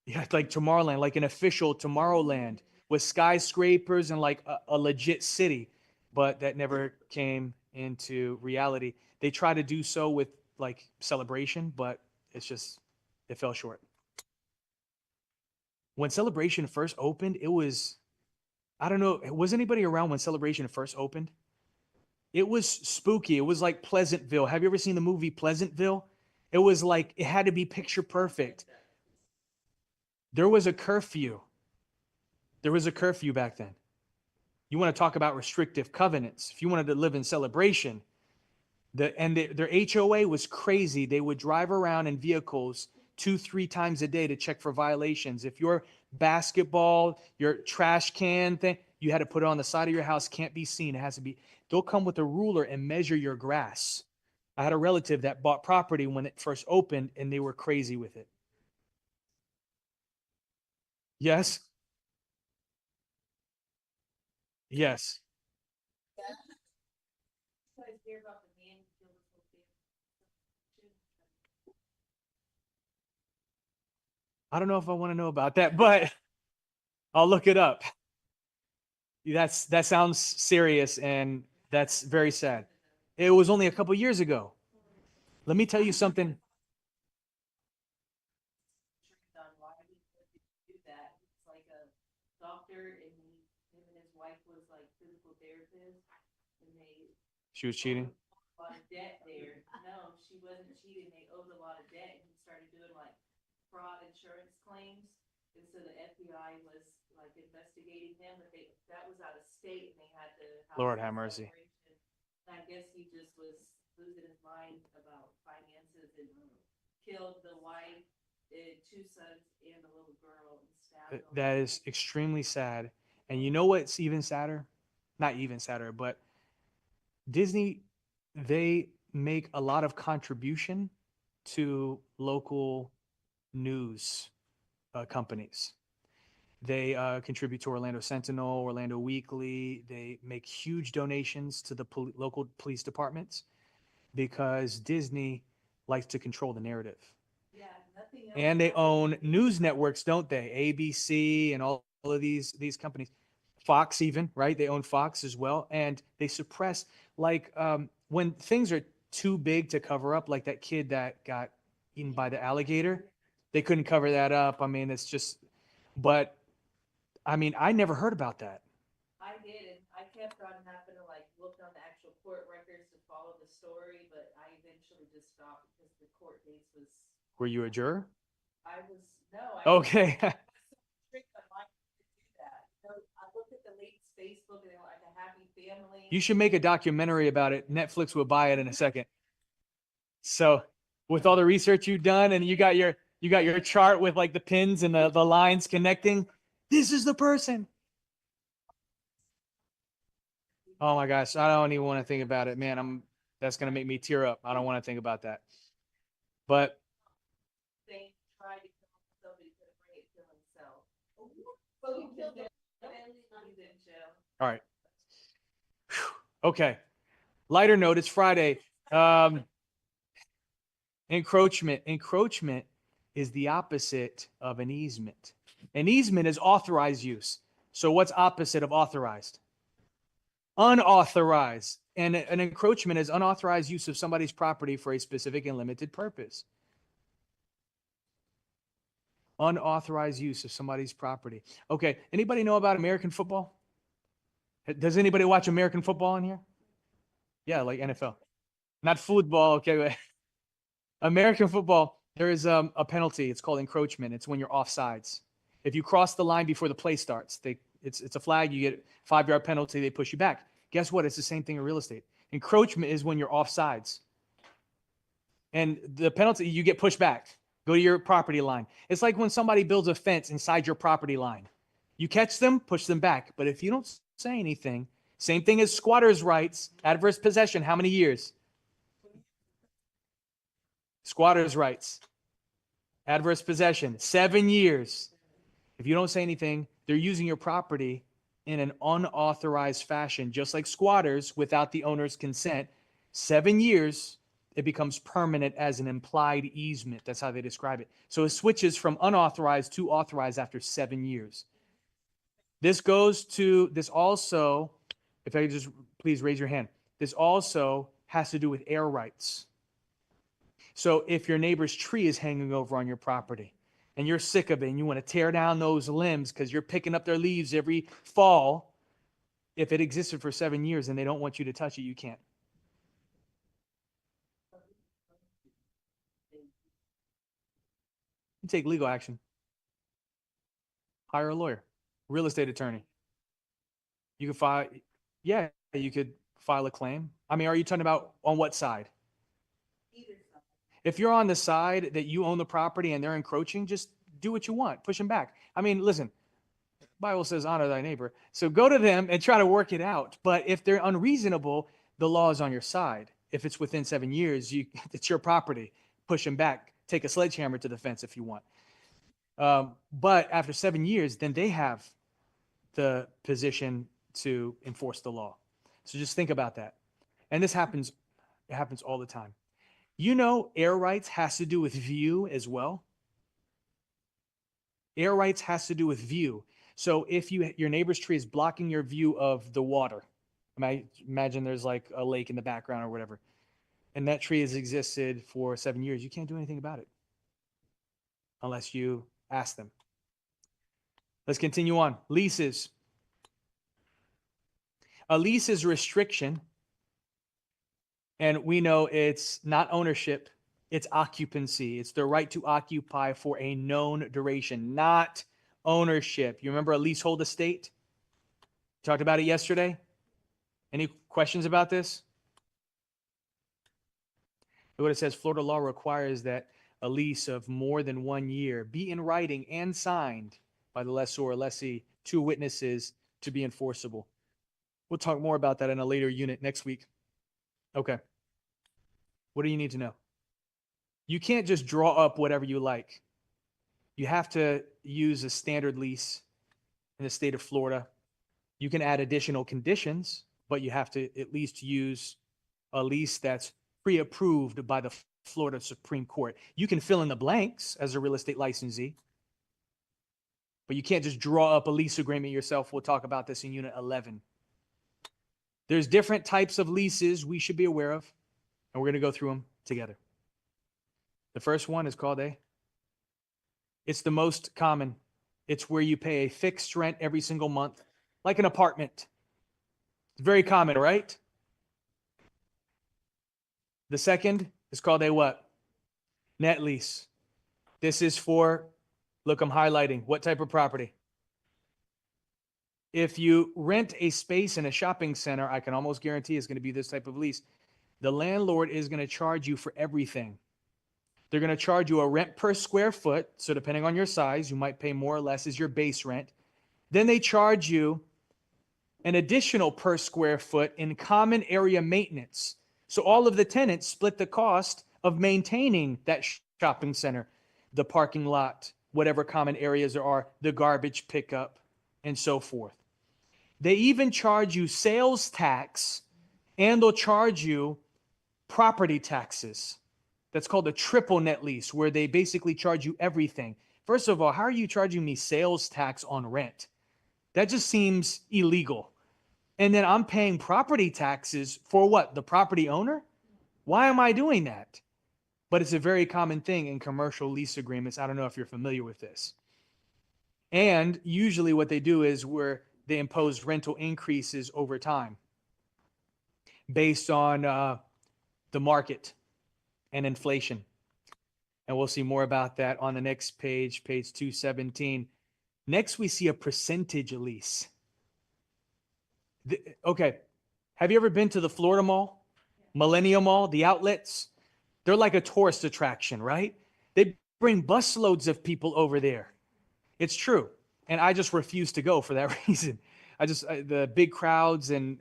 Yeah, like Tomorrowland, like an official Tomorrowland with skyscrapers and like a legit city. But that never came into reality. They tried to do so with like Celebration, but it fell short. When Celebration first opened, it was I don't know, was anybody around when Celebration first opened? It was spooky. It was like Pleasantville. Have you ever seen the movie Pleasantville? It was like, it had to be picture perfect. There was a curfew. There was a curfew back then. You want to talk about restrictive covenants. If you wanted to live in Celebration, their HOA was crazy. They would drive around in vehicles 2-3 times a day to check for violations. If your basketball, your trash can thing, you had to put it on the side of your house, can't be seen. It has to be, they'll come with a ruler and measure your grass. I had a relative that bought property when it first opened and they were crazy with it. Yes. Yes. I don't know if I want to know about that, but I'll look it up. That sounds serious, and that's very sad. It was only a couple years ago. Let me tell you something. She was cheating. A lot of debt there. No, she wasn't cheating. They owed a lot of debt, and he started doing like fraud insurance claims. And so the FBI was like investigating him, but that was out of state, and they had to. Lord have mercy. And I guess he just was losing his mind about finances and killed the wife, 2 sons, and a little girl, and stabbed them. That is extremely sad. And you know what's even sadder? Not even sadder, but Disney, they make a lot of contribution to local news companies. They contribute to Orlando Sentinel, Orlando Weekly. They make huge donations to the local police departments because Disney likes to control the narrative. Yeah, nothing else. And they own news networks, don't they? ABC and all of these companies. Fox even, right? They own Fox as well. And they suppress, like when things are too big to cover up, like that kid that got eaten by the alligator, they couldn't cover that up. I mean, it's just, but I mean, I never heard about that. I did, and I kept on having to like look on the actual court records to follow the story, but I eventually just stopped because the court case was. Were you a juror? I was no. Okay. I looked at the lady's Facebook, and they were like a happy family. You should make a documentary about it. Netflix will buy it in a second. So with all the research you've done and you got your chart with like the pins and the lines connecting, this is the person. Oh my gosh, I don't even want to think about it, man. That's going to make me tear up. I don't want to think about that. But They tried to kill himself, but he couldn't bring it to himself. So he killed him. He's in jail. all right. Okay. Lighter note, it's Friday. Encroachment. Encroachment is the opposite of an easement. An easement is authorized use. So what's opposite of authorized? Unauthorized. And an encroachment is unauthorized use of somebody's property for a specific and limited purpose. Unauthorized use of somebody's property. Okay. Anybody know about American football? Does anybody watch American football in here? Yeah, like NFL. Not football. Okay. But American football, there is a penalty. It's called encroachment. It's when you're offsides. If you cross the line before the play starts, it's a flag. You get a 5-yard penalty. They push you back. Guess what? It's the same thing in real estate. Encroachment is when you're offsides. And the penalty, you get pushed back. Go to your property line. It's like when somebody builds a fence inside your property line. You catch them, push them back. But if you don't say anything, same thing as squatters' rights, adverse possession, how many years? Squatters' rights, adverse possession, 7 years. If you don't say anything, they're using your property in an unauthorized fashion, just like squatters without the owner's consent. 7 years, it becomes permanent as an implied easement. That's how they describe it. So it switches from unauthorized to authorized after 7 years. This also, if I could just please raise your hand. This also has to do with air rights. So if your neighbor's tree is hanging over on your property and you're sick of it and you want to tear down those limbs because you're picking up their leaves every fall, If it existed for 7 years and they don't want you to touch it, you can't. You take legal action. Hire a lawyer, real estate attorney. You could file, yeah, you could file a claim. I mean, are you talking about on what side? If you're on the side that you own the property and they're encroaching, just do what you want, push them back. I mean, listen, Bible says honor thy neighbor. So go to them and try to work it out. But if they're unreasonable, the law is on your side. If it's within 7 years, it's your property. Push them back. Take a sledgehammer to the fence if you want. But after 7 years, then they have the position to enforce the law. So just think about that. And this happens, it happens all the time. You know, air rights has to do with view as well. Air rights has to do with view. So if your neighbor's tree is blocking your view of the water, imagine there's like a lake in the background or whatever, and that tree has existed for 7 years, you can't do anything about it unless you ask them. Let's continue on. Leases. A lease is a restriction, and we know it's not ownership, it's occupancy. It's the right to occupy for a known duration, not ownership. You remember a leasehold estate? Talked about it yesterday. Any questions about this? What it says, Florida law requires that a lease of more than 1 year be in writing and signed by the lessor or lessee, 2 witnesses, to be enforceable. We'll talk more about that in a later unit next week. Okay. What do you need to know? You can't just draw up whatever you like. You have to use a standard lease in the state of Florida. You can add additional conditions, but you have to at least use a lease that's pre-approved by the Florida Supreme Court. You can fill in the blanks as a real estate licensee, but you can't just draw up a lease agreement yourself. We'll talk about this in Unit 11. There's different types of leases we should be aware of, and we're going to go through them together. The first one is called it's the most common. It's where you pay a fixed rent every single month, like an apartment. It's very common, right? The second is called a what? Net lease. This is for, look, I'm highlighting, what type of property? If you rent a space in a shopping center, I can almost guarantee it's going to be this type of lease. The landlord is going to charge you for everything. They're going to charge you a rent per square foot. So depending on your size, you might pay more or less as your base rent. Then they charge you an additional per square foot in common area maintenance. So all of the tenants split the cost of maintaining that shopping center, the parking lot, whatever common areas there are, the garbage pickup, and so forth. They even charge you sales tax, and they'll charge you property taxes. That's called a triple net lease, where they basically charge you everything. First of all, how are you charging me sales tax on rent? That just seems illegal. And then I'm paying property taxes for what? The property owner? Why am I doing that? But it's a very common thing in commercial lease agreements. I don't know if you're familiar with this. And usually what they do is where they impose rental increases over time based on the market and inflation. And we'll see more about that on the next page, page 217. Next, we see a percentage lease. Okay, have you ever been to the Florida Mall, Millennium Mall, the outlets? They're like a tourist attraction, right? They bring busloads of people over there. It's true. And I just refuse to go for that reason. The big crowds and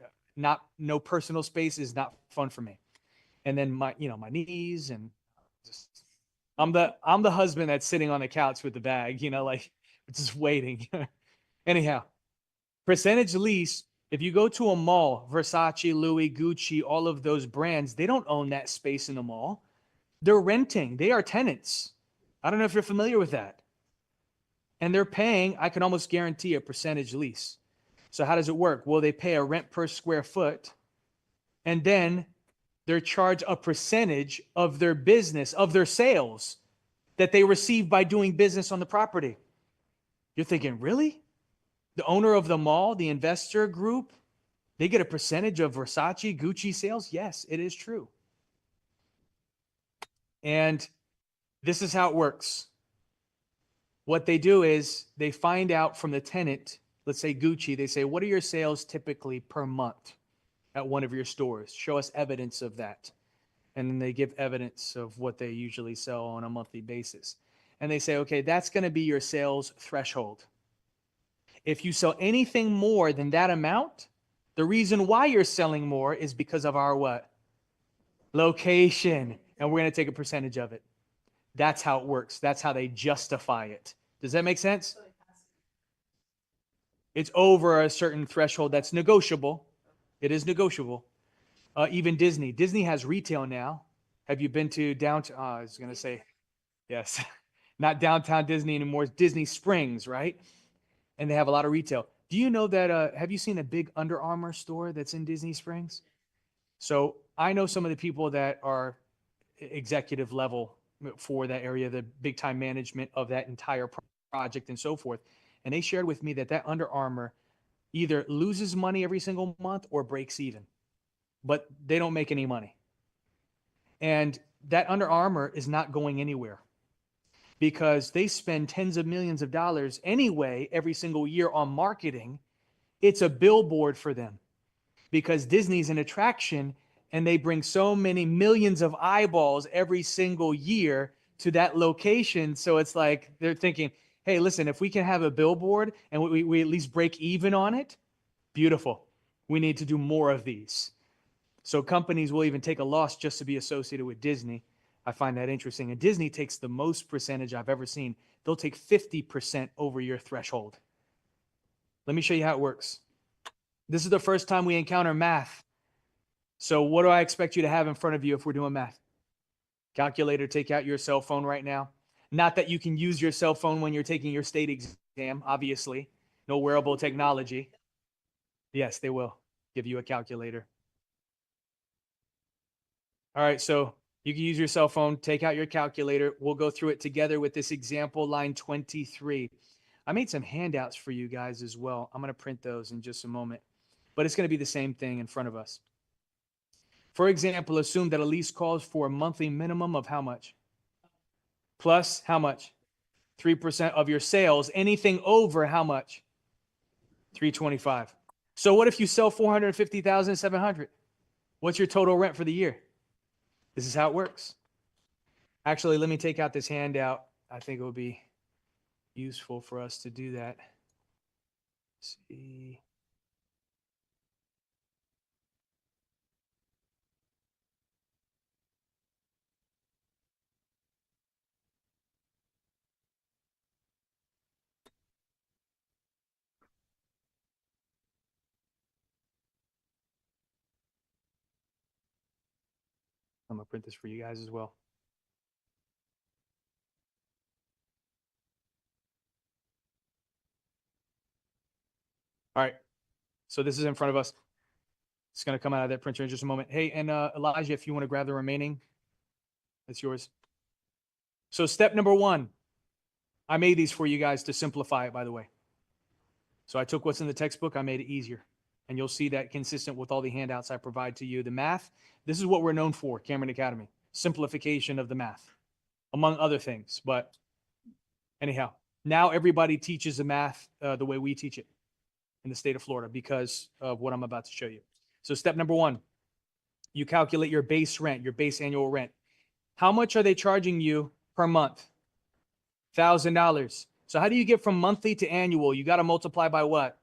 no personal space is not fun for me. And then my knees and I'm the husband that's sitting on the couch with the bag, like just waiting. Anyhow, percentage lease. If you go to a mall, Versace, Louis, Gucci, all of those brands, they don't own that space in the mall. They're renting. They are tenants. I don't know if you're familiar with that. And they're paying, I can almost guarantee, a percentage lease. So how does it work? Well, they pay a rent per square foot, and then they're charged a percentage of their business, of their sales that they receive by doing business on the property. You're thinking, really? The owner of the mall, the investor group, They get a percentage of Versace, Gucci sales. Yes, it is true. And this is how it works. What they do is they find out from the tenant, let's say Gucci, they say, what are your sales typically per month at one of your stores? Show us evidence of that. And then they give evidence of what they usually sell on a monthly basis. And they say, okay, that's going to be your sales threshold. If you sell anything more than that amount, the reason why you're selling more is because of our what? Location. And we're going to take a percentage of it. That's how it works. That's how they justify it. Does that make sense? It's over a certain threshold that's negotiable. It is negotiable. Even Disney. Disney has retail now. Have you been to downtown? I was going to say, yes. Not downtown Disney anymore. It's Disney Springs, right? And they have a lot of retail. Do you know that, have you seen a big Under Armour store that's in Disney Springs? So I know some of the people that are executive level for that area, the big time management of that entire project and so forth. And they shared with me that that Under Armour either loses money every single month or breaks even, but they don't make any money. And that Under Armour is not going anywhere because they spend tens of millions of dollars anyway every single year on marketing. It's a billboard for them because Disney's an attraction and they bring so many millions of eyeballs every single year to that location. So it's like they're thinking, hey, listen, if we can have a billboard and we at least break even on it, beautiful. We need to do more of these. So companies will even take a loss just to be associated with Disney. I find that interesting. And Disney takes the most percentage I've ever seen. They'll take 50% over your threshold. Let me show you how it works. This is the first time we encounter math. So what do I expect you to have in front of you if we're doing math? Calculator, take out your cell phone right now. Not that you can use your cell phone when you're taking your state exam, obviously. No wearable technology. Yes, they will give you a calculator. All right, so you can use your cell phone, take out your calculator. We'll go through it together with this example, line 23. I made some handouts for you guys as well. I'm going to print those in just a moment. But it's going to be the same thing in front of us. For example, assume that a lease calls for a monthly minimum of how much? Plus how much? 3% of your sales. Anything over how much? 325. So what if you sell 450,700? What's your total rent for the year? This is how it works. Actually, let me take out this handout. I think it will be useful for us to do that. Let's see. I'm going to print this for you guys as well. All right. So this is in front of us. It's going to come out of that printer in just a moment. Hey, and Elijah, if you want to grab the remaining, that's yours. So step number 1, I made these for you guys to simplify it, by the way. So I took what's in the textbook, I made it easier. And you'll see that consistent with all the handouts I provide to you. The math, this is what we're known for, Cameron Academy. Simplification of the math, among other things. But anyhow, now everybody teaches the math the way we teach it in the state of Florida because of what I'm about to show you. So step number 1, you calculate your base rent, your base annual rent. How much are they charging you per month? $1,000. So how do you get from monthly to annual? You got to multiply by what?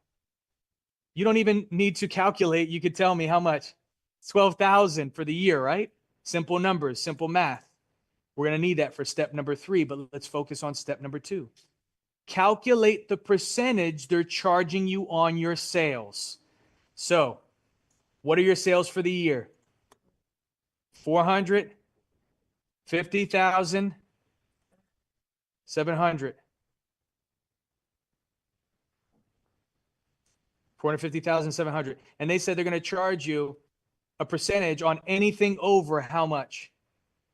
You don't even need to calculate. You could tell me how much. 12,000 for the year, right? Simple numbers, simple math. We're going to need that for step number 3, but let's focus on step number 2. Calculate the percentage they're charging you on your sales. So, what are your sales for the year? 450,700. 450,700. And they said they're going to charge you a percentage on anything over how much?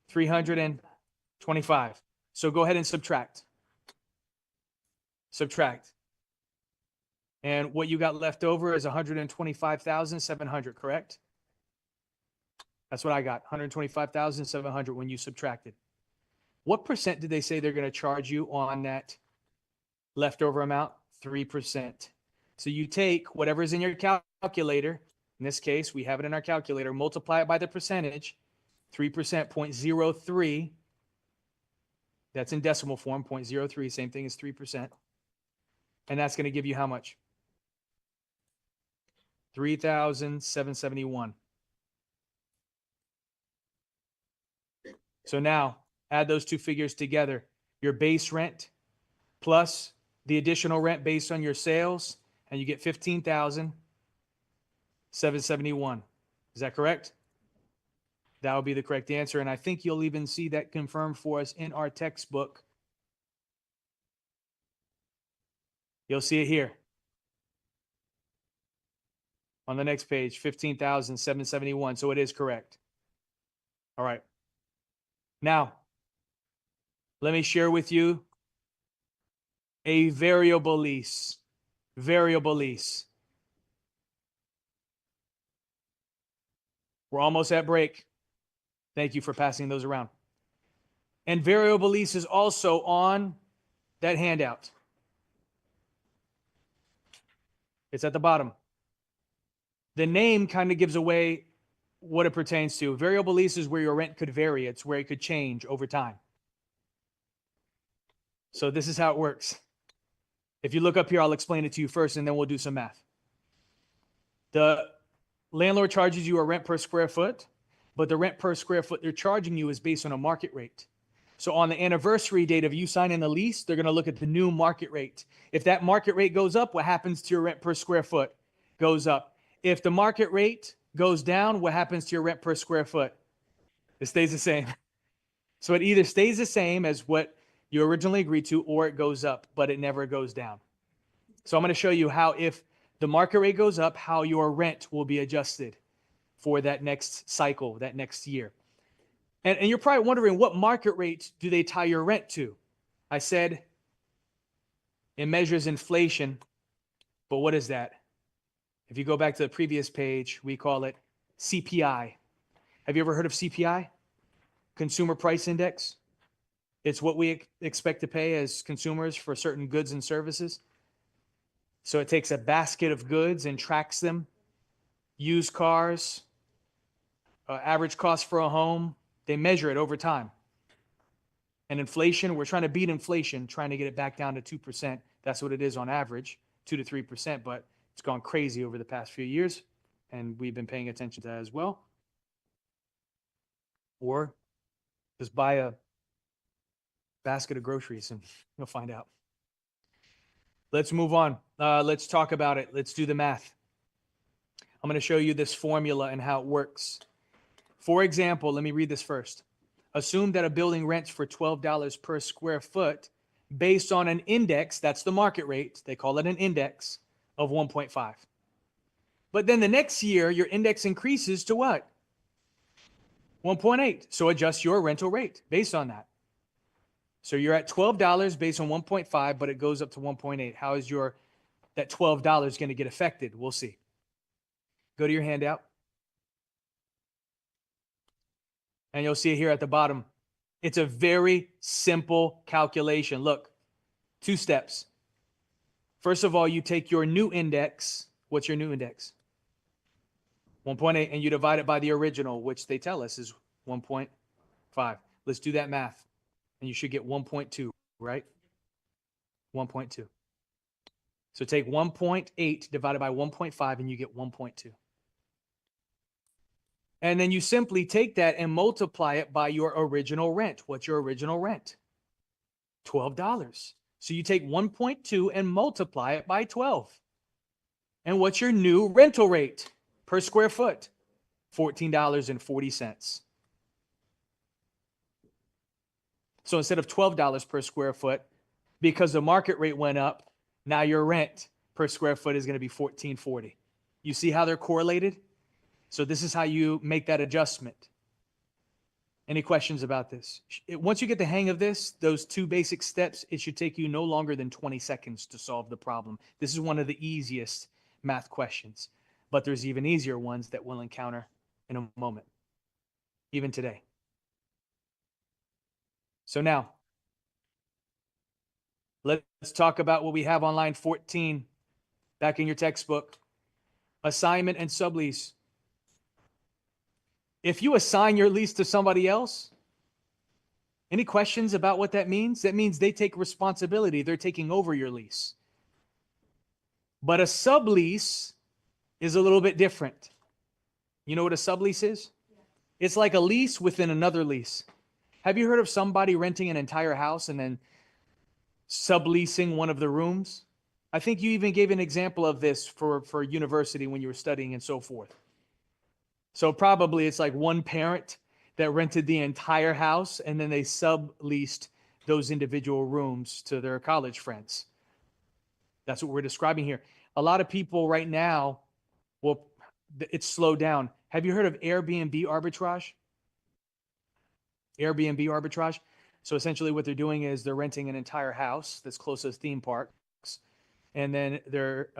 325. So go ahead and subtract. Subtract. And what you got left over is 125,700, correct? That's what I got, 125,700 when you subtracted. What percent did they say they're going to charge you on that leftover amount? 3%. So you take whatever's in your calculator. In this case, we have it in our calculator. Multiply it by the percentage. 3%, 0.03. That's in decimal form, 0.03, same thing as 3%. And that's going to give you how much? 3,771. So now add those two figures together. Your base rent plus the additional rent based on your sales, and you get 15,771. Is that correct? That would be the correct answer. And I think you'll even see that confirmed for us in our textbook. You'll see it here. On the next page, 15,771. So it is correct. All right. Now, let me share with you a variable lease. Variable lease. We're almost at break. Thank you for passing those around. And variable lease is also on that handout. It's at the bottom. The name kind of gives away what it pertains to. Variable lease is where your rent could vary. It's where it could change over time. So this is how it works. If you look up here, I'll explain it to you first, and then we'll do some math. The landlord charges you a rent per square foot, but the rent per square foot they're charging you is based on a market rate. So on the anniversary date of you signing the lease, they're going to look at the new market rate. If that market rate goes up, what happens to your rent per square foot? Goes up. If the market rate goes down, what happens to your rent per square foot? It stays the same. So it either stays the same as what you originally agreed to, or it goes up, but it never goes down. So I'm going to show you how, if the market rate goes up, how your rent will be adjusted for that next cycle, that next year. And you're probably wondering, what market rate do they tie your rent to? I said it measures inflation, but what is that? If you go back to the previous page, we call it CPI. Have you ever heard of CPI? Consumer Price Index. It's what we expect to pay as consumers for certain goods and services. So it takes a basket of goods and tracks them. Used cars, average cost for a home, they measure it over time. And inflation, we're trying to beat inflation, trying to get it back down to 2%. That's what it is on average, 2 to 3%, but it's gone crazy over the past few years, and we've been paying attention to that as well. Or just buy a basket of groceries and you'll find out. Let's move on. Let's talk about it. Let's do the math. I'm going to show you this formula and how it works. For example, let me read this first. Assume that a building rents for $12 per square foot based on an index, that's the market rate, they call it an index, of 1.5. But then the next year, your index increases to what? 1.8. So adjust your rental rate based on that. So you're at $12 based on 1.5, but it goes up to 1.8. How is that $12 going to get affected? We'll see. Go to your handout. And you'll see here at the bottom, it's a very simple calculation. Look, 2 steps. First of all, you take your new index. What's your new index? 1.8, and you divide it by the original, which they tell us is 1.5. Let's do that math. And you should get 1.2, right? 1.2. So take 1.8 divided by 1.5, and you get 1.2. And then you simply take that and multiply it by your original rent. What's your original rent? $12. So you take 1.2 and multiply it by 12. And what's your new rental rate per square foot? $14.40. So instead of $12 per square foot, because the market rate went up, now your rent per square foot is going to be $14.40. You see how they're correlated? So this is how you make that adjustment. Any questions about this? Once you get the hang of this, those 2 basic steps, it should take you no longer than 20 seconds to solve the problem. This is one of the easiest math questions, but there's even easier ones that we'll encounter in a moment, even today. So now, let's talk about what we have on line 14, back in your textbook. Assignment and sublease. If you assign your lease to somebody else, any questions about what that means? That means they take responsibility. They're taking over your lease. But a sublease is a little bit different. You know what a sublease is? It's like a lease within another lease. Have you heard of somebody renting an entire house and then subleasing one of the rooms? I think you even gave an example of this for university when you were studying and so forth. So probably it's like one parent that rented the entire house and then they subleased those individual rooms to their college friends. That's what we're describing here. A lot of people right now, well, it's slowed down. Have you heard of Airbnb arbitrage? Airbnb arbitrage. So essentially what they're doing is they're renting an entire house that's close to theme parks. And then they're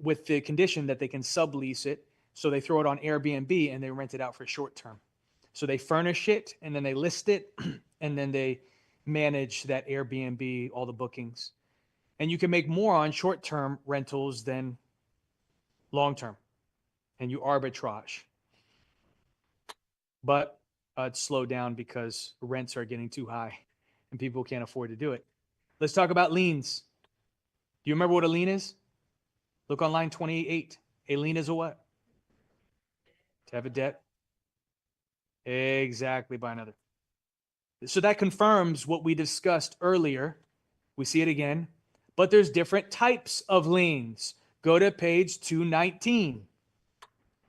with the condition that they can sublease it. So they throw it on Airbnb and they rent it out for short term. So they furnish it and then they list it and then they manage that Airbnb, all the bookings. And you can make more on short-term rentals than long-term. And you arbitrage. But it's slowed down because rents are getting too high and people can't afford to do it. Let's talk about liens. Do you remember what a lien is? Look on line 28. A lien is a what? To have a debt. Exactly, by another. So that confirms what we discussed earlier. We see it again. But there's different types of liens. Go to page 219.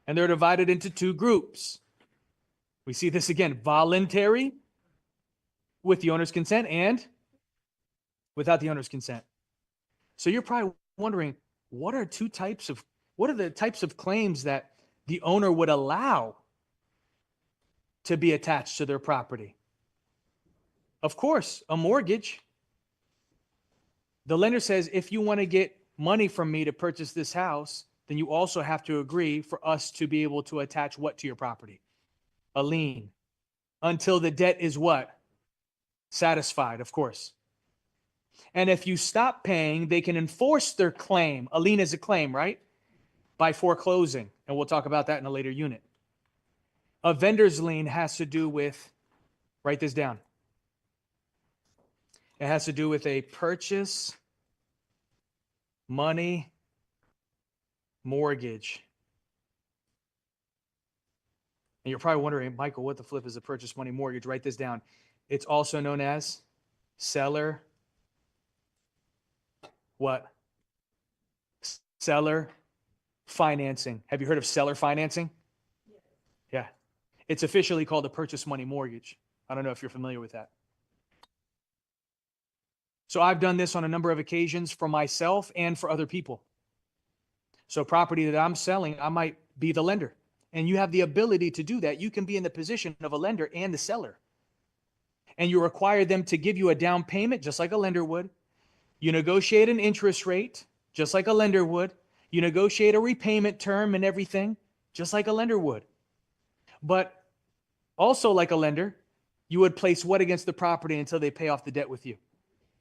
And they're divided into 2 groups. We see this again. Voluntary, with the owner's consent, and without the owner's consent. So you're probably wondering, what are the types of claims that the owner would allow to be attached to their property? Of course, a mortgage. The lender says, if you want to get money from me to purchase this house, then you also have to agree for us to be able to attach what to your property? A lien. Until the debt is what? Satisfied, of course. And if you stop paying, they can enforce their claim. A lien is a claim, right? By foreclosing. And we'll talk about that in a later unit. A vendor's lien has to do with, write this down. It has to do with a purchase, money, mortgage. And you're probably wondering, Michael, what the flip is a purchase, money, mortgage? Write this down. It's also known as seller. What? Seller financing. Have you heard of seller financing? Yeah. It's officially called a purchase money mortgage. I don't know if you're familiar with that. So I've done this on a number of occasions for myself and for other people. So property that I'm selling, I might be the lender. And you have the ability to do that. You can be in the position of a lender and the seller. And you require them to give you a down payment, just like a lender would. You negotiate an interest rate, just like a lender would. You negotiate a repayment term and everything, just like a lender would. But also like a lender, you would place what against the property until they pay off the debt with you?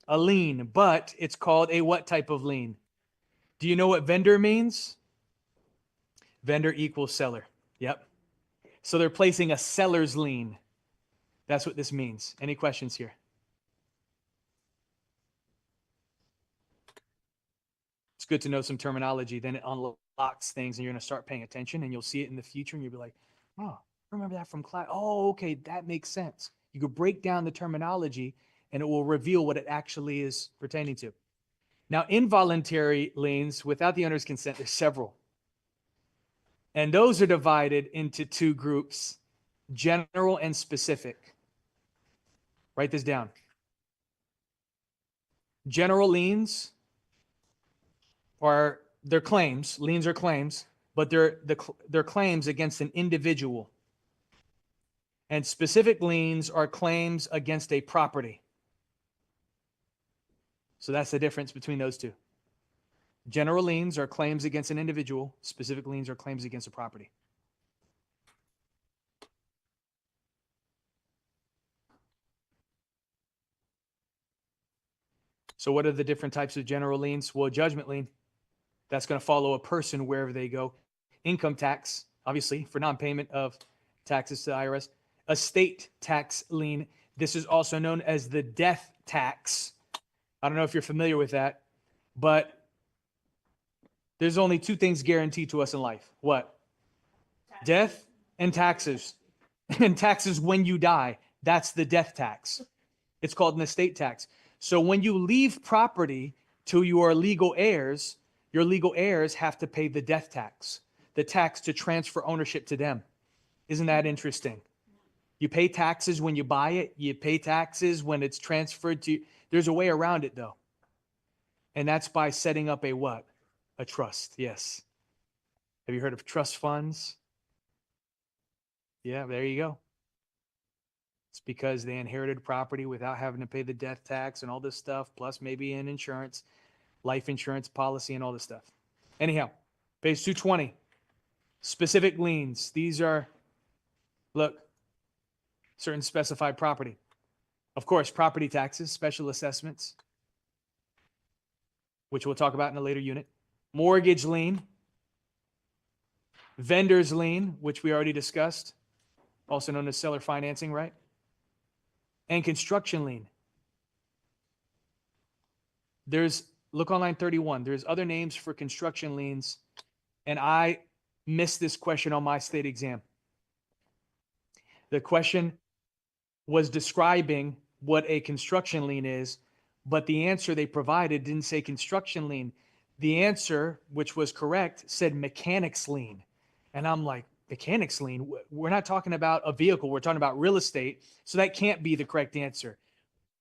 A lien, but it's called a what type of lien? Do you know what vendor means? Vendor equals seller. Yep. So they're placing a seller's lien. That's what this means. Any questions here? It's good to know some terminology. Then it unlocks things and you're going to start paying attention and you'll see it in the future and you'll be like, oh, I remember that from class. Oh, okay, that makes sense. You could break down the terminology and it will reveal what it actually is pertaining to. Now, involuntary liens without the owner's consent, there's several. And those are divided into 2 groups, general and specific. Write this down. General liens are their claims. Liens are claims, but they're claims against an individual. And specific liens are claims against a property. So that's the difference between those two. General liens are claims against an individual. Specific liens are claims against a property. So what are the different types of general liens? Well, a judgment lien, that's going to follow a person wherever they go. Income tax, obviously, for non-payment of taxes to the IRS. Estate tax lien. This is also known as the death tax. I don't know if you're familiar with that, but there's only two things guaranteed to us in life. What? Death and taxes. And taxes when you die. That's the death tax. It's called an estate tax. So when you leave property to your legal heirs have to pay the death tax, the tax to transfer ownership to them. Isn't that interesting? You pay taxes when you buy it. You pay taxes when it's transferred to you. There's a way around it, though. And that's by setting up a what? A trust, yes. Have you heard of trust funds? Yeah, there you go. It's because they inherited property without having to pay the death tax and all this stuff, plus maybe an insurance, life insurance policy and all this stuff. Anyhow, page 220, specific liens. These are, look, certain specified property. Of course, property taxes, special assessments, which we'll talk about in a later unit. Mortgage lien, vendor's lien, which we already discussed, also known as seller financing, right? And construction lien. Look on line 31. There's other names for construction liens, and I missed this question on my state exam. The question was describing what a construction lien is, but the answer they provided didn't say construction lien. The answer, which was correct, said mechanics lien. And I'm like, mechanics lien? We're not talking about a vehicle. We're talking about real estate. So that can't be the correct answer.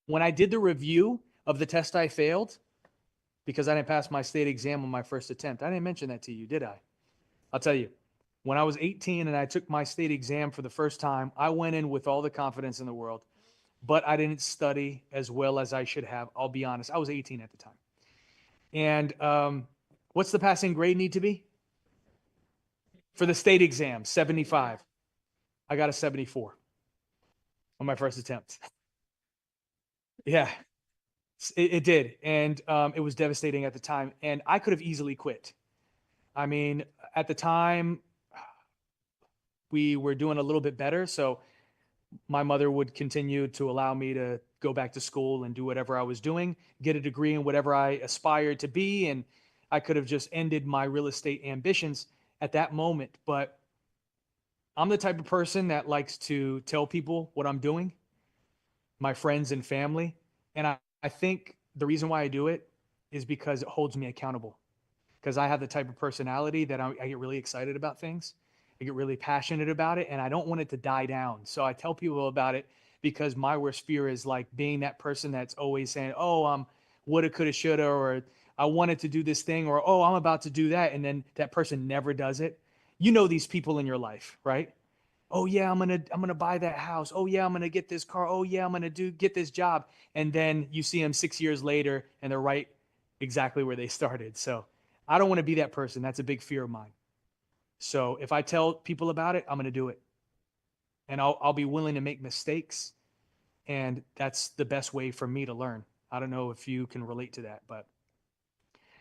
When I did the review of the test I failed, because I didn't pass my state exam on my first attempt, I didn't mention that to you, did I? I'll tell you. When I was 18 and I took my state exam for the first time, I went in with all the confidence in the world, but I didn't study as well as I should have. I'll be honest. I was 18 at the time. And what's the passing grade need to be? For the state exam, 75. I got a 74 on my first attempt. Yeah, it did. And it was devastating at the time. And I could have easily quit. I mean, at the time, we were doing a little bit better. So my mother would continue to allow me to go back to school and do whatever I was doing, get a degree in whatever I aspired to be. And I could have just ended my real estate ambitions at that moment. But I'm the type of person that likes to tell people what I'm doing, my friends and family. And I think the reason why I do it is because it holds me accountable. Because I have the type of personality that I get really excited about things. I get really passionate about it, and I don't want it to die down. So I tell people about it because my worst fear is like being that person that's always saying, oh, woulda, coulda, shoulda, or I wanted to do this thing, or, oh, I'm about to do that. And then that person never does it. You know these people in your life, right? Oh yeah, I'm going to buy that house. Oh yeah, I'm going to get this car. Oh yeah, I'm going to get this job. And then you see them 6 years later and they're right exactly where they started. So I don't want to be that person. That's a big fear of mine. So if I tell people about it, I'm going to do it. And I'll be willing to make mistakes. And that's the best way for me to learn. I don't know if you can relate to that, but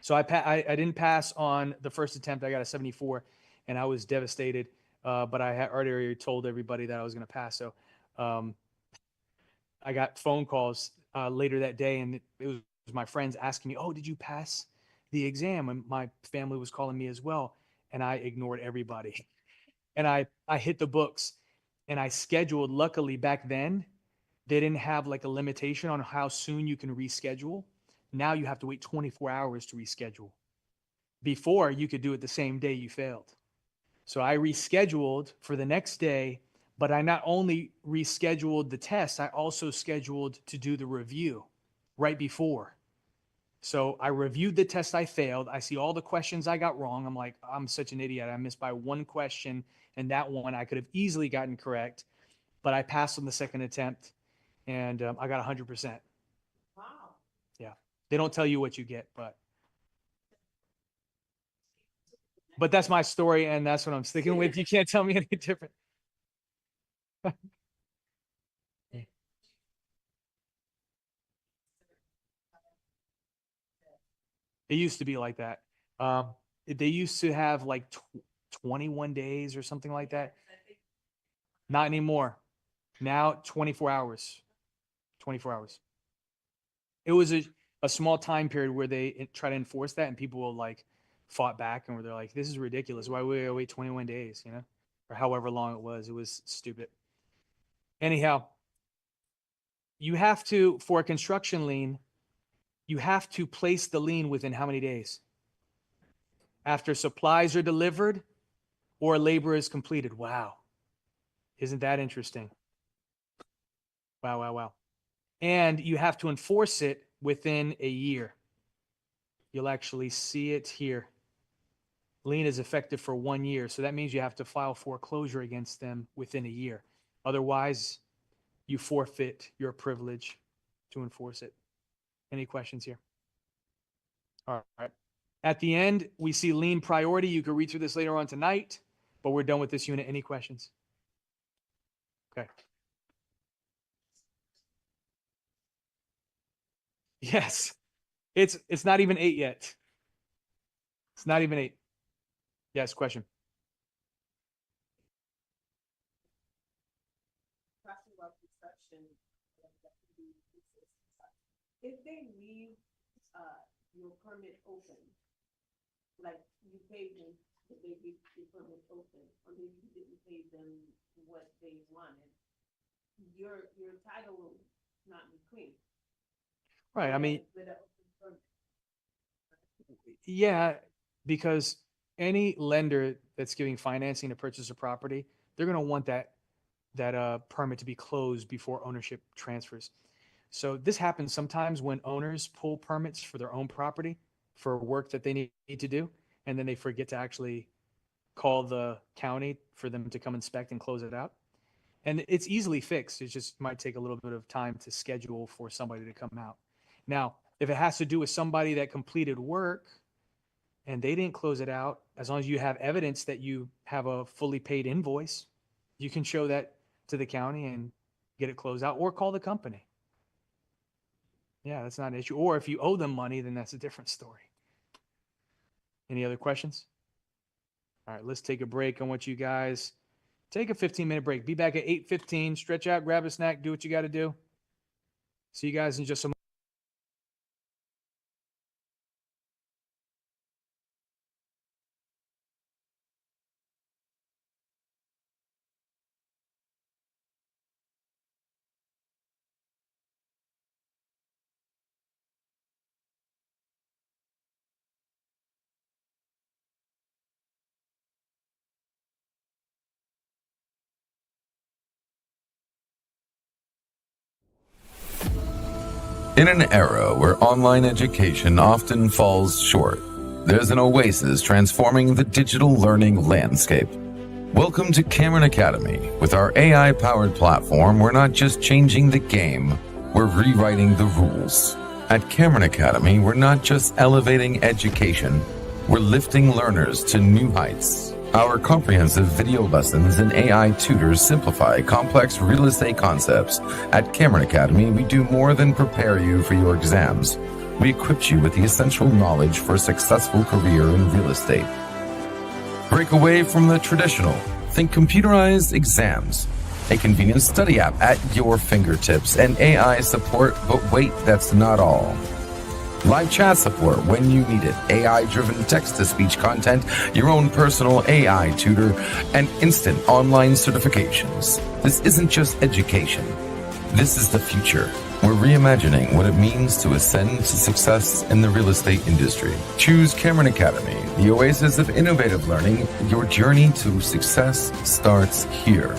so I didn't pass on the first attempt. I got a 74 and I was devastated. But I had already told everybody that I was going to pass. So I got phone calls later that day, and it was my friends asking me, oh, did you pass the exam? And my family was calling me as well. And I ignored everybody. And I hit the books and I scheduled. Luckily, back then, they didn't have like a limitation on how soon you can reschedule. Now you have to wait 24 hours to reschedule. Before, you could do it the same day you failed. So I rescheduled for the next day, but I not only rescheduled the test, I also scheduled to do the review right before. So I reviewed the test I failed. I see all the questions I got wrong. I'm like, I'm such an idiot. I missed by one question, and that one I could have easily gotten correct. but I passed on the second attempt, and I got 100%. Wow. Yeah, they don't tell you what you get, but that's my story, and that's what I'm sticking with. You can't tell me any different. It used to be like that. They used to have like 21 days or something like that. Not anymore. Now 24 hours. 24 hours. It was a small time period where they try to enforce that, and people will like fought back and where they're like, this is ridiculous. Why would I wait 21 days, you know? Or however long it was. It was stupid. Anyhow, you have to, for a construction lien, you have to place the lien within how many days? After supplies are delivered or labor is completed. Wow. Isn't that interesting? Wow, wow, wow. And you have to enforce it within a year. You'll actually see it here. Lien is effective for 1 year. So that means you have to file foreclosure against them within a year. Otherwise, you forfeit your privilege to enforce it. Any questions here? All right. At the end, we see lien priority. You can read through this later on tonight, but we're done with this unit. Any questions? Okay. Yes. It's not even 8 yet. It's not even 8. Yes, question. Talking about construction, if they leave, your permit open, like you paid them, but they leave your permit open, or maybe you didn't pay them what they wanted, your title will not be clean. Right. I mean, With an open permit. yeah, because any lender that's giving financing to purchase a property, they're going to want that permit to be closed before ownership transfers. So this happens sometimes when owners pull permits for their own property for work that they need to do, and then they forget to actually call the county for them to come inspect and close it out. And it's easily fixed. It just might take a little bit of time to schedule for somebody to come out. Now, if it has to do with somebody that completed work and they didn't close it out, as long as you have evidence that you have a fully paid invoice, you can show that to the county and get it closed out, or call the company. Yeah, that's not an issue. Or if you owe them money, then that's a different story. Any other questions? All right, let's take a break. I want you guys take a 15-minute break. Be back at 8:15. Stretch out, grab a snack, do what you got to do. See you guys in just a moment. In an era where online education often falls short, there's an oasis transforming the digital learning landscape. Welcome to Cameron Academy. With our AI-powered platform, we're not just changing the game, we're rewriting the rules. At Cameron Academy, we're not just elevating education, we're lifting learners to new heights. Our comprehensive video lessons and AI tutors simplify complex real estate concepts. At Cameron Academy, we do more than prepare you for your exams. We equip you with the essential knowledge for a successful career in real estate. Break away from the traditional. Think computerized exams, a convenient study app at your fingertips, and AI support. But wait, that's not all. Live chat support when you need it, AI-driven text-to-speech content, your own personal AI tutor, and instant online certifications. This isn't just education. This is the future. We're reimagining what it means to ascend to success in the real estate industry. Choose Cameron Academy, the oasis of innovative learning. Your journey to success starts here.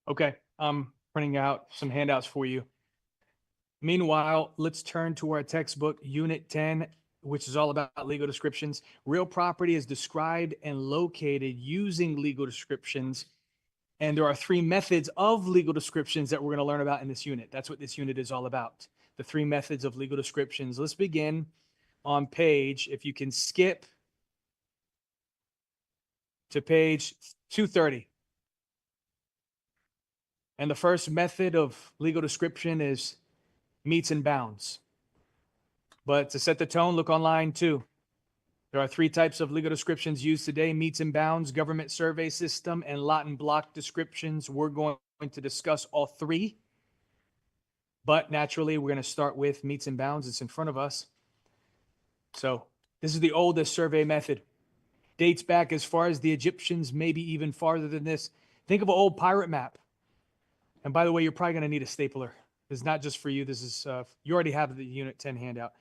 Okay, I'm printing out some handouts for you. Meanwhile, let's turn to our textbook, Unit 10, which is all about legal descriptions. Real property is described and located using legal descriptions. And there are three methods of legal descriptions that we're going to learn about in this unit. That's what this unit is all about. The three methods of legal descriptions. Let's begin on page, if you can skip to page 230. And the first method of legal description is meets and bounds. But to set the tone, look on line 2. There are three types of legal descriptions used today: meets and bounds, government survey system, and lot and block descriptions. We're going to discuss all three. But naturally, we're going to start with meets and bounds. It's in front of us. So this is the oldest survey method. Dates back as far as the Egyptians, maybe even farther than this. Think of an old pirate map. And by the way, you're probably going to need a stapler. This is not just for you. This is, you already have the Unit 10 handout.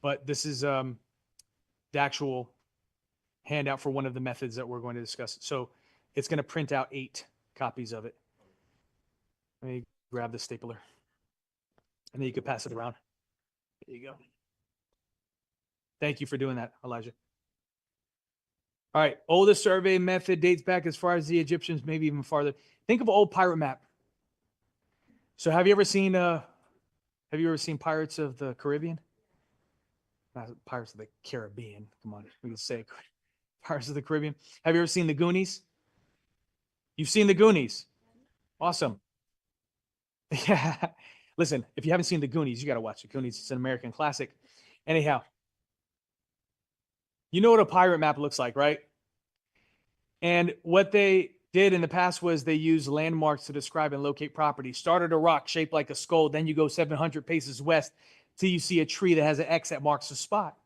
But this is the actual handout for one of the methods that we're going to discuss. So it's going to print out 8 copies of it. Let me grab the stapler. And then you can pass it around. There you go. Thank you for doing that, Elijah. All right, oldest survey method dates back as far as the Egyptians, maybe even farther. Think of an old pirate map. So have you ever seen Pirates of the Caribbean? Not Pirates of the Caribbean. Come on, we can say Pirates of the Caribbean. Have you ever seen the Goonies? You've seen the Goonies. Awesome. Yeah. Listen, if you haven't seen the Goonies, you got to watch the Goonies. It's an American classic. Anyhow, you know what a pirate map looks like, right? And what they did in the past was they used landmarks to describe and locate property. Start at a rock shaped like a skull, then you go 700 paces west till you see a tree that has an X that marks the spot.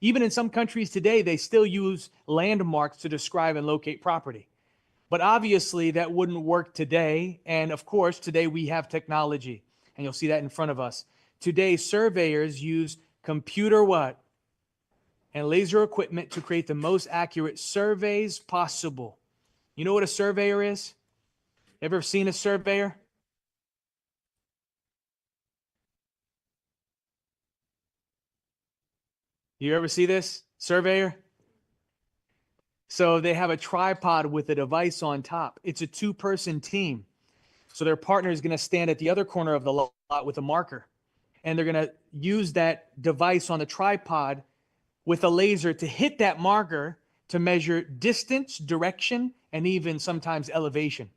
Even in some countries today, they still use landmarks to describe and locate property. But obviously that wouldn't work today. And of course, today we have technology, and you'll see that in front of us. Today, surveyors use computer what? And laser equipment to create the most accurate surveys possible. You know what a surveyor is? Ever seen a surveyor? You ever see this? Surveyor? So they have a tripod with a device on top. It's a 2-person team. So their partner is going to stand at the other corner of the lot with a marker. And they're going to use that device on the tripod with a laser to hit that marker to measure distance, direction, and even sometimes elevation.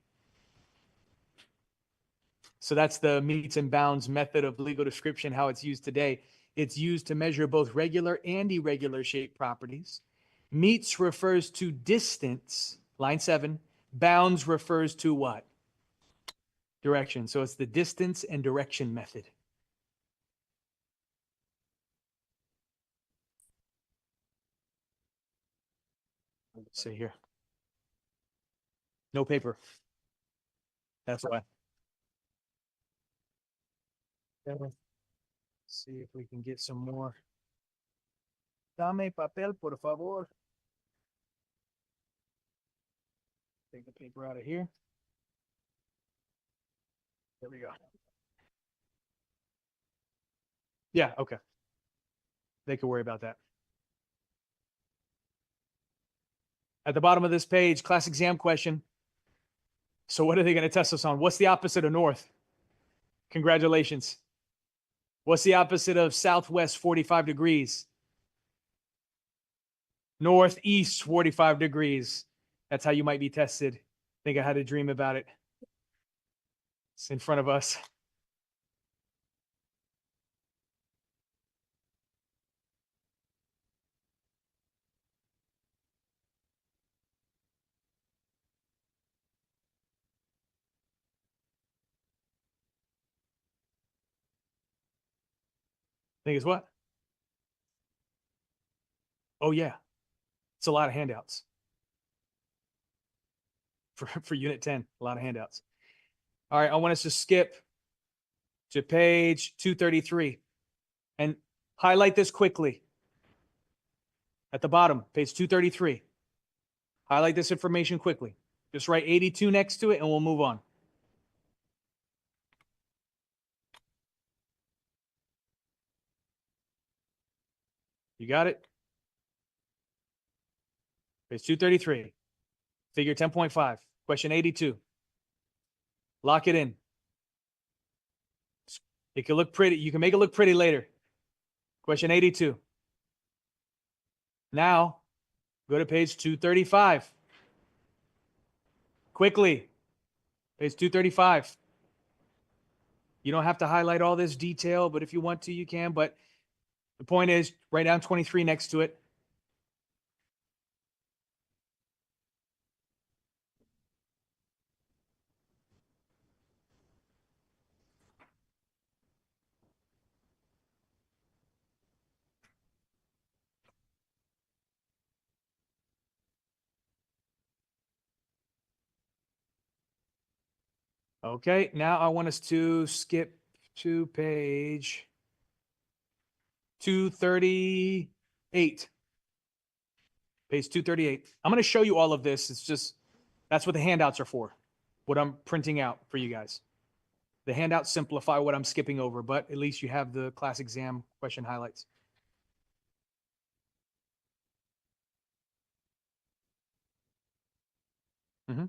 So that's the meets and bounds method of legal description, how it's used today. It's used to measure both regular and irregular shaped properties. Meets refers to distance, line 7. Bounds refers to what? Direction. So it's the distance and direction method. Let's see here. No paper. That's why. Let's see if we can get some more. Dame papel, por favor. Take the paper out of here. There we go. Yeah, okay. They can worry about that. At the bottom of this page, class exam question. So what are they going to test us on? What's the opposite of north? Congratulations. What's the opposite of southwest 45 degrees? Northeast 45 degrees. That's how you might be tested. Think I had a dream about it. It's in front of us. Think it's what? Oh, yeah. It's a lot of handouts. For Unit 10, a lot of handouts. All right, I want us to skip to page 233 and highlight this quickly. At the bottom, page 233. Highlight this information quickly. Just write 82 next to it and we'll move on. You got it? Page 233. Figure 10.5. Question 82. Lock it in. It can look pretty. You can make it look pretty later. Question 82. Now, go to page 235. Quickly. Page 235. You don't have to highlight all this detail, but if you want to, you can. But the point is, write down 23 next to it. Okay, now I want us to skip to page 238. Page 238. I'm going to show you all of this. It's just, that's what the handouts are for, what I'm printing out for you guys. The handouts simplify what I'm skipping over, but at least you have the class exam question highlights. Mm-hmm.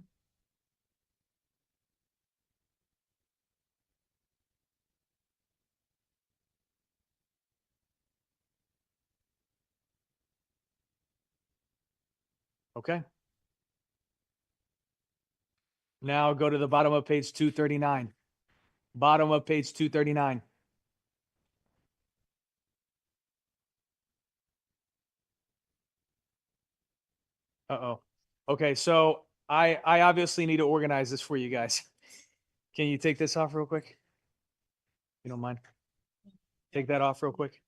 Okay. Now go to the bottom of page 239. Bottom of page 239. Uh-oh. Okay, so I obviously need to organize this for you guys. Can you take this off real quick? You don't mind? Take that off real quick.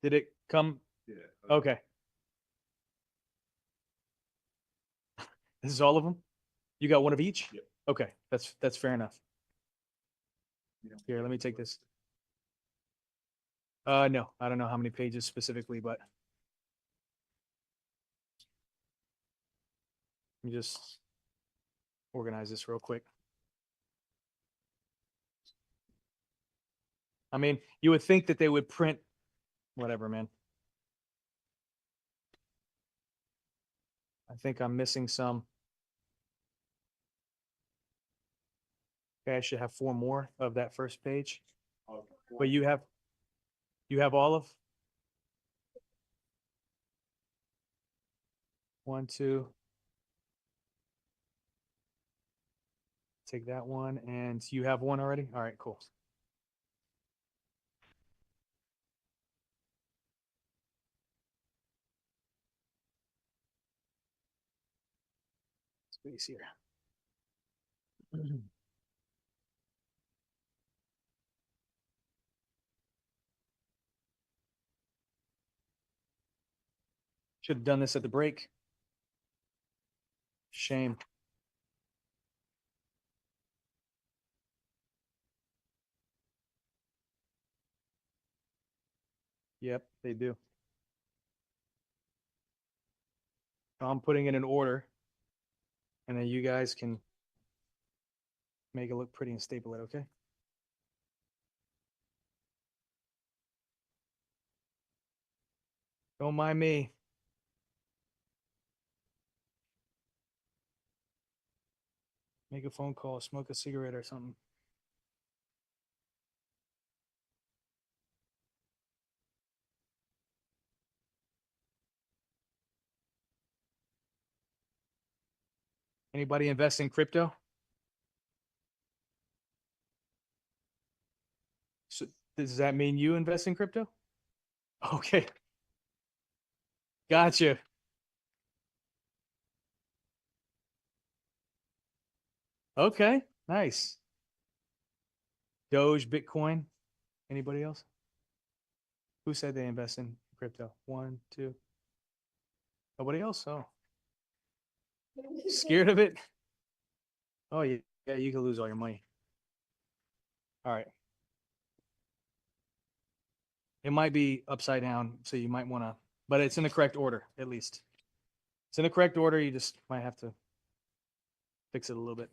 Did it come? Yeah. Okay. This is all of them? You got one of each? Yep. Okay, that's fair enough. Here, let me take this. No, I don't know how many pages specifically, but let me just organize this real quick. I mean, you would think that they would print whatever, man. I think I'm missing some. Okay, I should have 4 more of that first page. But you have all of 1, 2. Take that one, and you have one already? All right, cool. Space here. Should have done this at the break. Shame. Yep, they do. So I'm putting it in order, and then you guys can make it look pretty and staple it, okay? Don't mind me. Make a phone call, smoke a cigarette or something. Anybody invest in crypto? So does that mean you invest in crypto? Okay. Gotcha. Okay, nice. Doge, Bitcoin. Anybody else? Who said they invest in crypto? 1, 2. Nobody else? Oh. Scared of it? Oh, yeah, you can lose all your money. All right. It might be upside down, so you might want to, but it's in the correct order, at least. It's in the correct order. You just might have to fix it a little bit.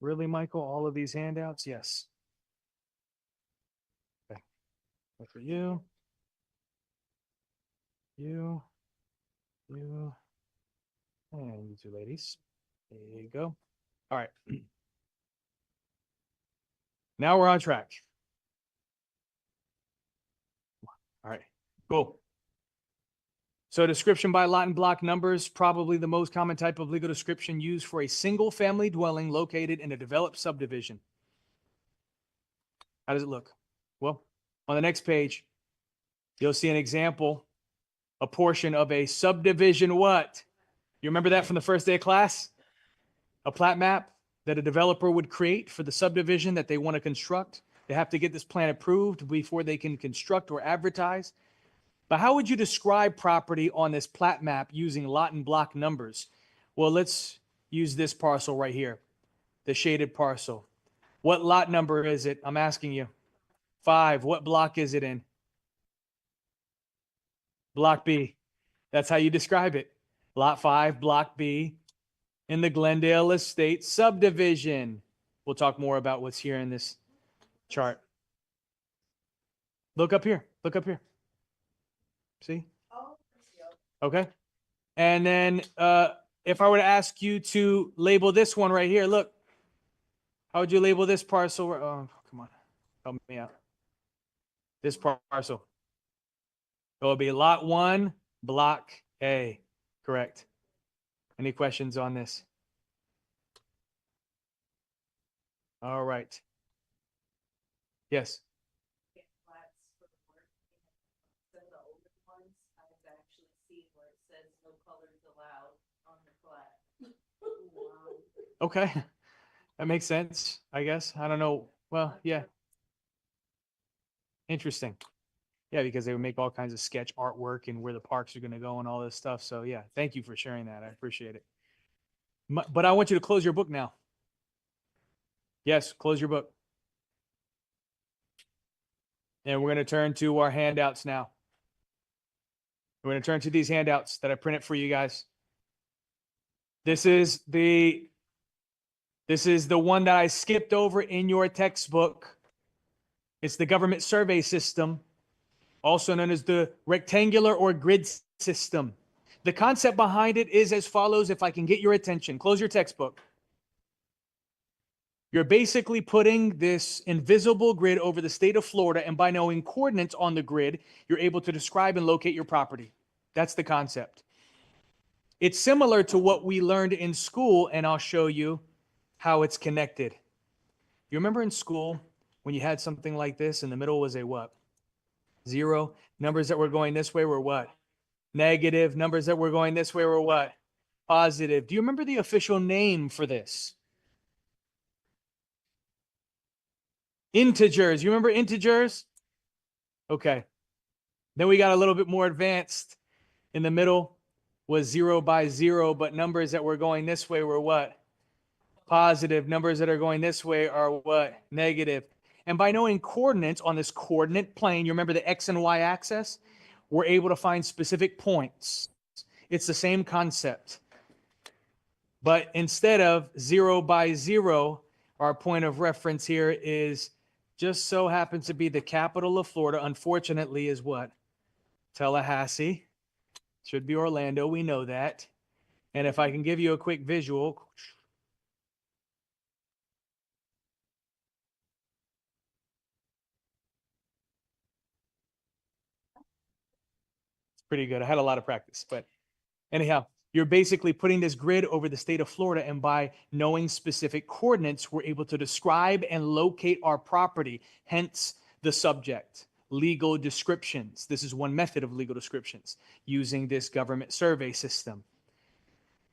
Really, Michael? All of these handouts? Yes. Okay. One for you. You. And you two ladies. There you go. All right. Now we're on track. All right. Cool. So description by lot and block numbers, probably the most common type of legal description used for a single family dwelling located in a developed subdivision. How does it look? Well, on the next page, you'll see an example, a portion of a subdivision what? You remember that from the first day of class? A plat map that a developer would create for the subdivision that they want to construct. They have to get this plan approved before they can construct or advertise. But how would you describe property on this plat map using lot and block numbers? Well, let's use this parcel right here, the shaded parcel. What lot number is it? I'm asking you. 5. What block is it in? Block B. That's how you describe it. Lot 5, Block B, in the Glendale Estate subdivision. We'll talk more about what's here in this chart. Look up here. Look up here. See? Okay. And then if I were to ask you to label this one right here, look. How would you label this parcel? Oh, come on. Help me out. This parcel. It will be lot 1, block A. Correct. Any questions on this? All right. Yes. Okay. That makes sense, I guess. I don't know. Well, yeah. Interesting. Yeah, because they would make all kinds of sketch artwork and where the parks are going to go and all this stuff. So yeah, thank you for sharing that. I appreciate it. But I want you to close your book now. Yes, close your book. And we're going to turn to our handouts now. We're going to turn to these handouts that I printed for you guys. This is the one that I skipped over in your textbook. It's the government survey system, also known as the rectangular or grid system. The concept behind it is as follows, if I can get your attention. Close your textbook. You're basically putting this invisible grid over the state of Florida, and by knowing coordinates on the grid, you're able to describe and locate your property. That's the concept. It's similar to what we learned in school, and I'll show you how it's connected. You remember in school when you had something like this, in the middle was a what? 0. Numbers that were going this way were what? Negative. Numbers that were going this way were what? Positive. Do you remember the official name for this? Integers. You remember integers? Okay. Then we got a little bit more advanced. In the middle was 0 by 0, but numbers that were going this way were what? Positive. Numbers that are going this way are what? Negative. And by knowing coordinates on this coordinate plane, you remember the X and Y axis? We're able to find specific points. It's the same concept. But instead of 0 by 0, our point of reference here is just so happens to be the capital of Florida. Unfortunately, is what? Tallahassee. Should be Orlando. We know that. And if I can give you a quick visual. It's pretty good. I had a lot of practice. But anyhow, you're basically putting this grid over the state of Florida, and by knowing specific coordinates, we're able to describe and locate our property, hence the subject. Legal descriptions. This is one method of legal descriptions, using this government survey system.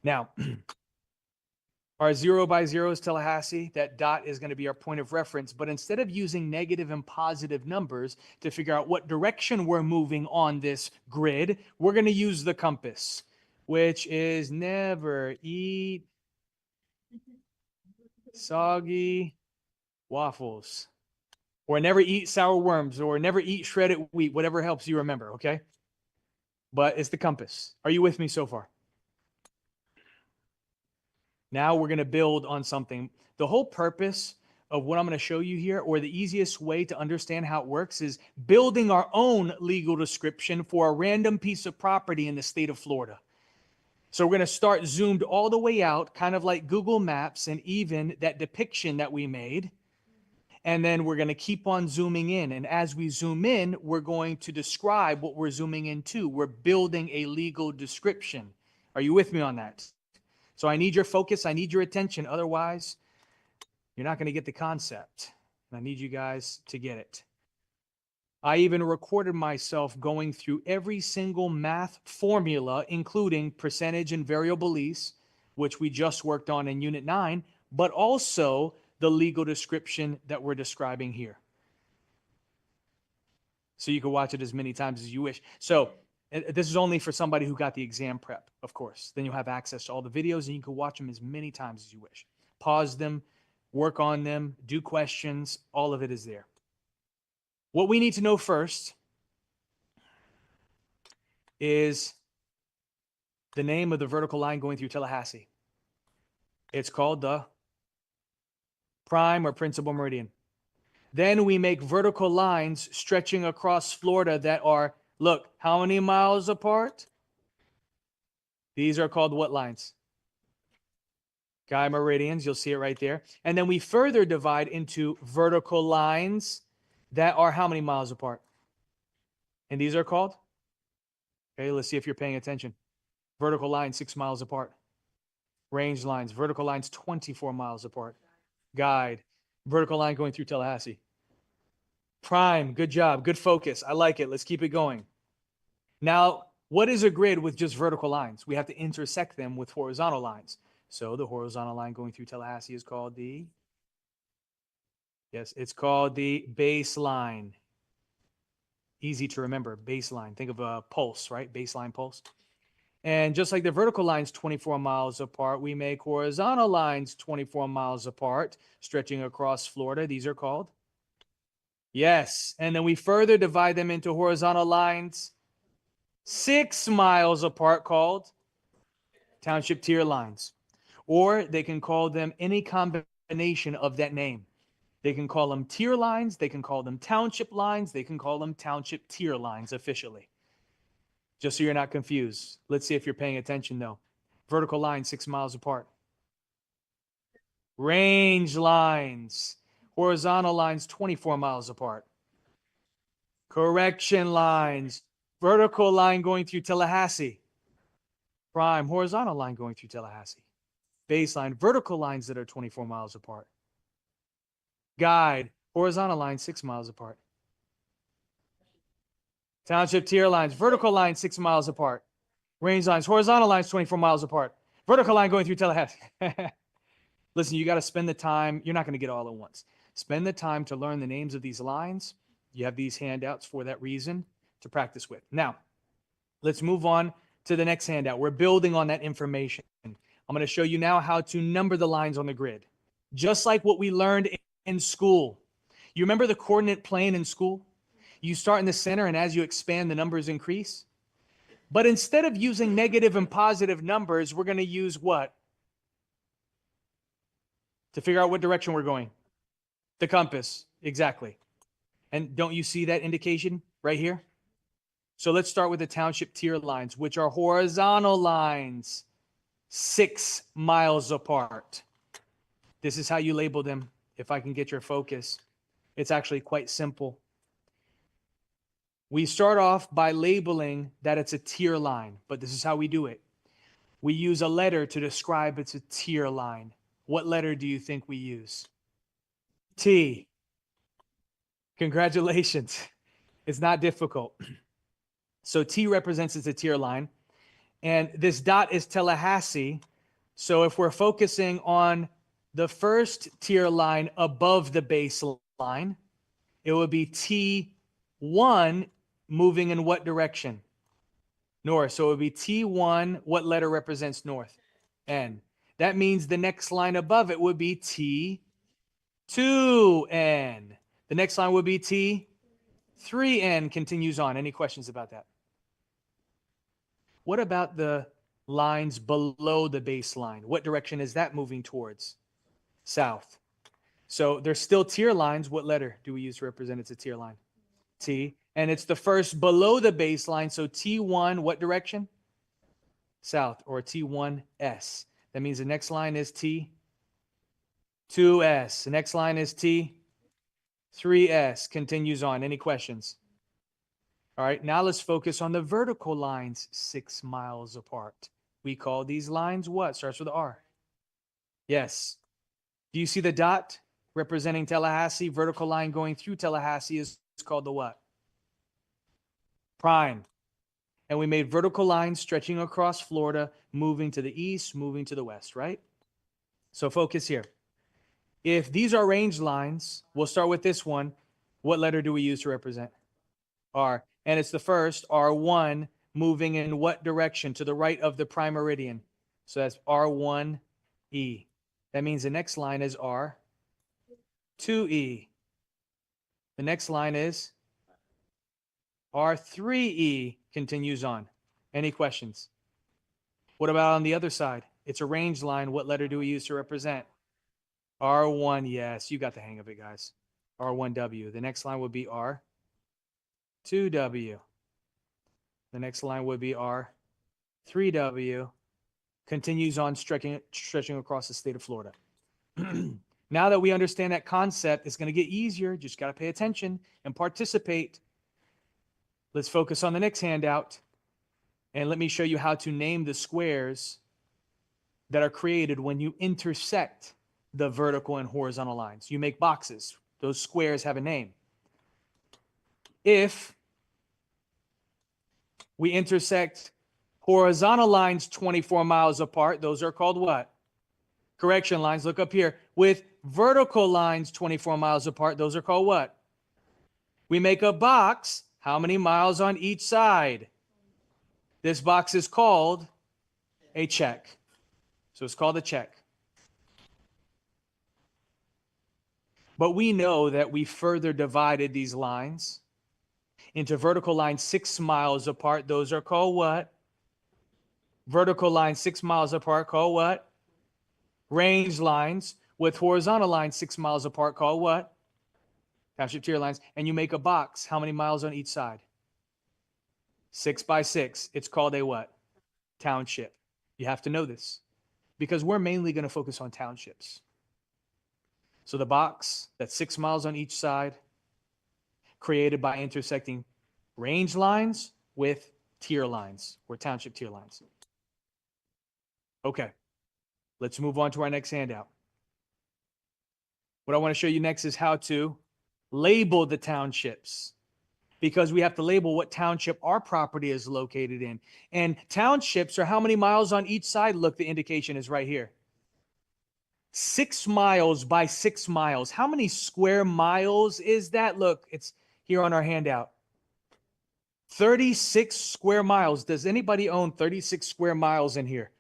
Now, Our 0 by 0 is Tallahassee. That dot is going to be our point of reference. But instead of using negative and positive numbers to figure out what direction we're moving on this grid, we're going to use the compass, which is never eat soggy waffles, or never eat sour worms, or never eat shredded wheat, whatever helps you remember, okay? But it's the compass. Are you with me so far? Now we're going to build on something. The whole purpose of what I'm going to show you here, or the easiest way to understand how it works, is building our own legal description for a random piece of property in the state of Florida. So we're going to start zoomed all the way out, kind of like Google Maps and even that depiction that we made. And then we're going to keep on zooming in. And as we zoom in, we're going to describe what we're zooming into. We're building a legal description. Are you with me on that? So I need your focus. I need your attention. Otherwise, you're not going to get the concept. And I need you guys to get it. I even recorded myself going through every single math formula, including percentage and variableese, which we just worked on in Unit 9, but also the legal description that we're describing here. So you can watch it as many times as you wish. So this is only for somebody who got the exam prep, of course. Then you'll have access to all the videos and you can watch them as many times as you wish. Pause them, work on them, do questions. All of it is there. What we need to know first is the name of the vertical line going through Tallahassee. It's called the prime or principal meridian. Then we make vertical lines stretching across Florida that are, look, how many miles apart? These are called what lines? Guy meridians, you'll see it right there. And then we further divide into vertical lines that are how many miles apart? And these are called? Okay, let's see if you're paying attention. Vertical lines 6 miles apart. Range lines, vertical lines 24 miles apart. Guide, vertical line going through Tallahassee. Prime, good job, good focus. I like it. Let's keep it going. Now, what is a grid with just vertical lines? We have to intersect them with horizontal lines. So the horizontal line going through Tallahassee is called the, yes, it's called the baseline. Easy to remember, baseline. Think of a pulse, right? Baseline pulse. And just like the vertical lines 24 miles apart, we make horizontal lines 24 miles apart, stretching across Florida. These are called? Yes. And then we further divide them into horizontal lines 6 miles apart, called township tier lines. Or they can call them any combination of that name. They can call them tier lines. They can call them township lines. They can call them township tier lines officially. Just so you're not confused. Let's see if you're paying attention though. Vertical lines 6 miles apart. Range lines. Horizontal lines 24 miles apart. Correction lines. Vertical line going through Tallahassee. Prime. Horizontal line going through Tallahassee. Baseline. Vertical lines that are 24 miles apart. Guide. Horizontal line 6 miles apart. Township tier lines, vertical lines 6 miles apart. Range lines, horizontal lines 24 miles apart. Vertical line going through Tallahassee. Listen, you got to spend the time. You're not going to get all at once. Spend the time to learn the names of these lines. You have these handouts for that reason to practice with. Now, let's move on to the next handout. We're building on that information. I'm going to show you now how to number the lines on the grid. Just like what we learned in school. You remember the coordinate plane in school? You start in the center, and as you expand, the numbers increase. But instead of using negative and positive numbers, we're going to use what? To figure out what direction we're going. The compass, exactly. And don't you see that indication right here? So let's start with the township tier lines, which are horizontal lines 6 miles apart. This is how you label them, if I can get your focus. It's actually quite simple. We start off by labeling that it's a tier line, but this is how we do it. We use a letter to describe it's a tier line. What letter do you think we use? T. Congratulations. It's not difficult. So T represents it's a tier line. And this dot is Tallahassee. So if we're focusing on the first tier line above the baseline, it would be T1 moving in what direction? North. So it would be T1. What letter represents north? N. That means the next line above it would be T2N. The next line would be T3N. Continues on. Any questions about that? What about the lines below the baseline? What direction is that moving towards? South. So there's still tier lines. What letter do we use to represent it's a tier line? T. And it's the first below the baseline. So T1, what direction? South, or T1S. That means the next line is T2S. The next line is T3S. Continues on. Any questions? All right, now let's focus on the vertical lines 6 miles apart. We call these lines what? Starts with R. Yes. Do you see the dot representing Tallahassee? Vertical line going through Tallahassee is called the what? Prime. And we made vertical lines stretching across Florida, moving to the east, moving to the west, right? So focus here. If these are range lines, we'll start with this one. What letter do we use to represent? R. And it's the first, R1, moving in what direction? To the right of the prime meridian. So that's R1E. That means the next line is R2E. The next line is R3E. Continues on. Any questions? What about on the other side? It's a range line. What letter do we use to represent? R1. Yes, you got the hang of it, guys. R1W. The next line would be R2W. The next line would be R3W. Continues on stretching across the state of Florida. Now that we understand that concept, it's going to get easier. Just got to pay attention and participate. Let's focus on the next handout. And let me show you how to name the squares that are created when you intersect the vertical and horizontal lines. You make boxes. Those squares have a name. If we intersect horizontal lines 24 miles apart, those are called what? Correction lines. Look up here. With vertical lines 24 miles apart, those are called what? We make a box. How many miles on each side? This box is called a check. So it's called a check. But we know that we further divided these lines into vertical lines 6 miles apart. Those are called what? Vertical lines 6 miles apart called what? Range lines. With horizontal lines 6 miles apart called what? Township tier lines. And you make a box. How many miles on each side? 6 by 6. It's called a what? Township. You have to know this because we're mainly going to focus on townships. So the box that's 6 miles on each side, created by intersecting range lines with tier lines, or township tier lines. Okay, let's move on to our next handout. What I want to show you next is how to label the townships, because we have to label what township our property is located in. And townships are how many miles on each side? Look, the indication is right here. 6 miles by 6 miles. How many square miles is that? Look, it's here on our handout. 36 square miles. Does anybody own 36 square miles in here?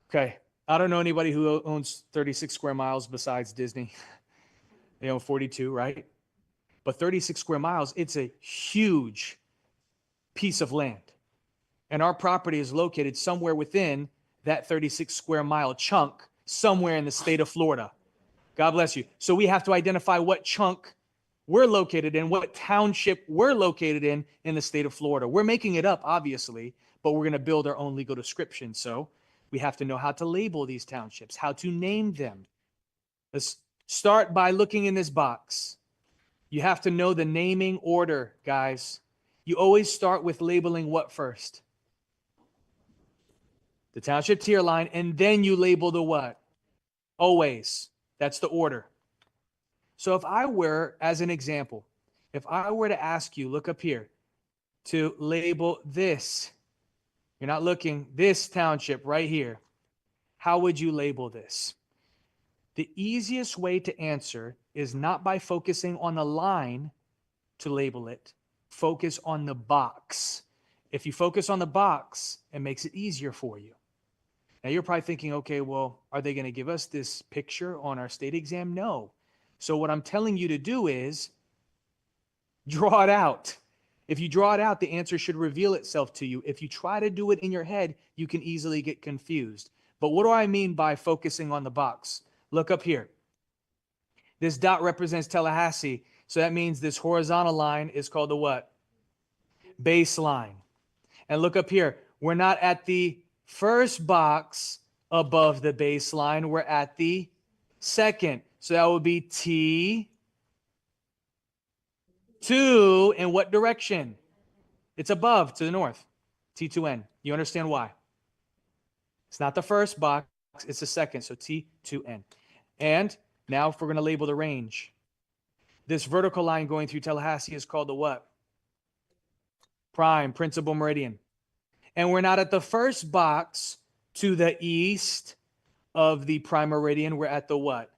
Okay. I don't know anybody who owns 36 square miles besides Disney. They own 42, right? But 36 square miles, it's a huge piece of land. And our property is located somewhere within that 36 square mile chunk, somewhere in the state of Florida. God bless you. So we have to identify what chunk we're located in, what township we're located in the state of Florida. We're making it up, obviously, but we're going to build our own legal description. So we have to know how to label these townships, how to name them. Let's start by looking in this box. You have to know the naming order, guys. You always start with labeling what first? The township tier line, and then you label the what? Always. That's the order. So if I were, as an example, if I were to ask you, look up here, to label this, you're not looking, this township right here, how would you label this? The easiest way to answer is not by focusing on the line to label it. Focus on the box. If you focus on the box, it makes it easier for you. Now you're probably thinking, okay, well, are they going to give us this picture on our state exam? No. So what I'm telling you to do is draw it out. If you draw it out, the answer should reveal itself to you. If you try to do it in your head, you can easily get confused. But what do I mean by focusing on the box? Look up here. This dot represents Tallahassee. So that means this horizontal line is called the what? Baseline. And look up here. We're not at the first box above the baseline. We're at the second. So that would be T2 in what direction? It's above, to the north. T2N. You understand why? It's not the first box. It's the second. So T2N. And now if we're going to label the range, this vertical line going through Tallahassee is called the what? Prime, principal meridian. And we're not at the first box to the east of the prime meridian. We're at the what?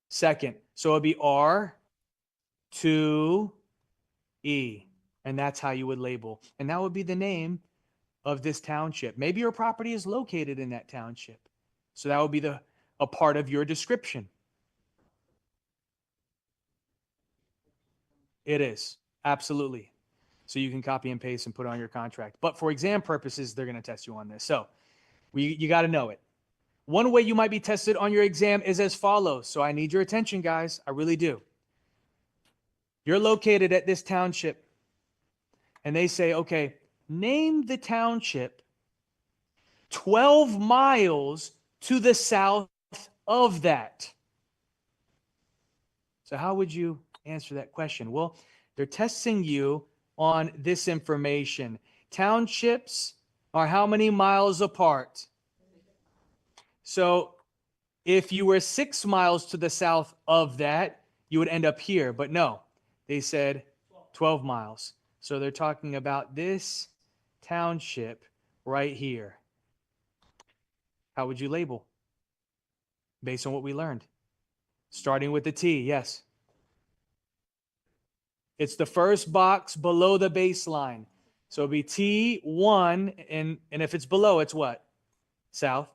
Second. So it'll be R2E. And that's how you would label. And that would be the name of this township. Maybe your property is located in that township. So that would be a part of your description. It is. Absolutely. So you can copy and paste and put it on your contract. But for exam purposes, they're going to test you on this. So you got to know it. One way you might be tested on your exam is as follows. So I need your attention, guys. I really do. You're located at this township. And they say, okay, name the township 12 miles to the south of that. So how would you answer that question? Well, they're testing you on this information. Townships are how many miles apart? So if you were 6 miles to the south of that, you would end up here. But no, they said 12 miles. So they're talking about this township right here. How would you label? Based on what we learned. Starting with the T, yes. It's the first box below the baseline. So it'll be T1, and if it's below, it's what? South.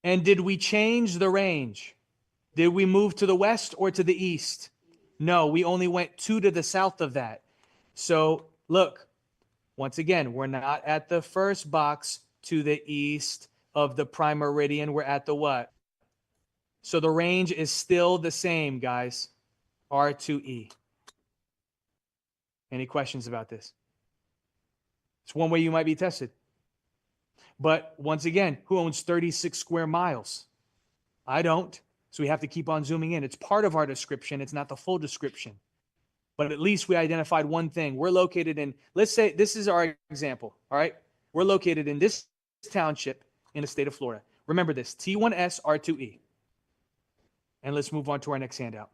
And did we change the range? Did we move to the west or to the east? No, we only went 2 to the south of that. So look, once again, we're not at the first box to the east of the prime meridian. We're at the what? So the range is still the same, guys. R2E. Any questions about this? It's one way you might be tested. But once again, who owns 36 square miles? I don't. So we have to keep on zooming in. It's part of our description. It's not the full description. But at least we identified one thing. We're located in, let's say this is our example, all right? We're located in this township in the state of Florida. Remember this, T1S, R2E. And let's move on to our next handout.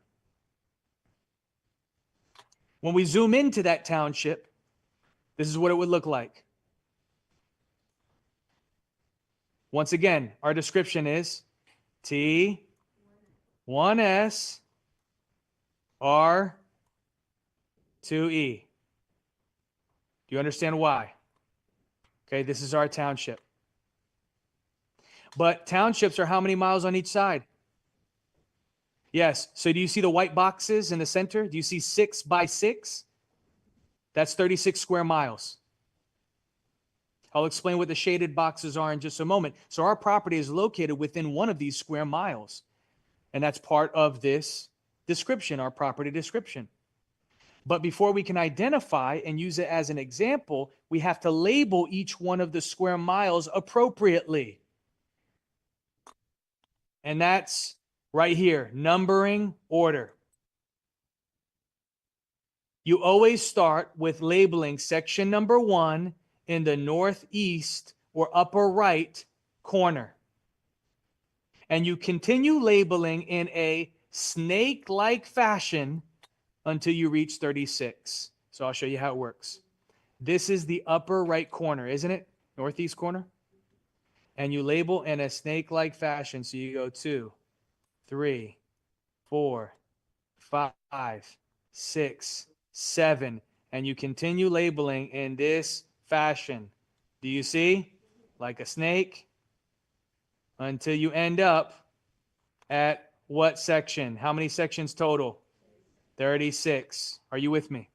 When we zoom into that township, this is what it would look like. Once again, our description is T1S, R2E. Do you understand why? Okay, this is our township. But townships are how many miles on each side? Yes. So do you see the white boxes in the center? Do you see 6 by 6? That's 36 square miles. I'll explain what the shaded boxes are in just a moment. So our property is located within one of these square miles. And that's part of this description, our property description. But before we can identify and use it as an example, we have to label each one of the square miles appropriately. And that's right here, numbering order. You always start with labeling section number 1 in the northeast or upper right corner. And you continue labeling in a snake-like fashion until you reach 36. So I'll show you how it works. This is the upper right corner, isn't it? Northeast corner. and you label in a snake-like fashion. So you go 2, 3, 4, 5, 6, 7, and you continue labeling in this fashion. Do you see? Like a snake, until you end up at what section? How many sections total? 36. Are you with me?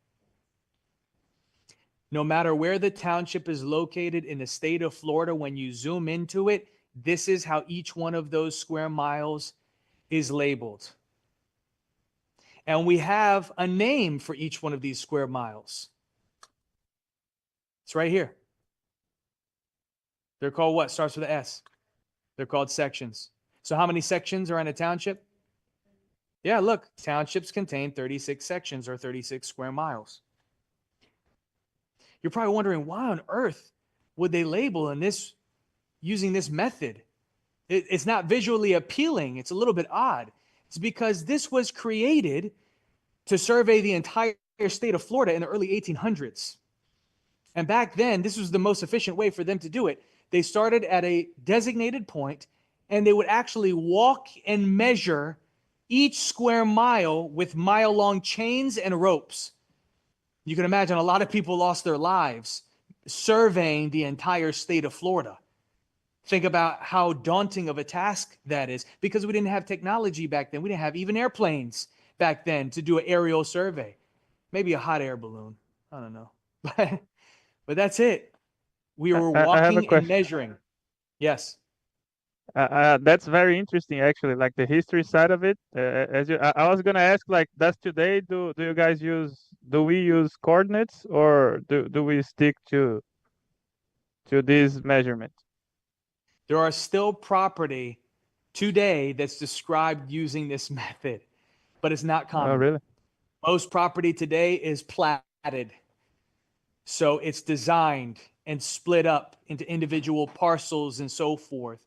No matter where the township is located in the state of Florida, when you zoom into it, this is how each one of those square miles is labeled. And we have a name for each one of these square miles. It's right here. They're called what? Starts with an S. They're called sections. So how many sections are in a township? Yeah, look, townships contain 36 sections or 36 square miles. You're probably wondering, why on earth would they label in this using this method? It's not visually appealing. It's a little bit odd. It's because this was created to survey the entire state of Florida in the early 1800s. And back then, this was the most efficient way for them to do it. They started at a designated point, and they would actually walk and measure each square mile with mile-long chains and ropes. You can imagine a lot of people lost their lives surveying the entire state of Florida. Think about how daunting of a task that is, because we didn't have technology back then. We didn't have even airplanes back then to do an aerial survey. Maybe a hot air balloon. I don't know. But that's it. We were I have a walking and question. measuring. Yes. That's very interesting, actually, like the history side of it. I was gonna ask, like, does today do you guys do we use coordinates, or do we stick to these measurements? There are still property today that's described using this method, but it's not common. Oh, really? Most property today is platted. So it's designed and split up into individual parcels and so forth.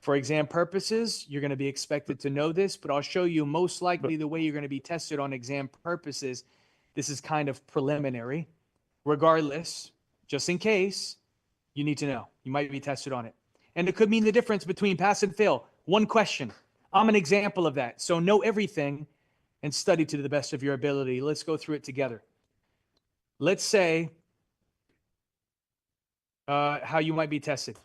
For exam purposes, you're going to be expected to know this, but I'll show you most likely the way you're going to be tested on exam purposes. This is kind of preliminary. Regardless, just in case, you need to know. You might be tested on it. And it could mean the difference between pass and fail. One question. I'm an example of that. So know everything and study to the best of your ability. Let's go through it together. Let's say how you might be tested.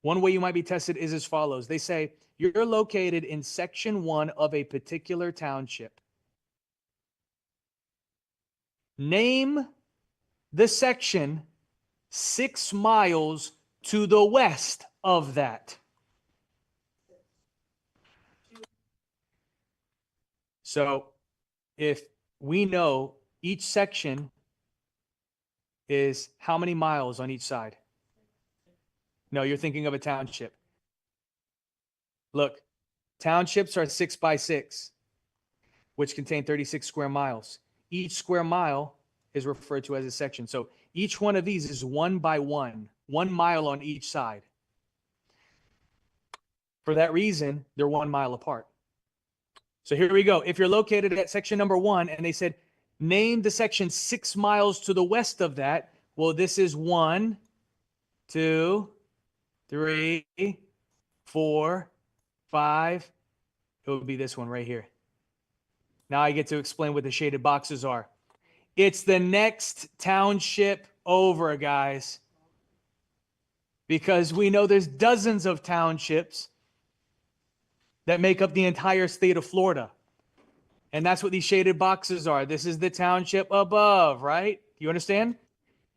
One way you might be tested is as follows. They say, you're located in section 1 of a particular township. Name the section 6 miles to the west of that. So if we know each section is how many miles on each side? No, you're thinking of a township. Look, townships are 6 by 6, which contain 36 square miles. Each square mile is referred to as a section. So each one of these is 1 by 1 mile on each side. For that reason, they're 1 mile apart. So here we go. If you're located at section number 1 and they said, name the section 6 miles to the west of that, well, this is 1, 2, 3, 4, 5. It would be this one right here. Now I get to explain what the shaded boxes are. It's the next township over, guys. Because we know there's dozens of townships that make up the entire state of Florida. And that's what these shaded boxes are. This is the township above, right? You understand?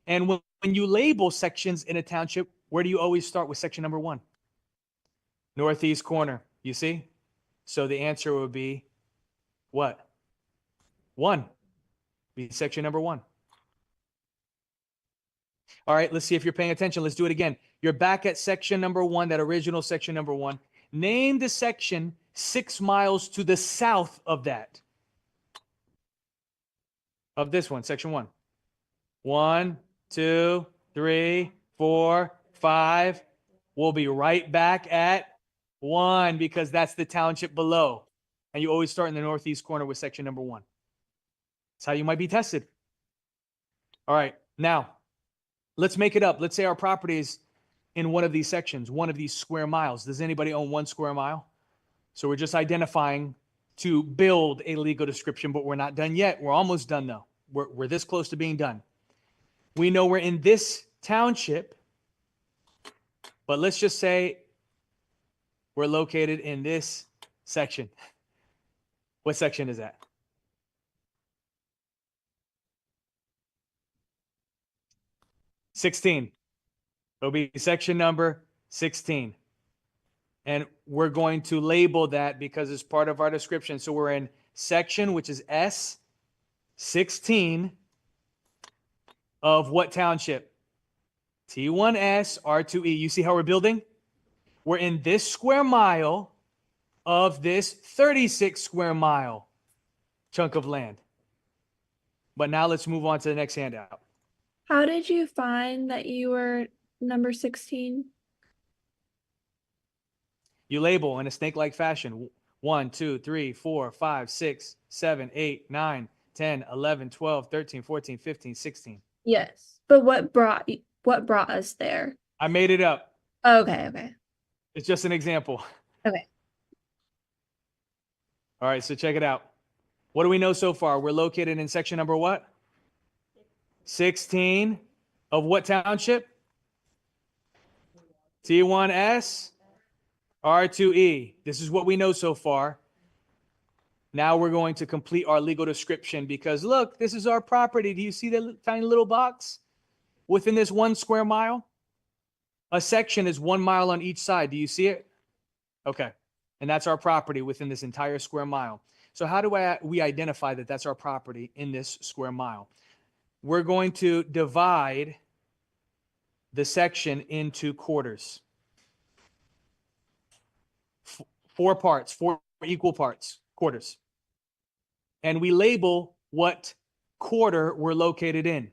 And when you label sections in a township, where do you always start with section number 1? Northeast corner, you see? So the answer would be what? 1. Be section number 1. All right, let's see if you're paying attention. Let's do it again. You're back at section number 1, that original section number 1. Name the section 6 miles to the south of that. Of this one, section 1. 1, 2, 3, 4, 5. We'll be right back at 1 because that's the township below. And you always start in the northeast corner with section number 1. That's how you might be tested. All right, now let's make it up. Let's say our property is in one of these sections, one of these square miles. Does anybody own 1 square mile? So we're just identifying to build a legal description, but we're not done yet. We're almost done though. We're this close to being done. We know we're in this township, but let's just say we're located in this section. What section is that? $16. It'll be section number 16. And we're going to label that because it's part of our description. So we're in section, which is S16 of what township? T1S, R2E. You see how we're building? We're in this square mile of this 36 square mile chunk of land. But now let's move on to the next handout. How did you find that you were number 16? You label in a snake-like fashion. 1, 2, 3, 4, 5, 6, 7, 8, 9, 10, 11, 12, 13, 14, 15, 16. Yes. But what brought us there? I made it up. Okay. It's just an example. Okay. All right, so check it out. What do we know so far? We're located in section number what? 16 of what township? T1S, R2E. This is what we know so far. Now we're going to complete our legal description because look, this is our property. Do you see that tiny little box within this 1 square mile? A section is 1 mile on each side. Do you see it? Okay. And that's our property within this entire square mile. So how do we identify that that's our property in this square mile? We're going to divide the section into quarters. 4 parts, 4 equal parts, quarters. And we label what quarter we're located in.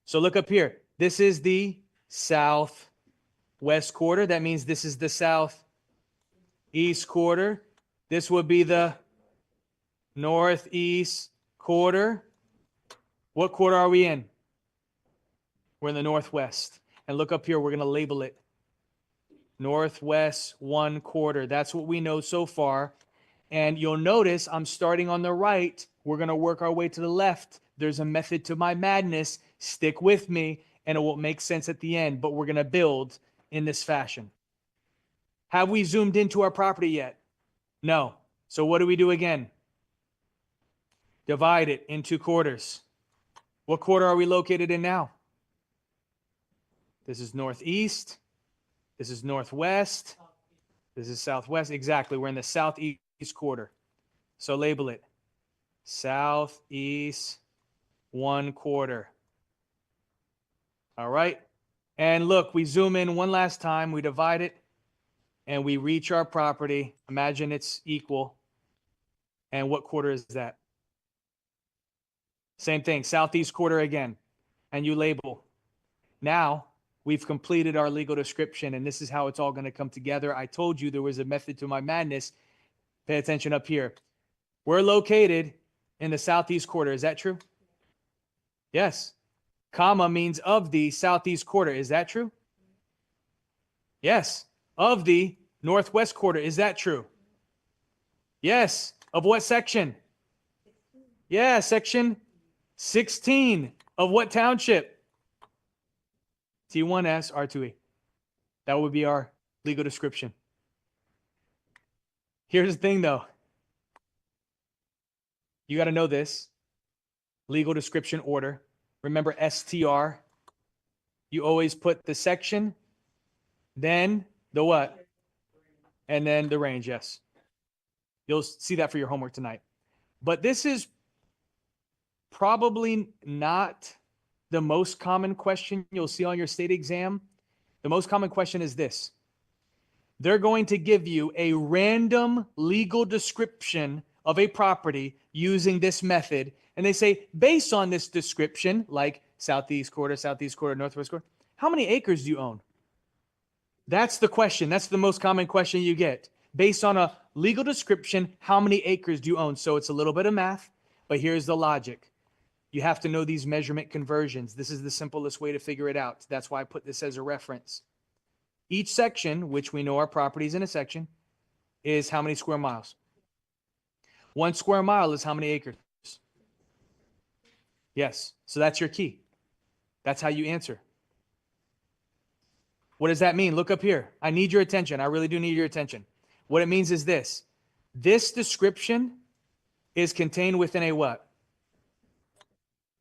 So look up here. This is the southwest quarter. That means this is the southeast quarter. This would be the northeast quarter. What quarter are we in? We're in the northwest. And look up here, we're going to label it Northwest 1/4. That's what we know so far. And you'll notice I'm starting on the right. We're going to work our way to the left. There's a method to my madness. Stick with me, and it will make sense at the end. But we're going to build in this fashion. Have we zoomed into our property yet? No. So what do we do again? Divide it into quarters. What quarter are we located in now? This is northeast. This is northwest. This is southwest. Exactly. We're in the southeast quarter. So label it southeast 1/4. All right. And look, we zoom in one last time. We divide it and we reach our property. Imagine it's equal. And what quarter is that? Same thing, southeast quarter again. And you label. Now, we've completed our legal description, and this is how it's all going to come together. I told you there was a method to my madness. Pay attention up here. We're located in the southeast quarter. Is that true? Yes. Comma means of the southeast quarter. Is that true? Yes. Of the northwest quarter. Is that true? Yes. Of what section? Yeah, section 16 of what township? T1S, R2E. That would be our legal description. Here's the thing, though. You got to know this. Legal description order. Remember STR. You always put the section, then the what? And then the range, yes. You'll see that for your homework tonight. But this is probably not the most common question you'll see on your state exam. The most common question is this. They're going to give you a random legal description of a property using this method. And they say, based on this description, like southeast quarter, northwest quarter, how many acres do you own? That's the question. That's the most common question you get. Based on a legal description, how many acres do you own? So it's a little bit of math, but here's the logic. You have to know these measurement conversions. This is the simplest way to figure it out. That's why I put this as a reference. Each section, which we know our properties in a section, is how many square miles? 1 square mile is how many acres? Yes. So that's your key. That's how you answer. What does that mean? Look up here. I need your attention. I really do need your attention. What it means is this. This description is contained within a what?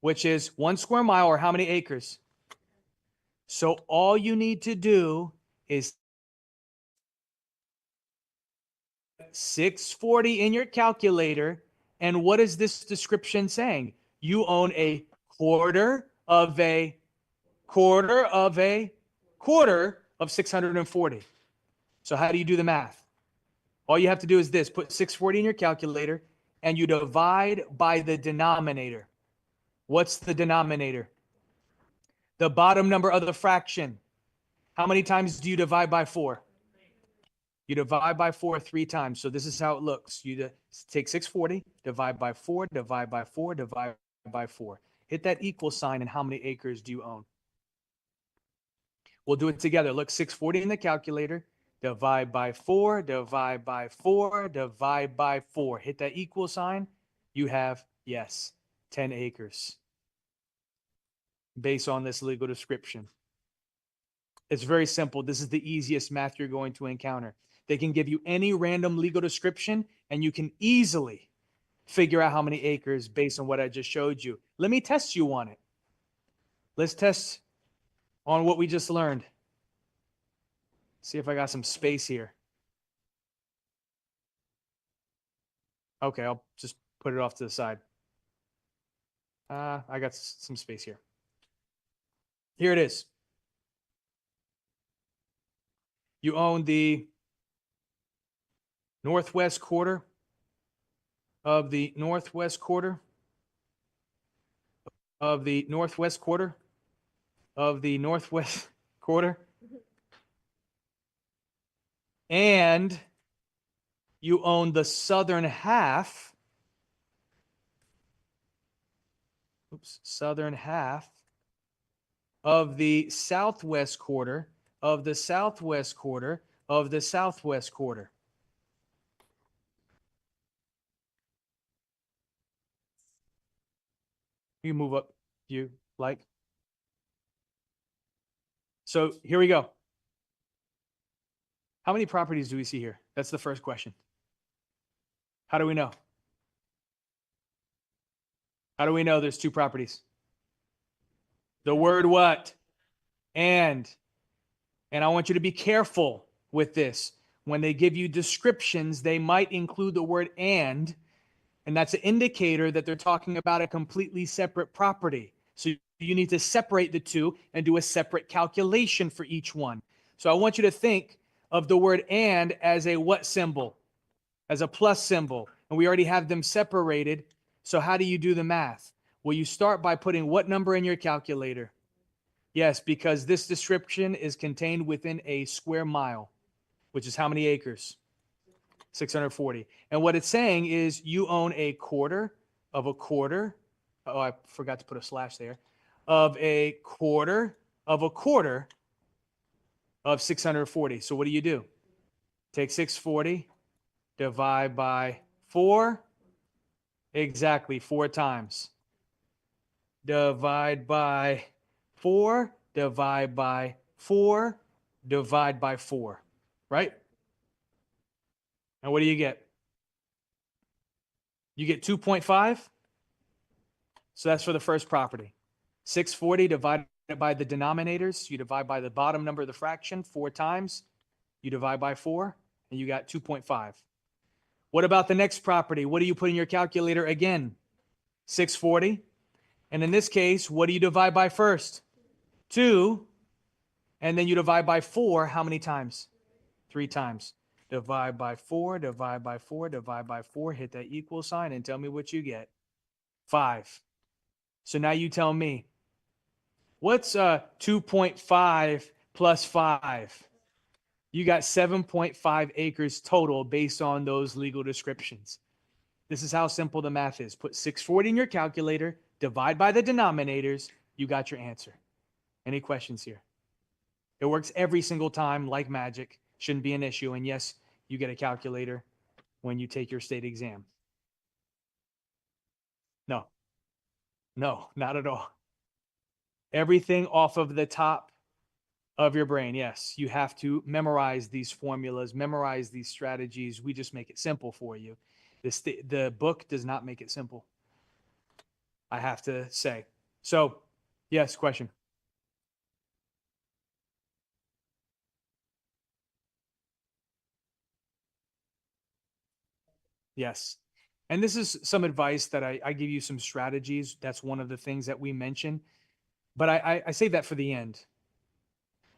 Which is 1 square mile, or how many acres? So all you need to do is 640 in your calculator. And what is this description saying? You own a quarter of 640. So how do you do the math? All you have to do is this: put 640 in your calculator and you divide by the denominator. What's the denominator? The bottom number of the fraction. How many times do you divide by 4? You divide by 4 3 times. So this is how it looks. You take 640, divide by 4, divide by 4, divide by 4. Hit that equal sign, and how many acres do you own? We'll do it together. Look, 640 in the calculator, divide by 4, divide by 4, divide by 4. Hit that equal sign. You have, yes, 10 acres based on this legal description. It's very simple. This is the easiest math you're going to encounter. They can give you any random legal description, and you can easily figure out how many acres based on what I just showed you. Let me test you on it. Let's test on what we just learned. See if I got some space here. Okay, I'll just put it off to the side. I got some space here. Here it is. You own the northwest quarter of the northwest quarter of the northwest quarter of the northwest quarter. And you own the southern half. Southern half of the southwest quarter of the southwest quarter of the southwest quarter. You move up, you like. So here we go. How many properties do we see here? That's the first question. How do we know? How do we know there's 2 properties? The word what? And I want you to be careful with this. When they give you descriptions, they might include the word and that's an indicator that they're talking about a completely separate property. So you need to separate the two and do a separate calculation for each one. So I want you to think of the word and as a what symbol? As a plus symbol. And we already have them separated. So how do you do the math? Well, you start by putting what number in your calculator? Yes, because this description is contained within a square mile, which is how many acres? 640. And what it's saying is you own a quarter of a quarter. Oh, I forgot to put a slash there. Of a quarter of 640. So what do? Take 640, divide by 4. Exactly, 4 times. Divide by 4, divide by 4, divide by 4, right? And what do you get? You get 2.5. So that's for the first property. 640 divided by the denominators. You divide by the bottom number of the fraction 4 times. You divide by 4, and you got 2.5. What about the next property? What do you put in your calculator again? 640. And in this case, what do you divide by first? 2. And then you divide by 4. How many times? 3 times. Divide by 4, divide by 4, divide by 4. Hit that equal sign and tell me what you get. 5. So now you tell me, what's 2.5 plus 5? You got 7.5 acres total based on those legal descriptions. This is how simple the math is. Put 640 in your calculator, divide by the denominators, you got your answer. Any questions here? It works every single time like magic. Shouldn't be an issue. And yes, you get a calculator when you take your state exam. No, not at all. Everything off of the top of your brain. Yes, you have to memorize these formulas, memorize these strategies. We just make it simple for you. The book does not make it simple, I have to say. So, yes, question. Yes. And this is some advice that I give you, some strategies. That's one of the things that we mention. But I save that for the end.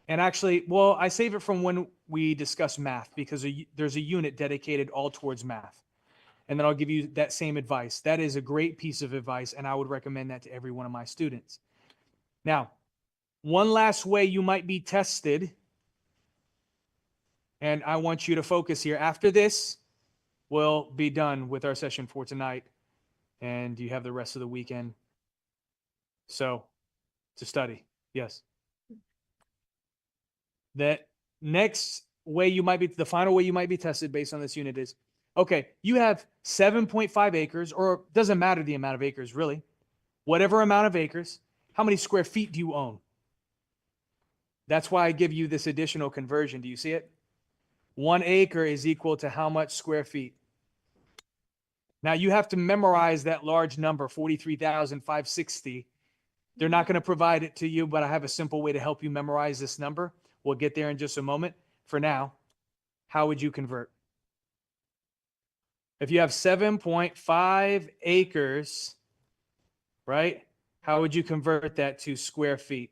And actually, well, I save it from when we discuss math, because there's a unit dedicated all towards math. And then I'll give you that same advice. That is a great piece of advice, and I would recommend that to every one of my students. Now, one last way you might be tested, and I want you to focus here. After this, we'll be done with our session for tonight, and you have the rest of the weekend. So, to study. Yes. That next way you might be, the final way you might be tested based on this unit is, okay, you have 7.5 acres, or doesn't matter the amount of acres, really. Whatever amount of acres, how many square feet do you own? That's why I give you this additional conversion. Do you see it? 1 acre is equal to how much square feet? Now you have to memorize that large number, 43,560. They're not going to provide it to you, but I have a simple way to help you memorize this number. We'll get there in just a moment. For now, how would you convert? If you have 7.5 acres, right? How would you convert that to square feet?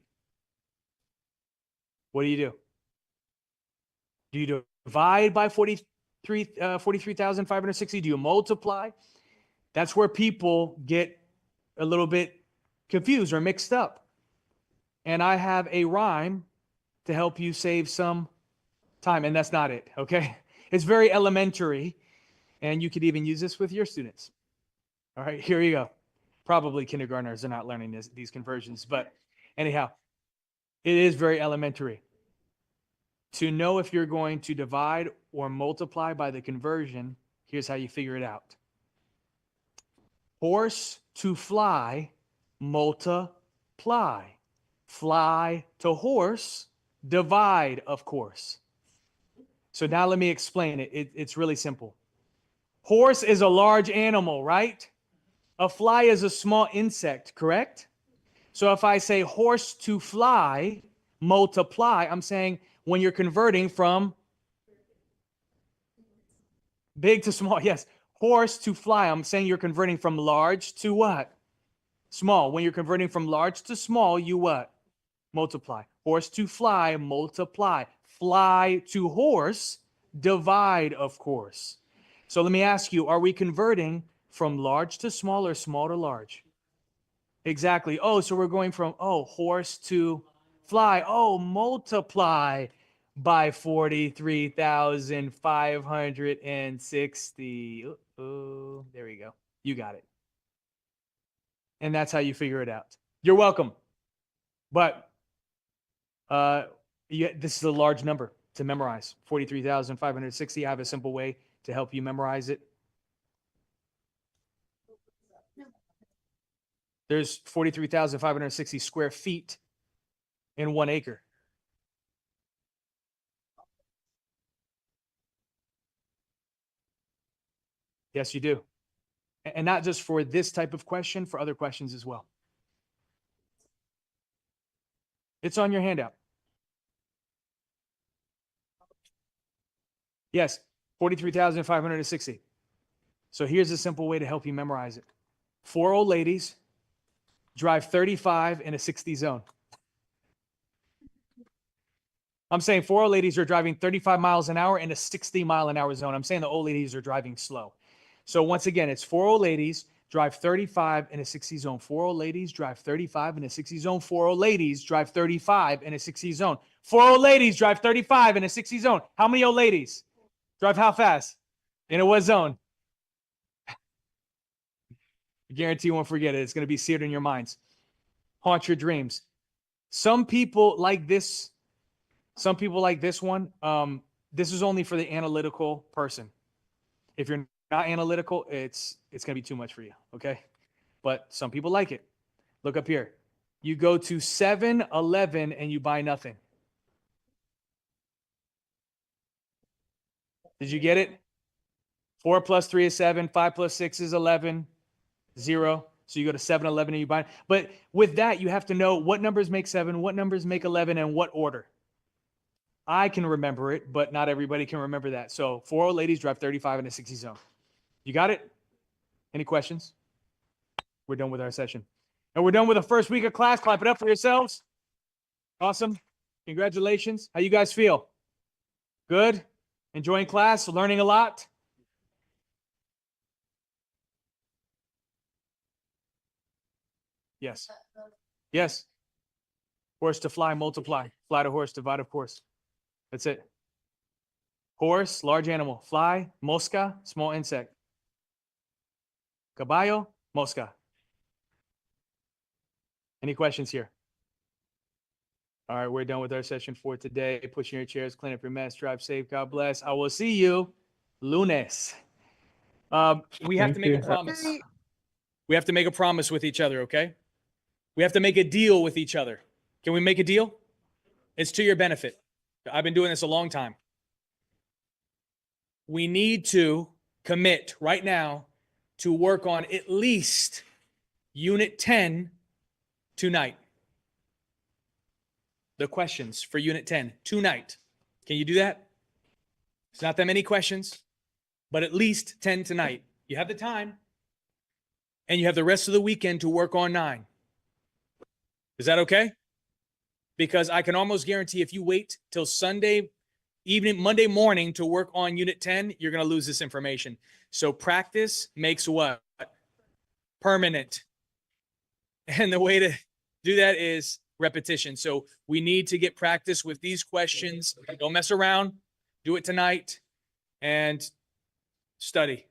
What do? Do you divide by 43,560? Do you multiply? That's where people get a little bit confused or mixed up. And I have a rhyme to help you save some time. And that's not it, okay? It's very elementary. And you could even use this with your students. All right, here you go. Probably kindergartners are not learning these conversions. But anyhow, it is very elementary. To know if you're going to divide or multiply by the conversion, here's how you figure it out. Horse to fly, multiply. Fly to horse, divide, of course. So now let me explain it. It's really simple. Horse is a large animal, right? A fly is a small insect, correct? So if I say horse to fly, multiply, I'm saying when you're converting from big to small, yes. Horse to fly, I'm saying you're converting from large to what? Small. When you're converting from large to small, you what? Multiply. Horse to fly, multiply. Fly to horse, divide, of course. So let me ask you, are we converting from large to small or small to large? Exactly. Oh, so we're going from, horse to fly. Oh, multiply by 43,560. Oh, there we go. You got it. And that's how you figure it out. You're welcome. But this is a large number to memorize. 43,560. I have a simple way to help you memorize it. There's 43,560 square feet in 1 acre. Yes, you do. And not just for this type of question, for other questions as well. It's on your handout. Yes, 43,560. So here's a simple way to help you memorize it. 4 old ladies drive 35 in a 60 zone. I'm saying 4 old ladies are driving 35 miles an hour in a 60 mile an hour zone. I'm saying the old ladies are driving slow. So once again, it's 4 old ladies drive 35 in a 60 zone. 4 old ladies drive 35 in a 60 zone. 4 old ladies drive 35 in a 60 zone. 4 old ladies drive 35 in a 60 zone. How many old ladies drive how fast? In a what zone? I guarantee you won't forget it. It's going to be seared in your minds. Haunt your dreams. Some people like this. Some people like this one. This is only for the analytical person. If you're not analytical, it's going to be too much for you. Okay. But some people like it. Look up here. You go to 7-Eleven and you buy nothing. Did you get it? 4 plus 3 is 7. 5 plus 6 is 11. 0. So you go to 7-Eleven and you buy. But with that, you have to know what numbers make 7, what numbers make 11, and what order. I can remember it, but not everybody can remember that. So 4 old ladies drive 35 in a 60 zone. You got it? Any questions? We're done with our session. And we're done with the first week of class. Clap it up for yourselves. Awesome. Congratulations. How you guys feel? Good? Enjoying class? Learning a lot? Yes. Yes. Horse to fly, multiply. Fly to horse, divide of course. That's it. Horse, large animal. Fly, mosca, small insect. Caballo, mosca. Any questions here? All right, we're done with our session for today. Pushing your chairs, clean up your mess, drive safe. God bless. I will see you lunes. We have to make a promise. We have to make a promise with each other, okay? We have to make a deal with each other. Can we make a deal? It's to your benefit. I've been doing this a long time. We need to commit right now to work on at least Unit 10 tonight. The questions for Unit 10 tonight. Can you do that? It's not that many questions, but at least 10 tonight. You have the time, and you have the rest of the weekend to work on 9. Is that okay? Because I can almost guarantee if you wait till Sunday evening, Monday morning to work on Unit 10, you're going to lose this information. So practice makes what? Permanent. And the way to do that is repetition. So we need to get practice with these questions. Don't mess around. Do it tonight and study.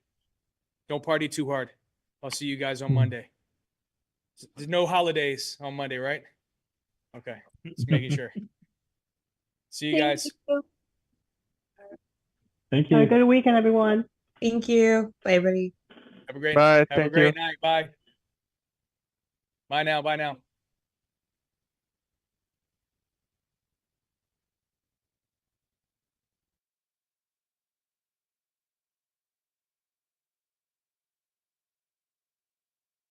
Don't party too hard. I'll see you guys on Monday. There's no holidays on Monday, right? Okay. Just making sure. See you guys. Thank you. Have a good weekend, everyone. Thank you. Bye, everybody. Have a great Bye. Have a Thank great you. night. Bye. Bye now. Bye now.